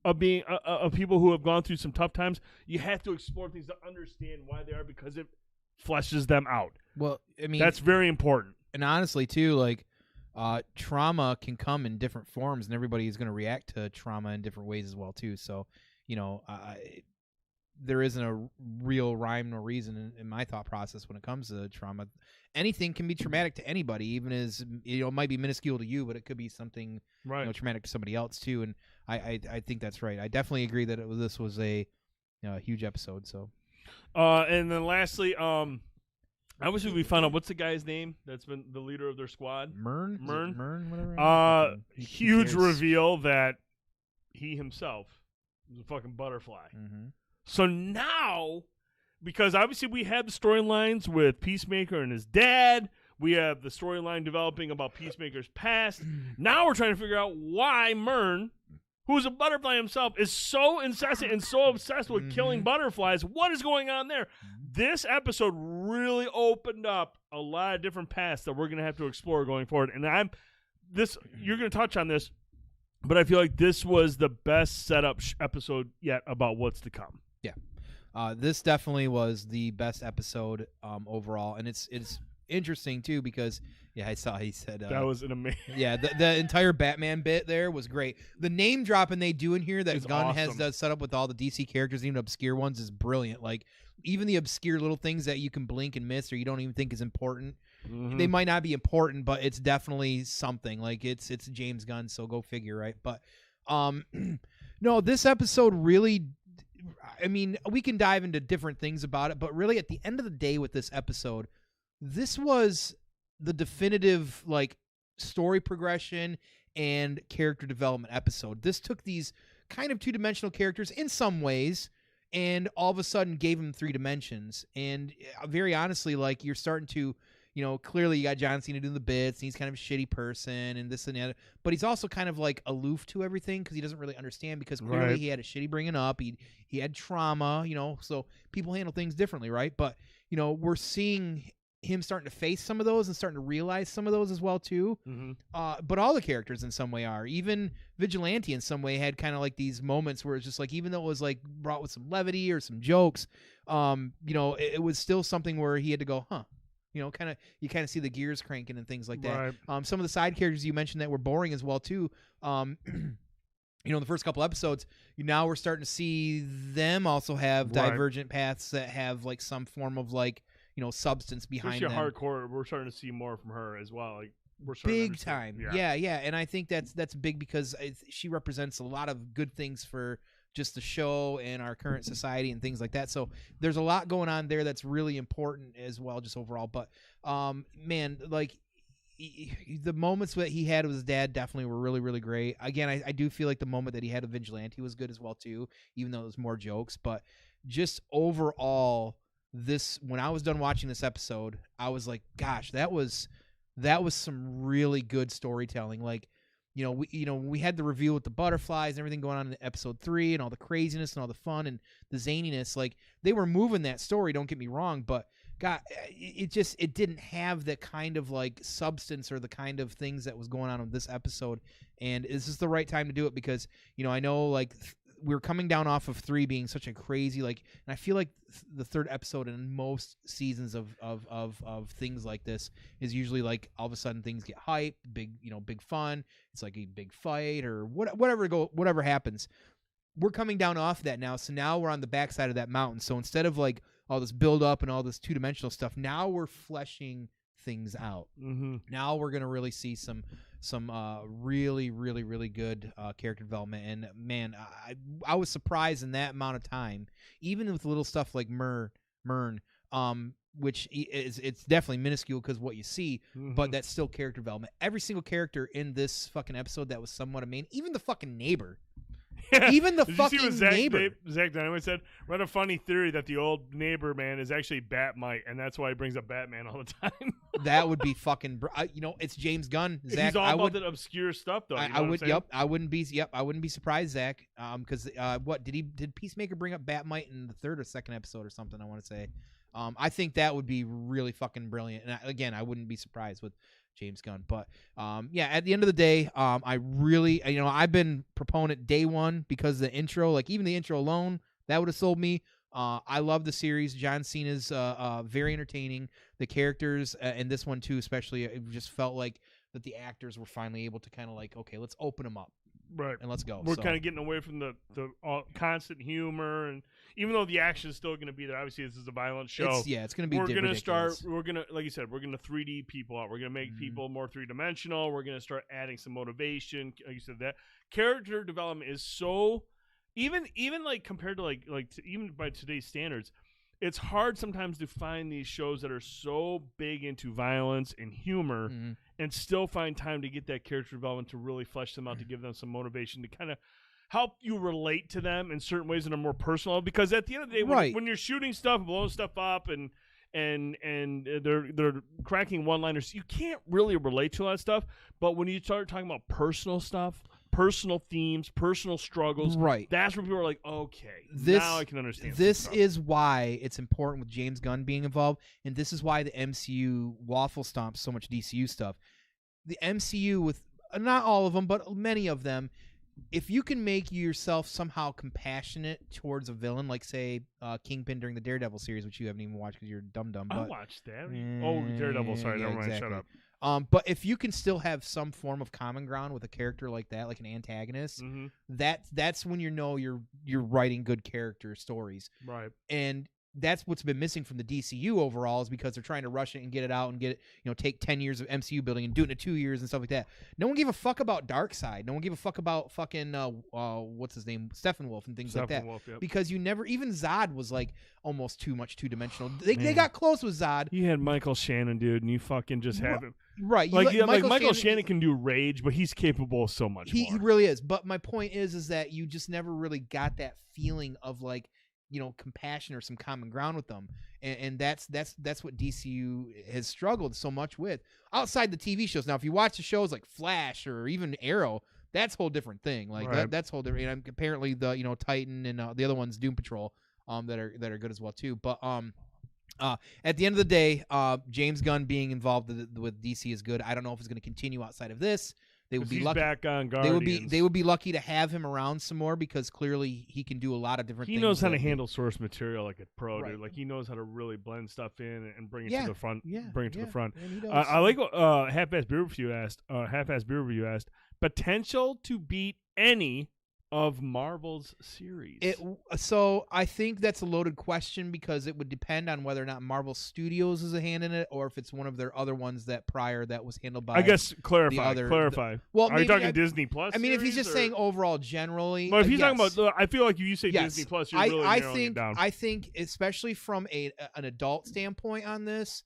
of being of people who have gone through some tough times. You have to explore things to understand why they are because it fleshes them out. Well, I mean, that's very important. And honestly, too, like trauma can come in different forms, and everybody is going to react to trauma in different ways as well, too. So, there isn't a real rhyme or reason in my thought process when it comes to trauma. Anything can be traumatic to anybody, even as it might be minuscule to you, but it could be something traumatic to somebody else too. And I think that's right. I definitely agree that this was a huge episode. So, and then lastly, obviously we found out what's the guy's name that's been the leader of their squad. Mern, whatever. Huge reveal that he himself was a fucking butterfly. Mm-hmm. So now, because obviously we had the storylines with Peacemaker and his dad, we have the storyline developing about Peacemaker's past. Now we're trying to figure out why Mern, who's a butterfly himself, is so incessant and so obsessed with killing butterflies. What is going on there? This episode really opened up a lot of different paths that we're going to have to explore going forward. And you're going to touch on this, but I feel like this was the best setup episode yet about what's to come. Yeah. This definitely was the best episode overall. And it's interesting too because I saw he said that was an amazing. Yeah, the entire Batman bit there was great. The name dropping they do in here that Gunn does set up with all the DC characters, even obscure ones, is brilliant. Like even the obscure little things that you can blink and miss or you don't even think is important. Mm-hmm. They might not be important, but it's definitely something. Like it's James Gunn, so go figure, right? But no, this episode really, I mean, we can dive into different things about it, but really at the end of the day with this episode, this was the definitive like story progression and character development episode. This took these kind of two-dimensional characters in some ways and all of a sudden gave them 3 dimensions. And very honestly, like you're starting to, clearly you got John Cena doing the bits and he's kind of a shitty person and this and that, but he's also kind of like aloof to everything because he doesn't really understand because clearly he had a shitty bringing up. He had trauma, so people handle things differently, right? But, we're seeing him starting to face some of those and starting to realize some of those as well too. Mm-hmm. But all the characters in some way are. Even Vigilante in some way had kind of like these moments where it's just like, even though it was like brought with some levity or some jokes, it was still something where he had to go, huh? You kind of see the gears cranking and things like that. Right. Some of the side characters you mentioned that were boring as well too. The first couple episodes, now we're starting to see them also have divergent paths that have like some form of like, substance behind them. Especially hardcore, we're starting to see more from her as well. Like we're big time. Yeah. And I think that's big because she represents a lot of good things for just the show and our current society and things like that. So there's a lot going on there that's really important as well, just overall. But man, like the moments that he had with his dad definitely were really, really great. Again, I do feel like the moment that he had with Vigilante was good as well too, even though it was more jokes. But just overall, when I was done watching this episode, I was like, gosh, that was some really good storytelling. Like, we had the reveal with the butterflies and everything going on in episode 3 and all the craziness and all the fun and the zaniness. Like they were moving that story. Don't get me wrong, but God, it didn't have that kind of like substance or the kind of things that was going on in this episode. And this is the right time to do it because, I know like we're coming down off of 3 being such a crazy, like, and I feel like the 3rd episode in most seasons of things like this is usually like all of a sudden things get hyped, big fun. It's like a big fight or whatever happens. We're coming down off that now. So now we're on the backside of that mountain. So instead of like all this build up and all this 2-dimensional stuff, now we're fleshing things out. Mm-hmm. Now we're going to really see some really, really, really good character development. And man, I was surprised in that amount of time, even with little stuff like Mern, which it's definitely minuscule because what you see, but that's still character development. Every single character in this fucking episode that was somewhat a main, even the fucking neighbor. Even the fucking neighbor. Zach Dynamite said, read a funny theory that the old neighbor man is actually Batmite, and that's why he brings up Batman all the time. That would be fucking. It's James Gunn. Zach, he's all about that obscure stuff, though. I would. Yep. I wouldn't be surprised, Zach. Because what did Peacemaker bring up Batmite in the 3rd or 2nd episode or something? I want to say. I think that would be really fucking brilliant. And I wouldn't be surprised with James Gunn. But at the end of the day, I really, I've been proponent day one because the intro, like even the intro alone, that would have sold me. I love the series. John Cena's very entertaining. The characters and this one too, especially, it just felt like that the actors were finally able to kind of like, okay, let's open them up. Right. and let's go. We're So, kind of getting away from the constant humor, and even though the action is still going to be there, obviously this is a violent show. it's going to be We're going to ridiculous. start. We're going to, like you said, we're going to 3D people out. We're going to make people more 3-dimensional. We're going to start adding some motivation. Like you said, that character development is so even like compared to even by today's standards, it's hard sometimes to find these shows that are so big into violence and humor and still find time to get that character development to really flesh them out, to give them some motivation, to kind of help you relate to them in certain ways that are more personal. Because at the end of the day, when you're shooting stuff and blowing stuff up and they're cracking one-liners, you can't really relate to all that stuff. But when you start talking about personal stuff, personal themes, personal struggles, that's where people are like, okay, now I can understand. This is why it's important with James Gunn being involved, and this is why the MCU waffle stomps so much DCU stuff. The MCU, with not all of them, but many of them, if you can make yourself somehow compassionate towards a villain, like, say, Kingpin during the Daredevil series, which you haven't even watched because you're dumb. I watched that. Daredevil, sorry, never mind, shut up. But if you can still have some form of common ground with a character like that, like an antagonist, that's when you know you're writing good character stories. Right. And that's what's been missing from the DCU overall, is because they're trying to rush it and get it out and get it, take 10 years of MCU building and do it in 2 years and stuff like that. No one gave a fuck about Darkseid. No one gave a fuck about fucking what's his name, Steppenwolf and things like that. Yep. Because you never, even Zod was like almost too dimensional. They got close with Zod. You had Michael Shannon, dude, and you fucking just have him. Right. Michael Shannon can do rage, but he's capable of so much more. He really is. But my point is that you just never really got that feeling of like, compassion or some common ground with them. And that's what DCU has struggled so much with outside the TV shows. Now, if you watch the shows like Flash or even Arrow, that's a whole different thing. Like that's whole different. And apparently the Titan and the other ones, Doom Patrol, that are good as well too. But at the end of the day, James Gunn being involved with DC is good. I don't know if it's going to continue outside of this. They would be lucky. Back on Guardians. They would be lucky to have him around some more, because clearly he can do a lot of different things. He knows how to handle source material like a pro, dude. Like, he knows how to really blend stuff in and bring it to the front. Bring it to the front. I like what Half-Assed Beer Review asked. Potential to beat any of Marvel's series. So I think that's a loaded question, because it would depend on whether or not Marvel Studios is a hand in it, or if it's one of their other ones that was handled by. I guess clarify. Well, are you talking Disney Plus? I mean, if he's just saying overall generally. But if he's talking about, I feel like if you say Disney Plus, you're really narrowing it down. I think, especially from an adult standpoint on this,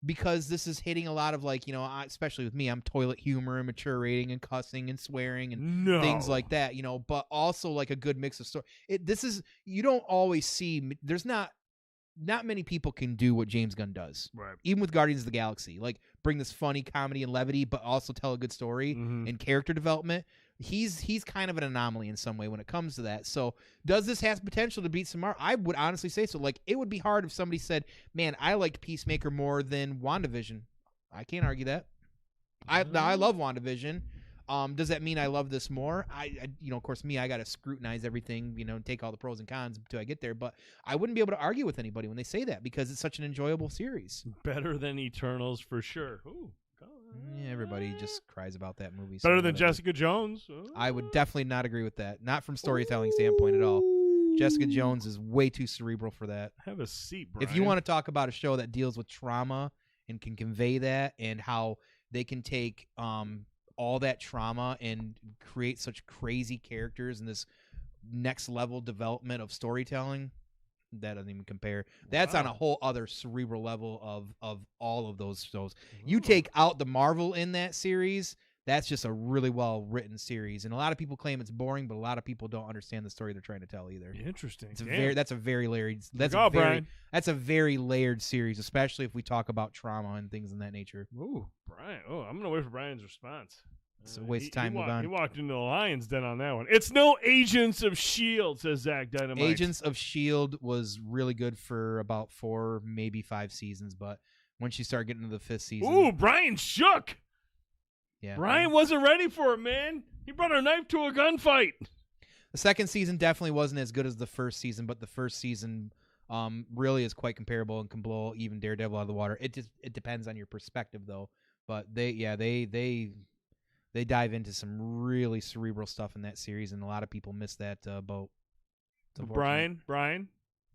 because this is hitting a lot of, like, especially with me, I'm toilet humor and mature rating and cussing and swearing and things like that, but also like a good mix of story. You don't always see, there's not many people can do what James Gunn does. Right. Even with Guardians of the Galaxy, like, bring this funny comedy and levity, but also tell a good story and character development. He's kind of an anomaly in some way when it comes to that. So does this have potential to beat some Marvel? I would honestly say so. Like, it would be hard if somebody said, man, I liked Peacemaker more than WandaVision. I can't argue that. I love WandaVision. Does that mean I love this more? Of course, I got to scrutinize everything, and take all the pros and cons until I get there. But I wouldn't be able to argue with anybody when they say that, because it's such an enjoyable series. Better than Eternals for sure. Ooh. Yeah, everybody just cries about that movie. Better than Jessica Jones. I would definitely not agree with that. Not from storytelling standpoint at all. Jessica Jones is way too cerebral for that. Have a seat, Brian. If you want to talk about a show that deals with trauma and can convey that, and how they can take all that trauma and create such crazy characters and this next level development of storytelling, that doesn't even compare. That's on a whole other cerebral level of all of those shows. You take out the Marvel in that series, that's just a really well written series. And a lot of people claim it's boring, but a lot of people don't understand the story they're trying to tell either. Interesting. That's a very layered. That's a very layered series, especially if we talk about trauma and things in that nature. Ooh, Brian. Oh, I'm gonna wait for Brian's response. It's a waste of time. He walked into the lion's den on that one. It's no Agents of S.H.I.E.L.D., says Zach Dynamite. Agents of S.H.I.E.L.D. was really good for about 4, maybe 5 seasons, but once you start getting to the 5th season... Ooh, Brian shook! Yeah, Brian wasn't ready for it, man. He brought a knife to a gunfight. The 2nd season definitely wasn't as good as the 1st season, but the 1st season really is quite comparable and can blow even Daredevil out of the water. It depends on your perspective, though. But they They dive into some really cerebral stuff in that series, and a lot of people miss that boat. Brian,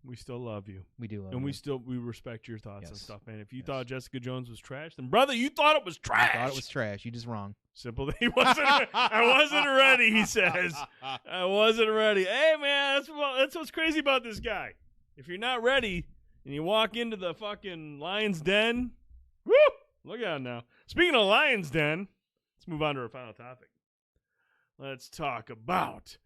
we still love you. We do love you. And we respect your thoughts and stuff, man. If you Yes. thought Jessica Jones was trash, then brother, you thought it was trash. I thought it was trash. You just wrong. Simple. I wasn't ready, he says. I wasn't ready. Hey, man, that's what's crazy about this guy. If you're not ready and you walk into the fucking lion's den, woo! Look at him now. Speaking of lion's den, let's move on to our final topic. Let's talk about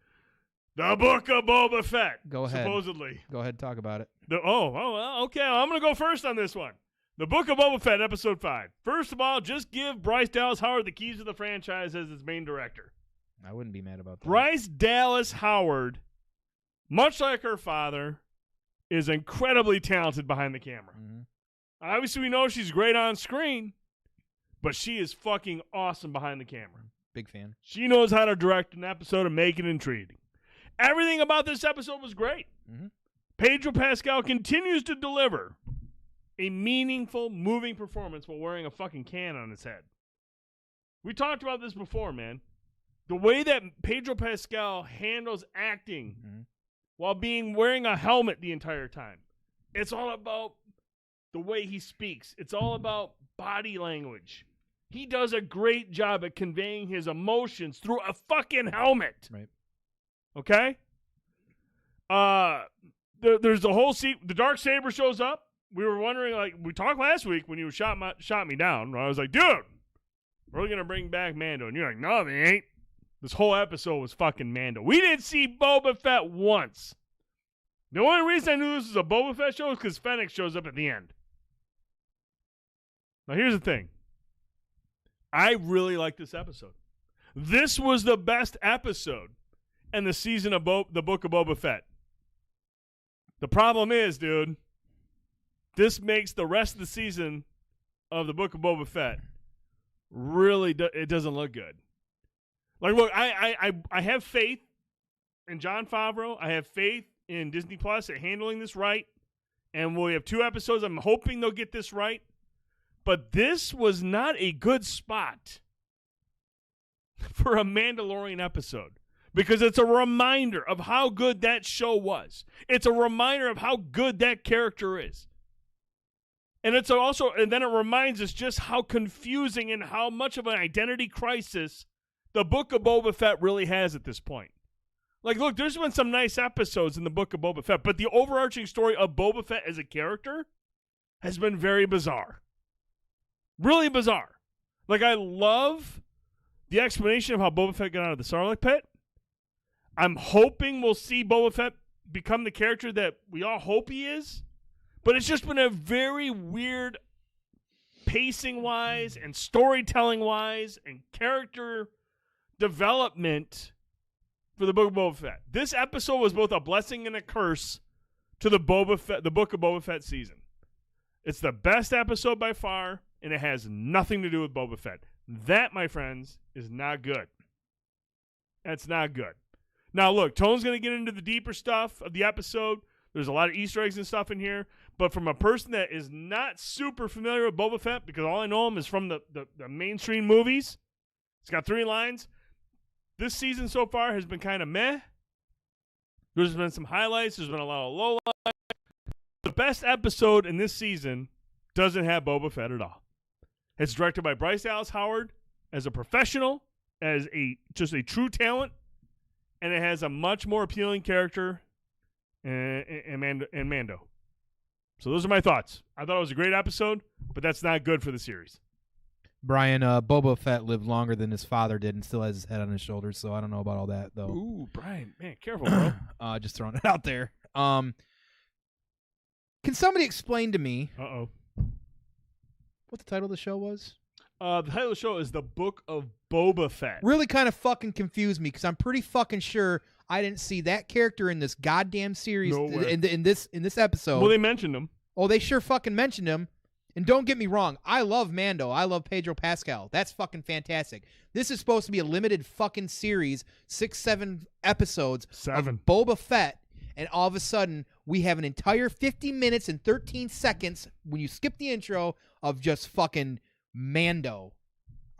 the Book of Boba Fett. Go ahead. Supposedly. Go ahead and talk about it. Well, okay. I'm going to go first on this one. The Book of Boba Fett, Episode 5. First of all, just give Bryce Dallas Howard the keys to the franchise as its main director. I wouldn't be mad about that. Bryce Dallas Howard, much like her father, is incredibly talented behind the camera. Mm-hmm. Obviously, we know she's great on screen, but she is fucking awesome behind the camera. Big fan. She knows how to direct an episode and make it intriguing. Everything about this episode was great. Mm-hmm. Pedro Pascal continues to deliver a meaningful, moving performance while wearing a fucking can on his head. We talked about this before, man. The way that Pedro Pascal handles acting while wearing a helmet the entire time. It's all about the way he speaks. It's all about body language. He does a great job at conveying his emotions through a fucking helmet. Right. Okay? There's the whole scene. The Darksaber shows up. We were wondering, like, we talked last week when you shot me down. I was like, dude, we're going to bring back Mando. And you're like, no, they ain't. This whole episode was fucking Mando. We didn't see Boba Fett once. The only reason I knew this was a Boba Fett show is because Fennec shows up at the end. Now, here's the thing. I really like this episode. This was the best episode in the season of the Book of Boba Fett. The problem is, dude, this makes the rest of the season of the Book of Boba Fett really it doesn't look good. Like, look, I have faith in Jon Favreau. I have faith in Disney Plus at handling this right. And we have 2 episodes. I'm hoping they'll get this right. But this was not a good spot for a Mandalorian episode. Because it's a reminder of how good that show was. It's a reminder of how good that character is. And it's also, and then it reminds us just how confusing and how much of an identity crisis the Book of Boba Fett really has at this point. Like, look, there's been some nice episodes in the Book of Boba Fett, but the overarching story of Boba Fett as a character has been very bizarre. Really bizarre. Like, I love the explanation of how Boba Fett got out of the Sarlacc pit. I'm hoping we'll see Boba Fett become the character that we all hope he is. But it's just been a very weird pacing-wise and storytelling-wise and character development for the Book of Boba Fett. This episode was both a blessing and a curse to the Book of Boba Fett season. It's the best episode by far, and it has nothing to do with Boba Fett. That, my friends, is not good. That's not good. Now, look, Tone's going to get into the deeper stuff of the episode. There's a lot of Easter eggs and stuff in here. But from a person that is not super familiar with Boba Fett, because all I know him is from the mainstream movies, it's got 3 lines. This season so far has been kind of meh. There's been some highlights. There's been a lot of lowlights. The best episode in this season doesn't have Boba Fett at all. It's directed by Bryce Dallas Howard as a professional, as just a true talent, and it has a much more appealing character in Mando. So those are my thoughts. I thought it was a great episode, but that's not good for the series. Brian, Boba Fett lived longer than his father did and still has his head on his shoulders, so I don't know about all that, though. Ooh, Brian. Man, careful, bro. Just throwing it out there. Can somebody explain to me what the title of the show was? The title of the show is The Book of Boba Fett. Really kind of fucking confused me because I'm pretty fucking sure I didn't see that character in this goddamn series in this episode. Well, they mentioned him. Oh, they sure fucking mentioned him. And don't get me wrong, I love Mando. I love Pedro Pascal. That's fucking fantastic. This is supposed to be a limited fucking series, 6-7 episodes of Boba Fett, and all of a sudden we have an entire 50 minutes and 13 seconds when you skip the intro of just fucking Mando.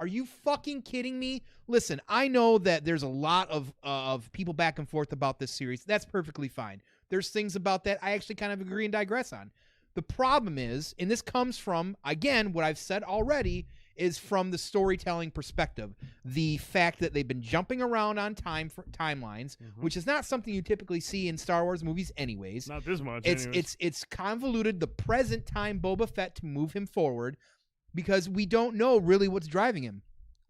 Are you fucking kidding me? Listen, I know that there's a lot of people back and forth about this series. That's perfectly fine. There's things about that I actually kind of agree and digress on. The problem is, and this comes from, again, what I've said already, is from the storytelling perspective. The fact that they've been jumping around on timelines, which is not something you typically see in Star Wars movies anyways. Not this much. It's convoluted the present time Boba Fett to move him forward because we don't know really what's driving him.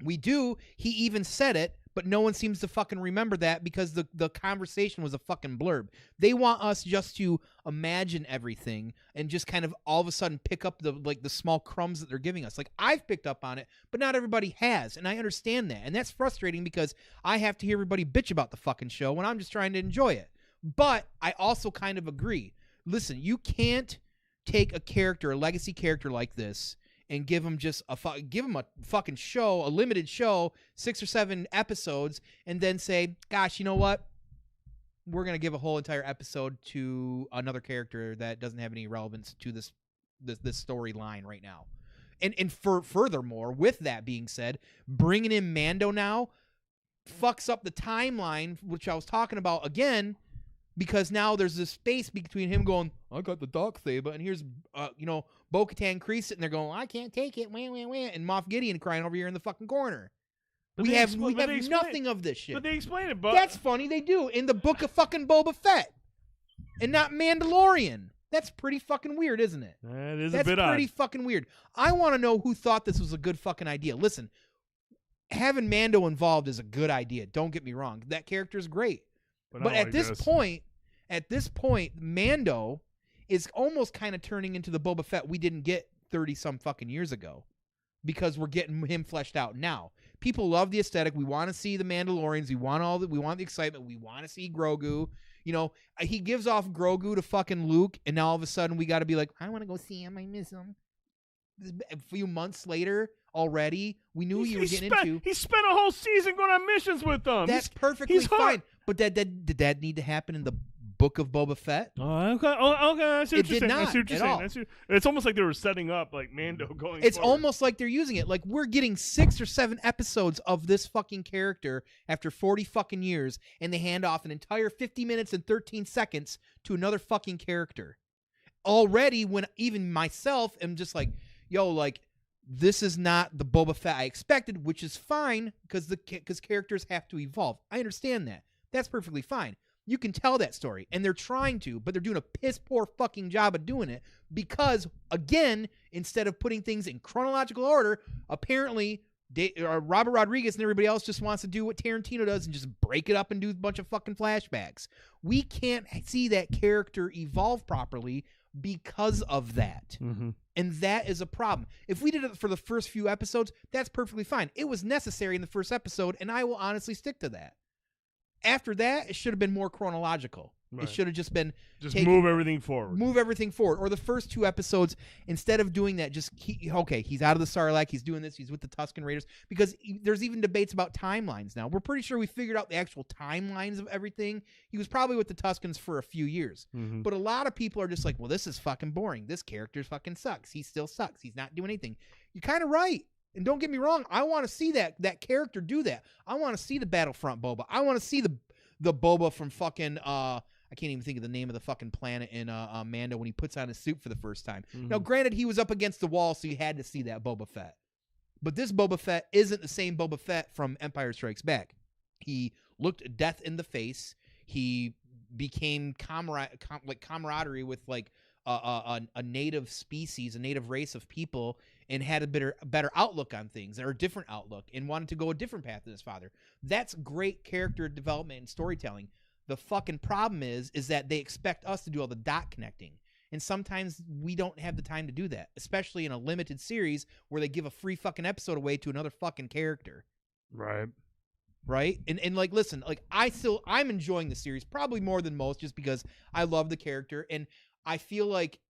We do. He even said it, but no one seems to fucking remember that because the conversation was a fucking blurb. They want us just to imagine everything and just kind of all of a sudden pick up the small crumbs that they're giving us. Like, I've picked up on it, but not everybody has, and I understand that. And that's frustrating because I have to hear everybody bitch about the fucking show when I'm just trying to enjoy it. But I also kind of agree. Listen, you can't take a character, a legacy character like this, and give him a fucking show, a limited show, 6 or 7 episodes, and then say, gosh, you know what? We're going to give a whole entire episode to another character that doesn't have any relevance to this storyline right now. And furthermore, with that being said, bringing in Mando now fucks up the timeline, which I was talking about again, because now there's this space between him going, I got the dark saber, and here's, Bo-Katan Kryze sitting there going, I can't take it, wah, wah, wah, and Moff Gideon crying over here in the fucking corner. We have nothing of this shit. But they explain it, but that's funny. They do in the book of fucking Boba Fett, and not Mandalorian. That's pretty fucking weird, isn't it? That is That's a bit pretty odd. fucking weird. I want to know who thought this was a good fucking idea. Listen, having Mando involved is a good idea. Don't get me wrong. That character is great. But at this point, Mando is almost kind of turning into the Boba Fett we didn't get 30-some fucking years ago because we're getting him fleshed out now. People love the aesthetic. We want to see the Mandalorians. We want the excitement. We want to see Grogu. He gives off Grogu to fucking Luke, and now all of a sudden we got to be like, I want to go see him. I miss him. A few months later already, we knew you were getting into. He spent a whole season going on missions with them. That's perfectly fine. But did that need to happen in the book of Boba Fett? Okay. I see what you're saying. Not I see what you're at saying. all. It's almost like they were setting up like Mando going. It's forward. almost like they're using it. Like, we're getting 6 or 7 episodes of this fucking character after 40 fucking years, and they hand off an entire 50 minutes and 13 seconds to another fucking character. Already, when even myself am just like, this is not the Boba Fett I expected, which is fine because characters have to evolve. I understand that. That's perfectly fine. You can tell that story, and they're trying to, but they're doing a piss-poor fucking job of doing it because, again, instead of putting things in chronological order, apparently Robert Rodriguez and everybody else just wants to do what Tarantino does and just break it up and do a bunch of fucking flashbacks. We can't see that character evolve properly because of that. Mm-hmm. And that is a problem. If we did it for the first few episodes, that's perfectly fine. It was necessary in the first episode, and I will honestly stick to that. After that, it should have been more chronological. Right. It should have just been move everything forward. Move everything forward. Or the first 2 episodes, instead of doing that, he's out of the Sarlacc, he's doing this, he's with the Tusken Raiders. Because there's even debates about timelines now. We're pretty sure we figured out the actual timelines of everything. He was probably with the Tuskens for a few years. Mm-hmm. But a lot of people are just like, well, this is fucking boring. This character fucking sucks. He still sucks. He's not doing anything. You're kind of right. And don't get me wrong, I want to see that character do that. I want to see the Battlefront Boba. I want to see the Boba from fucking I can't even think of the name of the fucking planet in Mando when he puts on his suit for the first time. Mm-hmm. Now, granted, he was up against the wall, so you had to see that Boba Fett. But this Boba Fett isn't the same Boba Fett from Empire Strikes Back. He looked death in the face. He became camaraderie with a native species, a native race of people, and had a better outlook on things, or a different outlook, and wanted to go a different path than his father. That's great character development and storytelling. The fucking problem is that they expect us to do all the dot connecting. And sometimes we don't have the time to do that, especially in a limited series where they give a free fucking episode away to another fucking character. Right. Right? And listen, I'm enjoying the series probably more than most just because I love the character. And I feel like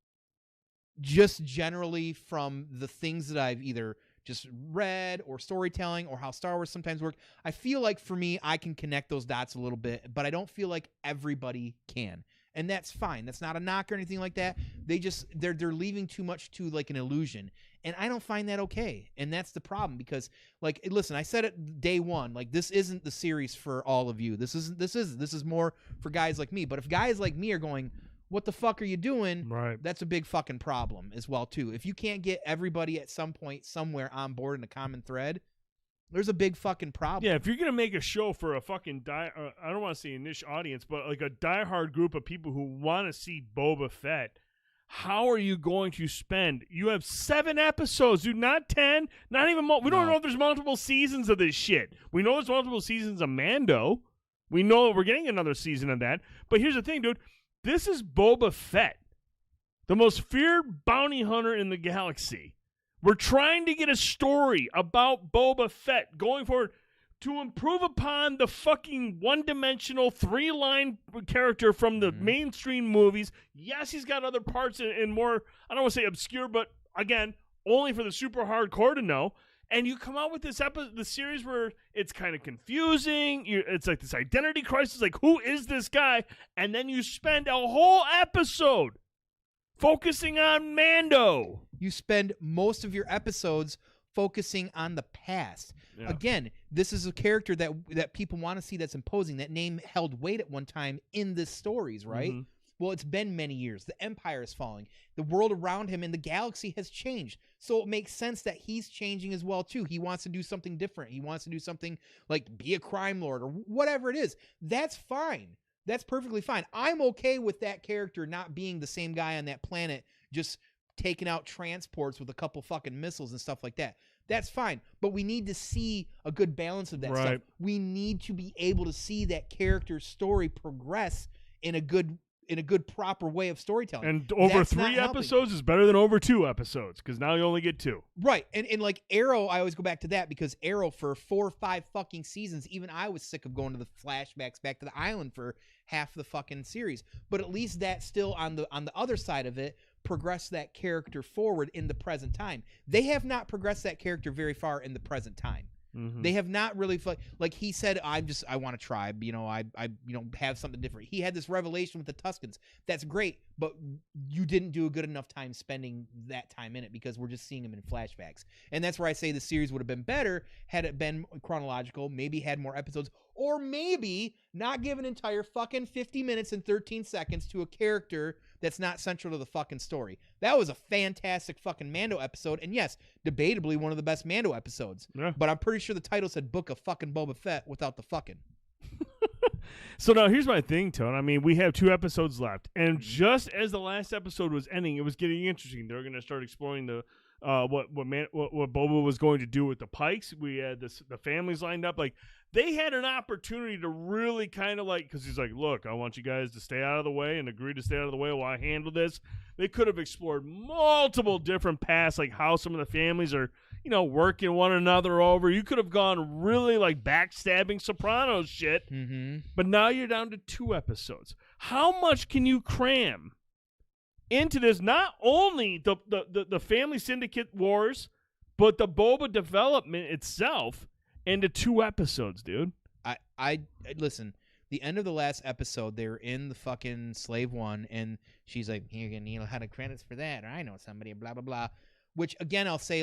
just generally from the things that I've either just read or storytelling or how Star Wars sometimes work, I feel like for me, I can connect those dots a little bit, but I don't feel like everybody can. and that's fine. That's not a knock or anything like that. They're leaving too much to like an illusion, and I don't find that okay. And that's the problem, because like, listen, I said it day one, like, this isn't the series for all of you. This is more for guys like me. But if guys like me are going, what the fuck are you doing? Right. That's a big fucking problem as well too. If you can't get everybody at some point somewhere on board in a common thread, there's a big fucking problem. Yeah, if you're gonna make a show for a fucking I don't want to say a niche audience, but like a diehard group of people who want to see Boba Fett, how are you going to spend? You have 7 episodes, dude, not 10, not even. We don't know if there's multiple seasons of this shit. We know there's multiple seasons of Mando. We know we're getting another season of that. But here's the thing, dude. This is Boba Fett, the most feared bounty hunter in the galaxy. We're trying to get a story about Boba Fett going forward to improve upon the fucking one-dimensional 3-line character from the mainstream movies. Yes, he's got other parts in more, I don't want to say obscure, but again, only for the super hardcore to know. And you come out with this the series where it's kind of confusing. It's like this identity crisis, like, who is this guy? And then you spend a whole episode focusing on Mando. You spend most of your episodes focusing on the past. Yeah. Again, this is a character that people want to see, that's imposing. That name held weight at one time in the stories, right? Mm-hmm. Well, it's been many years. The Empire is falling. The world around him and the galaxy has changed. So it makes sense that he's changing as well, too. He wants to do something different. He wants to do something like be a crime lord or whatever it is. That's fine. That's perfectly fine. I'm okay with that character not being the same guy on that planet, just taking out transports with a couple fucking missiles and stuff like that. That's fine. But we need to see a good balance of that stuff. We need to be able to see that character's story progress in a good proper way of storytelling. And over 3 episodes is better than over 2 episodes, because now you only get 2. Right. And like Arrow, I always go back to that, because Arrow for 4 or 5 fucking seasons, even I was sick of going to the flashbacks back to the island for half the fucking series. But at least that still on the other side of it progressed that character forward in the present time. They have not progressed that character very far in the present time. Mm-hmm. They have not really, like he said, I want a tribe, I have something different. He had this revelation with the Tuscans. That's great, but you didn't do a good enough time spending that time in it, because we're just seeing him in flashbacks. And that's where I say the series would have been better had it been chronological, maybe had more episodes, or maybe not give an entire fucking 50 minutes and 13 seconds to a character that's not central to the fucking story. That was a fantastic fucking Mando episode, and yes, debatably one of the best Mando episodes. Yeah. But I'm pretty sure the title said Book of fucking Boba Fett without the fucking. So now here's my thing, Tone. I mean, we have 2 episodes left, and just as the last episode was ending, it was getting interesting. They're going to start exploring the what Boba was going to do with the Pikes. We had the families lined up. Like, they had an opportunity to really kind of because he's like, look, I want you guys to stay out of the way and agree to stay out of the way while I handle this. They could have explored multiple different paths, like how some of the families are, working one another over. You could have gone really backstabbing Sopranos shit, but now you're down to 2 episodes. How much can you cram into this? Not only the family syndicate wars, but the Boba development itself into 2 episodes, dude. I listen. The end of the last episode, they were in the fucking Slave One, and she's like, "You're gonna need a lot of credits for that," or "I know somebody," blah blah blah. Which again, I'll say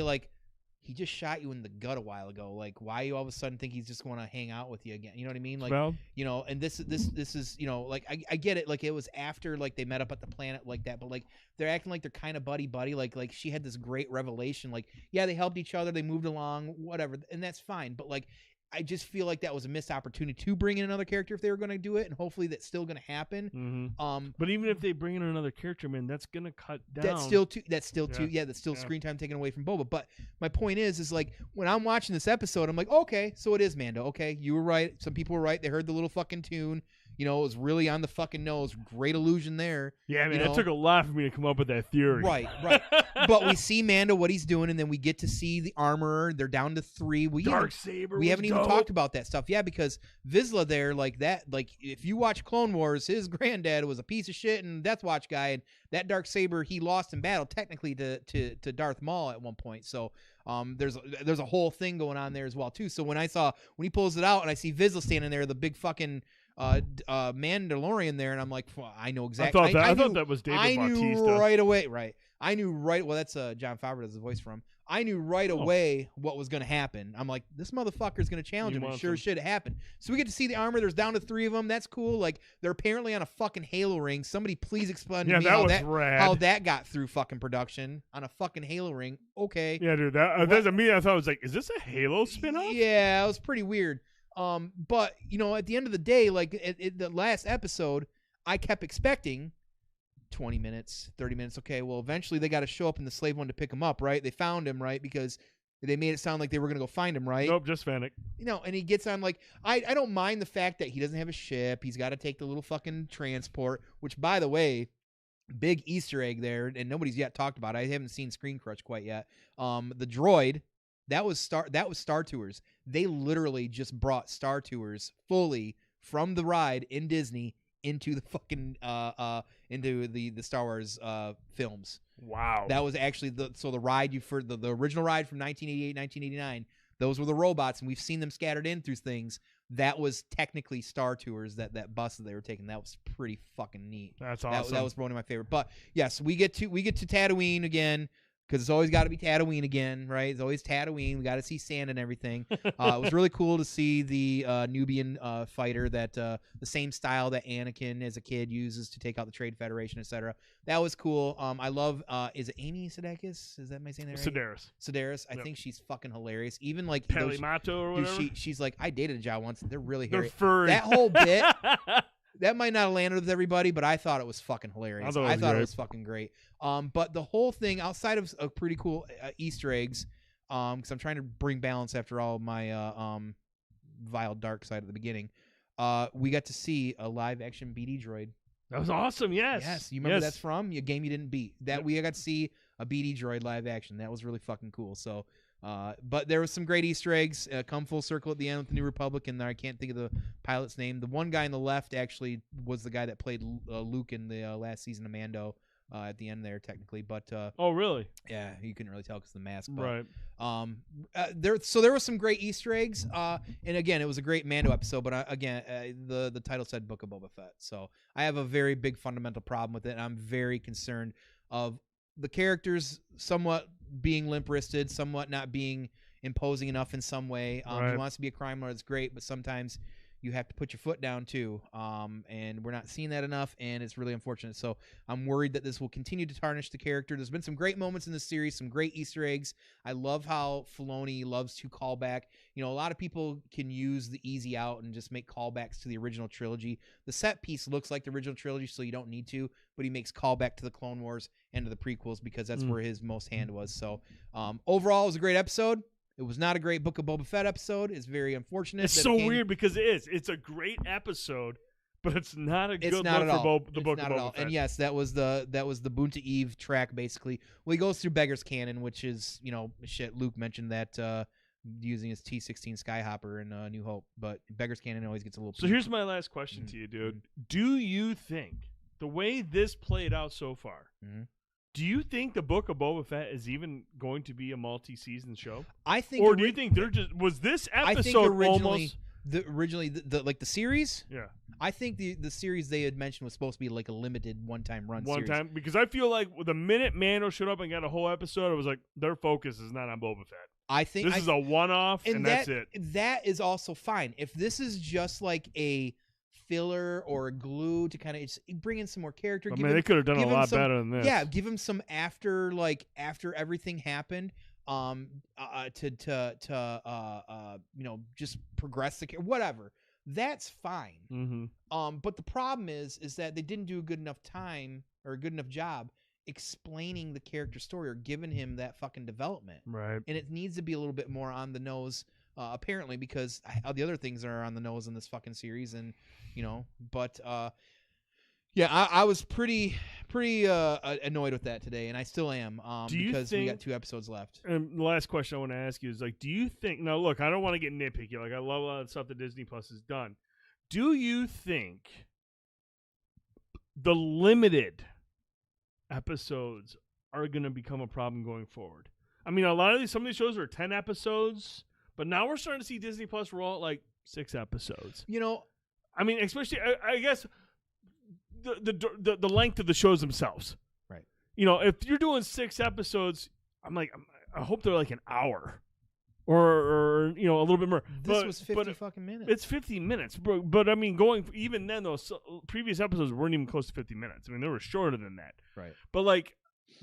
he just shot you in the gut a while ago. Like, why you all of a sudden think he's just going to hang out with you again? You know what I mean? And this is, I get it. Like, it was after, they met up at the planet like that, but, they're acting like they're kind of buddy-buddy. Like, she had this great revelation. Like, yeah, they helped each other. They moved along, whatever. And that's fine. But, I just feel like that was a missed opportunity to bring in another character if they were going to do it, and hopefully that's still going to happen. Mm-hmm. But even if they bring in another character, man, that's going to cut down. That's still screen time taken away from Boba. But my point is when I'm watching this episode, I'm like, okay, so it is Mando. Okay, you were right. Some people were right. They heard the little fucking tune. It was really on the fucking nose. Great illusion there. Yeah, man, it took a lot for me to come up with that theory. Right. But we see Mando, what he's doing, and then we get to see the armorer. They're down to 3. Darksaber. We haven't even talked about that stuff. Yeah, because Vizsla there, if you watch Clone Wars, his granddad was a piece of shit and Death Watch guy, and that Darksaber he lost in battle technically to Darth Maul at one point. So There's a whole thing going on there as well too. So when he pulls it out and I see Vizsla standing there, the big fucking Mandalorian there, and I'm like, well, I know exactly. I thought that was David Bautista. I knew right away. Right. I knew right. Well, that's John Favreau does the voice from. I knew right away what was going to happen. I'm like, this motherfucker's going to challenge him. And sure as shit, it happened. So we get to see the armor. There's down to 3 of them. That's cool. Like, they're apparently on a fucking Halo ring. Somebody please explain to me how that got through fucking production on a fucking Halo ring. Okay. Yeah, dude. That's immediately I thought, I was like, is this a Halo spinoff? Yeah, it was pretty weird. But, at the end of the day, like, the last episode, I kept expecting 20 minutes, 30 minutes. Okay, well, eventually they got to show up in the slave one to pick him up, right? They found him, right? Because they made it sound like they were going to go find him, right? Nope, just Fennec. And he gets on, like, I don't mind the fact that he doesn't have a ship. He's got to take the little fucking transport, which, by the way, big Easter egg there, and nobody's yet talked about it. I haven't seen Screen Crush quite yet. The droid, that was Star Tours. They literally just brought Star Tours fully from the ride in Disney into the fucking into the Star Wars films. Wow. That was actually the ride for the original ride from 1988, 1989. Those were the robots, and we've seen them scattered in through things. That was technically Star Tours, that bus that they were taking. That was pretty fucking neat. That's awesome. That was one of my favorite. But yes, we get to Tatooine again. Because it's always got to be Tatooine again, right? It's always Tatooine. We got to see sand and everything. It was really cool to see the Nubian fighter, that the same style that Anakin as a kid uses to take out the Trade Federation, etc. That was cool. I love, is it Amy Sedaris? Is that my saying that right? Sedaris. I think she's fucking hilarious. Even like Pelimato or whatever. She's like, I dated a Jawa once. They're really hairy. They're furry. That whole bit. That might not have landed with everybody, but I thought it was fucking hilarious. I thought it was fucking great. But the whole thing, outside of pretty cool Easter eggs, because I'm trying to bring balance after all my vile dark side at the beginning, we got to see a live-action BD droid. That was awesome, yes. Yes, you remember that's from a game you didn't beat. We got to see a BD droid live-action. That was really fucking cool. So... but there was some great Easter eggs. Come full circle at the end with the New Republic, and I can't think of the pilot's name. The one guy on the left actually was the guy that played Luke in the last season of Mando at the end there, technically. But oh, really? Yeah, you couldn't really tell because of the mask. But, right. There was some great Easter eggs. And again, it was a great Mando episode. But again, the title said Book of Boba Fett, so I have a very big fundamental problem with it. And I'm very concerned of the characters somewhat being limp-wristed, somewhat not being imposing enough in some way. He wants to be a crime lord, it's great, but sometimes you have to put your foot down too. And we're not seeing that enough, and it's really unfortunate. So I'm worried that this will continue to tarnish the character. There's been some great moments in this series, some great Easter eggs. I love how Filoni loves to call back. A lot of people can use the easy out and just make callbacks to the original trilogy. The set piece looks like the original trilogy, so you don't need to, but he makes callback to the Clone Wars and to the prequels because that's where his most hand was. So overall, it was a great episode. It was not a great Book of Boba Fett episode. It's very unfortunate. It's so weird because it is. It's a great episode, but it's not a good look for the Book of Boba Fett. And yes, that was the Bunta Eve track basically. Well, he goes through Beggar's Canyon, which is shit. Luke mentioned that using his T-16 Skyhopper in New Hope, but Beggar's Canyon always gets a little. So here's my last question to you, dude. Do you think the way this played out so far? Do you think the Book of Boba Fett is even going to be a multi-season show? I think, or do you think they're just this episode originally the series? Yeah, I think the series they had mentioned was supposed to be like a limited one-time run. Because I feel like the minute Mando showed up and got a whole episode, I was like, their focus is not on Boba Fett. I think this is a one-off, and that's it. That is also fine. If this is just like a filler or a glue to kind of bring in some more character. They could have done a lot better than this. Yeah, give him some after everything happened, just progress the character, whatever. That's fine. But the problem is that they didn't do a good enough time or a good enough job explaining the character story or giving him that fucking development. Right. And it needs to be a little bit more on the nose. Apparently, because the other things are on the nose in this fucking series, and but I was pretty annoyed with that today, and I still am. Because we got 2 episodes left. And the last question I want to ask you is do you think? Now, look, I don't want to get nitpicky. Like, I love a lot of stuff that Disney Plus has done. Do you think the limited episodes are going to become a problem going forward? I mean, some of these shows are 10 episodes, but now we're starting to see Disney Plus roll out like 6 episodes. You know, I mean, especially I guess the length of the shows themselves. Right. You know, if you're doing 6 episodes, I hope they're like an hour. Or you know, a little bit more. This was 50 fucking minutes. It's 50 minutes, but I mean, even then, those previous episodes weren't even close to 50 minutes. I mean, they were shorter than that. Right. But like,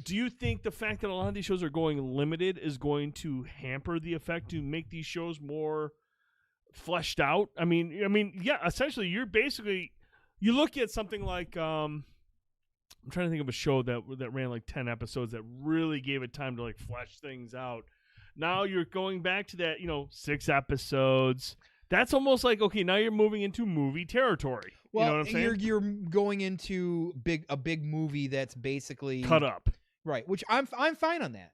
do you think the fact that a lot of these shows are going limited is going to hamper the effect to make these shows more fleshed out? I mean, yeah. Essentially, you look at something like I'm trying to think of a show that ran like 10 episodes that really gave it time to like flesh things out. Now you're going back to that, 6 episodes. That's almost like, okay, now you're moving into movie territory. Well, you know what I'm saying? You're going into a big movie that's basically cut up. Right, which I'm fine on that.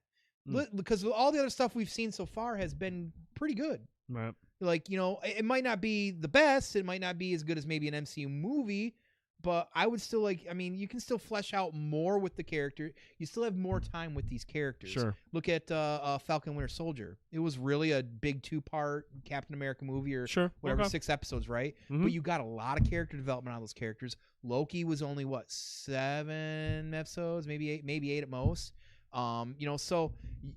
Because all the other stuff we've seen so far has been pretty good. Right. Like, it might not be the best, it might not be as good as maybe an MCU movie, but I would still you can still flesh out more with the character. You still have more time with these characters. Sure. Look at Falcon Winter Soldier. It was really a big 2-part Captain America movie or whatever, 6 episodes, right? Mm-hmm. But you got a lot of character development on those characters. Loki was only 7 episodes, maybe 8 at most. So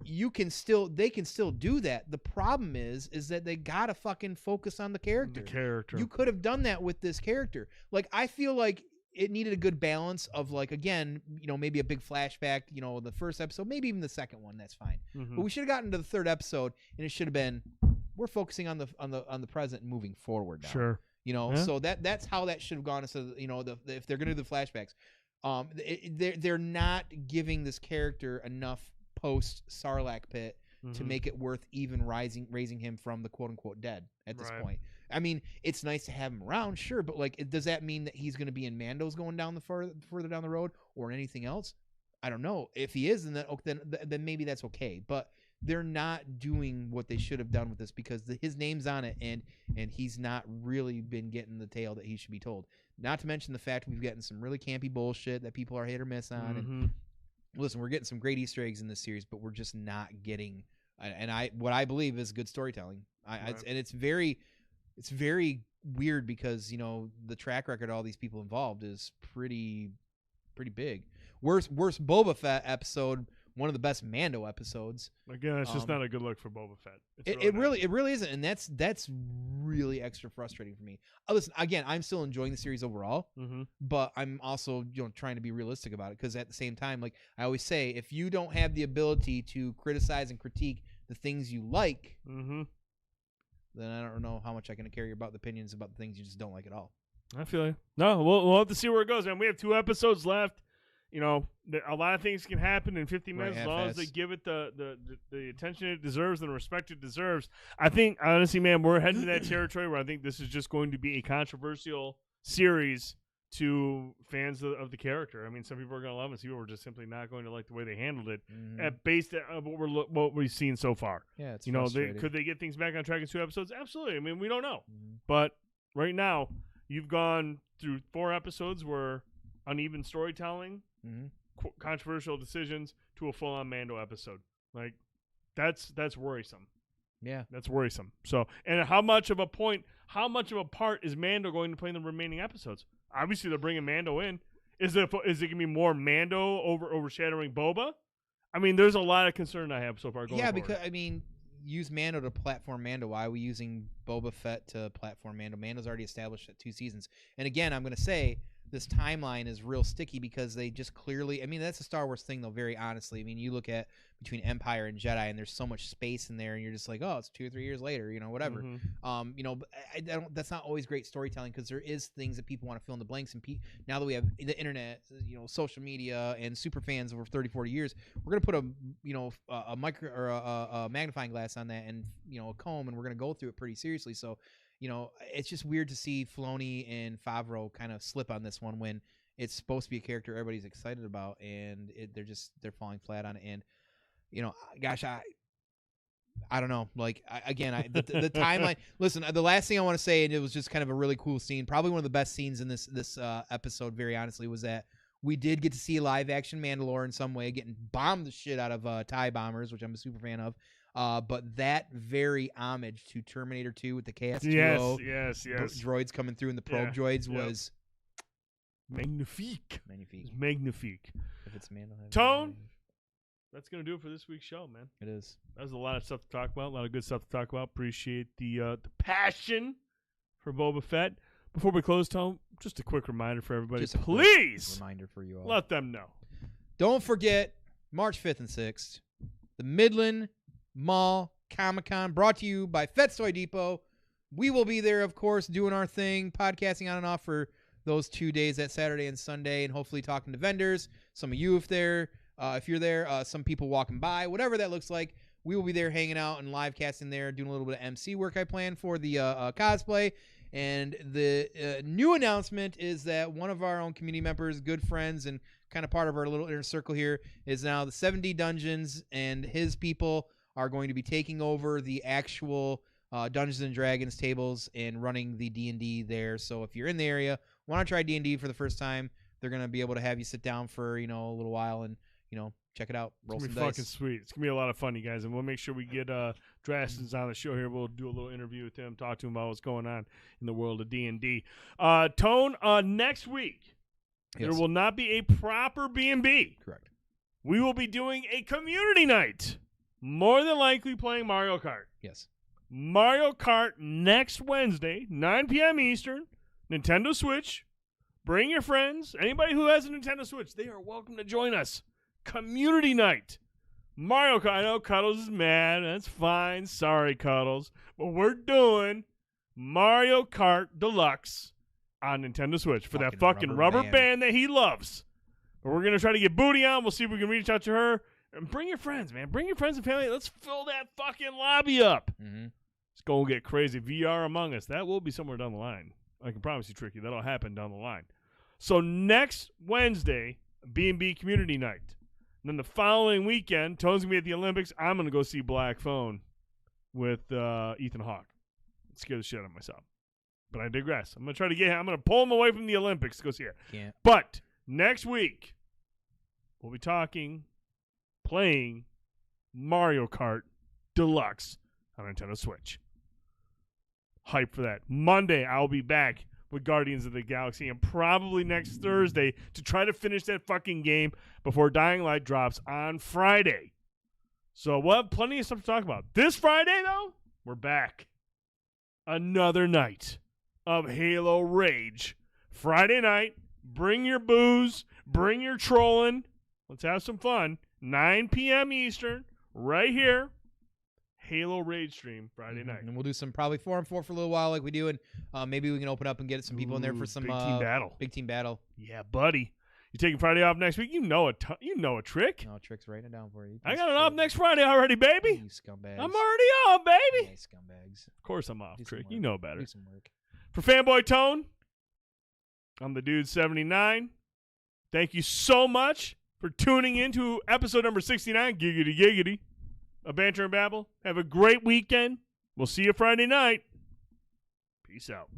they can still do that. The problem is that they gotta fucking focus on the character. You could have done that with this character. Like, I feel like it needed a good balance of, like, again, maybe a big flashback, the first episode, maybe even the second one. That's fine. Mm-hmm. But we should have gotten to the 3rd episode, and it should have been, we're focusing on the present and moving forward now. Sure. So that's how that should have gone. So if they're gonna do the flashbacks. They're not giving this character enough post Sarlacc pit to make it worth even raising him from the quote unquote dead at this point. I mean, it's nice to have him around, sure, but like, does that mean that he's going to be in Mando's going down further down the road or in anything else? I don't know. If he is, then maybe that's okay. But they're not doing what they should have done with this because his name's on it, and he's not really been getting the tale that he should be told. Not to mention the fact we've gotten some really campy bullshit that people are hit or miss on. Mm-hmm. And listen, we're getting some great Easter eggs in this series, but we're just not getting what I believe is good storytelling. And it's very weird because the track record of all these people involved is pretty big. Worst Boba Fett episode. One of the best Mando episodes. Again, it's just not a good look for Boba Fett. It really isn't, and that's really extra frustrating for me. Listen, again, I'm still enjoying the series overall, but I'm also trying to be realistic about it because at the same time, like I always say, if you don't have the ability to criticize and critique the things you like, then I don't know how much I can carry about the opinions about the things you just don't like at all. I feel you. No, we'll have to see where it goes, man. We have 2 episodes left. A lot of things can happen in 50 minutes as long as they give it the attention it deserves and the respect it deserves. I think, honestly, man, we're heading to that territory where I think this is just going to be a controversial series to fans of the character. I mean, some people are going to love it. Some people are just simply not going to like the way they handled it based on what we've seen so far. Yeah, it's frustrating. Could they get things back on track in 2 episodes? Absolutely. I mean, we don't know. But right now, you've gone through 4 episodes where uneven storytelling, controversial decisions to a full-on Mando episode. Like, that's worrisome. Yeah, that's worrisome. So, and how much of a part is Mando going to play in the remaining episodes? Obviously, they're bringing Mando in. Is it going to be more Mando overshadowing Boba? I mean, there's a lot of concern I have so far going forward. Because I mean, use Mando to platform Mando. Why are we using Boba Fett to platform Mando? Mando's already established at 2 seasons. And again, I'm going to say this timeline is real sticky because they just clearly, I mean, that's a Star Wars thing though, very honestly. I mean, you look at between Empire and Jedi and there's so much space in there and you're just like, oh, it's 2 or 3 years later, whatever. That's not always great storytelling because there is things that people want to fill in the blanks. And now that we have the internet, social media and super fans over 30, 40 years, we're going to put a micro or a magnifying glass on that and, a comb, and we're going to go through it pretty seriously. So, it's just weird to see Filoni and Favreau kind of slip on this one when it's supposed to be a character everybody's excited about, and they're falling flat on it. And gosh, I don't know. Like the timeline. Listen, the last thing I want to say, and it was just kind of a really cool scene, probably one of the best scenes in this episode. Very honestly, was that We did get to see live action Mandalore in some way, getting bombed the shit out of TIE bombers, which I'm a super fan of. But that very homage to Terminator 2 with the KS-2O yes. droids coming through and the probe droids was magnifique. Magnifique. Magnifique. If it's Mandalore. Tone, that's going to do it for this week's show, man. It is. That was a lot of stuff to talk about, a lot of good stuff to talk about. Appreciate the passion for Boba Fett. Before we close, Tone, just a quick reminder for everybody. Just a please reminder for you all. let them know. Don't forget, March 5th and 6th, the Midland Mall Comic-Con, brought to you by Fett's Toy Depot. We will be there, of course, doing our thing, podcasting on and off for those 2 days, that Saturday and Sunday, and hopefully talking to vendors. Some of you, if you're there, some people walking by, whatever that looks like. We will be there hanging out and live casting there, doing a little bit of MC work I planned for the cosplay. And the new announcement is that one of our own community members, good friends, and kind of part of our little inner circle here is now the 7D Dungeons, and his people are going to be taking over the actual Dungeons and Dragons tables and running the D&D there. So if you're in the area, want to try D&D for the first time, they're going to be able to have you sit down for, a little while and, check it out. Roll some dice. It's going to be fucking sweet. It's going to be a lot of fun, you guys. And we'll make sure we get Drastens on the show here. We'll do a little interview with him, talk to him about what's going on in the world of D&D. Tone, next week, there will not be a proper B&B. Correct. We will be doing a community night. More than likely playing Mario Kart. Yes. Mario Kart next Wednesday, 9 p.m. Eastern, Nintendo Switch. Bring your friends. Anybody who has a Nintendo Switch, they are welcome to join us. Community night. Mario Kart. I know Cuddles is mad. That's fine. Sorry, Cuddles. But we're doing Mario Kart Deluxe on Nintendo Switch for that fucking rubber band that he loves. But we're going to try to get Booty on. We'll see if we can reach out to her. And bring your friends, man. Bring your friends and family. Let's fill that fucking lobby up. Mm-hmm. Let's go and get crazy. VR Among Us. That will be somewhere down the line. I can promise you, Tricky. That'll happen down the line. So next Wednesday, B&B Community Night. And then the following weekend, Tone's going to be at the Olympics. I'm going to go see Black Phone with Ethan Hawke. Scare the shit out of myself. But I digress. I'm going to try to get him. I'm going to pull him away from the Olympics to go see it. Can't. But next week, we'll be playing Mario Kart Deluxe on Nintendo Switch. Hype for that. Monday, I'll be back with Guardians of the Galaxy, and probably next Thursday to try to finish that fucking game before Dying Light drops on Friday. So we'll have plenty of stuff to talk about. This Friday, though, we're back. Another night of Halo Rage. Friday night, bring your booze, bring your trolling. Let's have some fun. 9 p.m. Eastern, right here. Halo Rage stream Friday night. And we'll do some probably 4-on-4 for a little while like we do, and maybe we can open up and get some people in there for some big team battle. Big team battle. Yeah, buddy. You taking Friday off next week? You know a trick. No, Trick's writing it down for you. I got it off next Friday already, baby. You scumbags. I'm already on, baby. Hey, scumbags. Of course I'm off, Do Trick. some You work. know better. Do some work. For Fanboytone, I'm TheDude79. Thank you so much for tuning in to episode number 69, Giggity Giggity, of Banter and Babble. Have a great weekend. We'll see you Friday night. Peace out.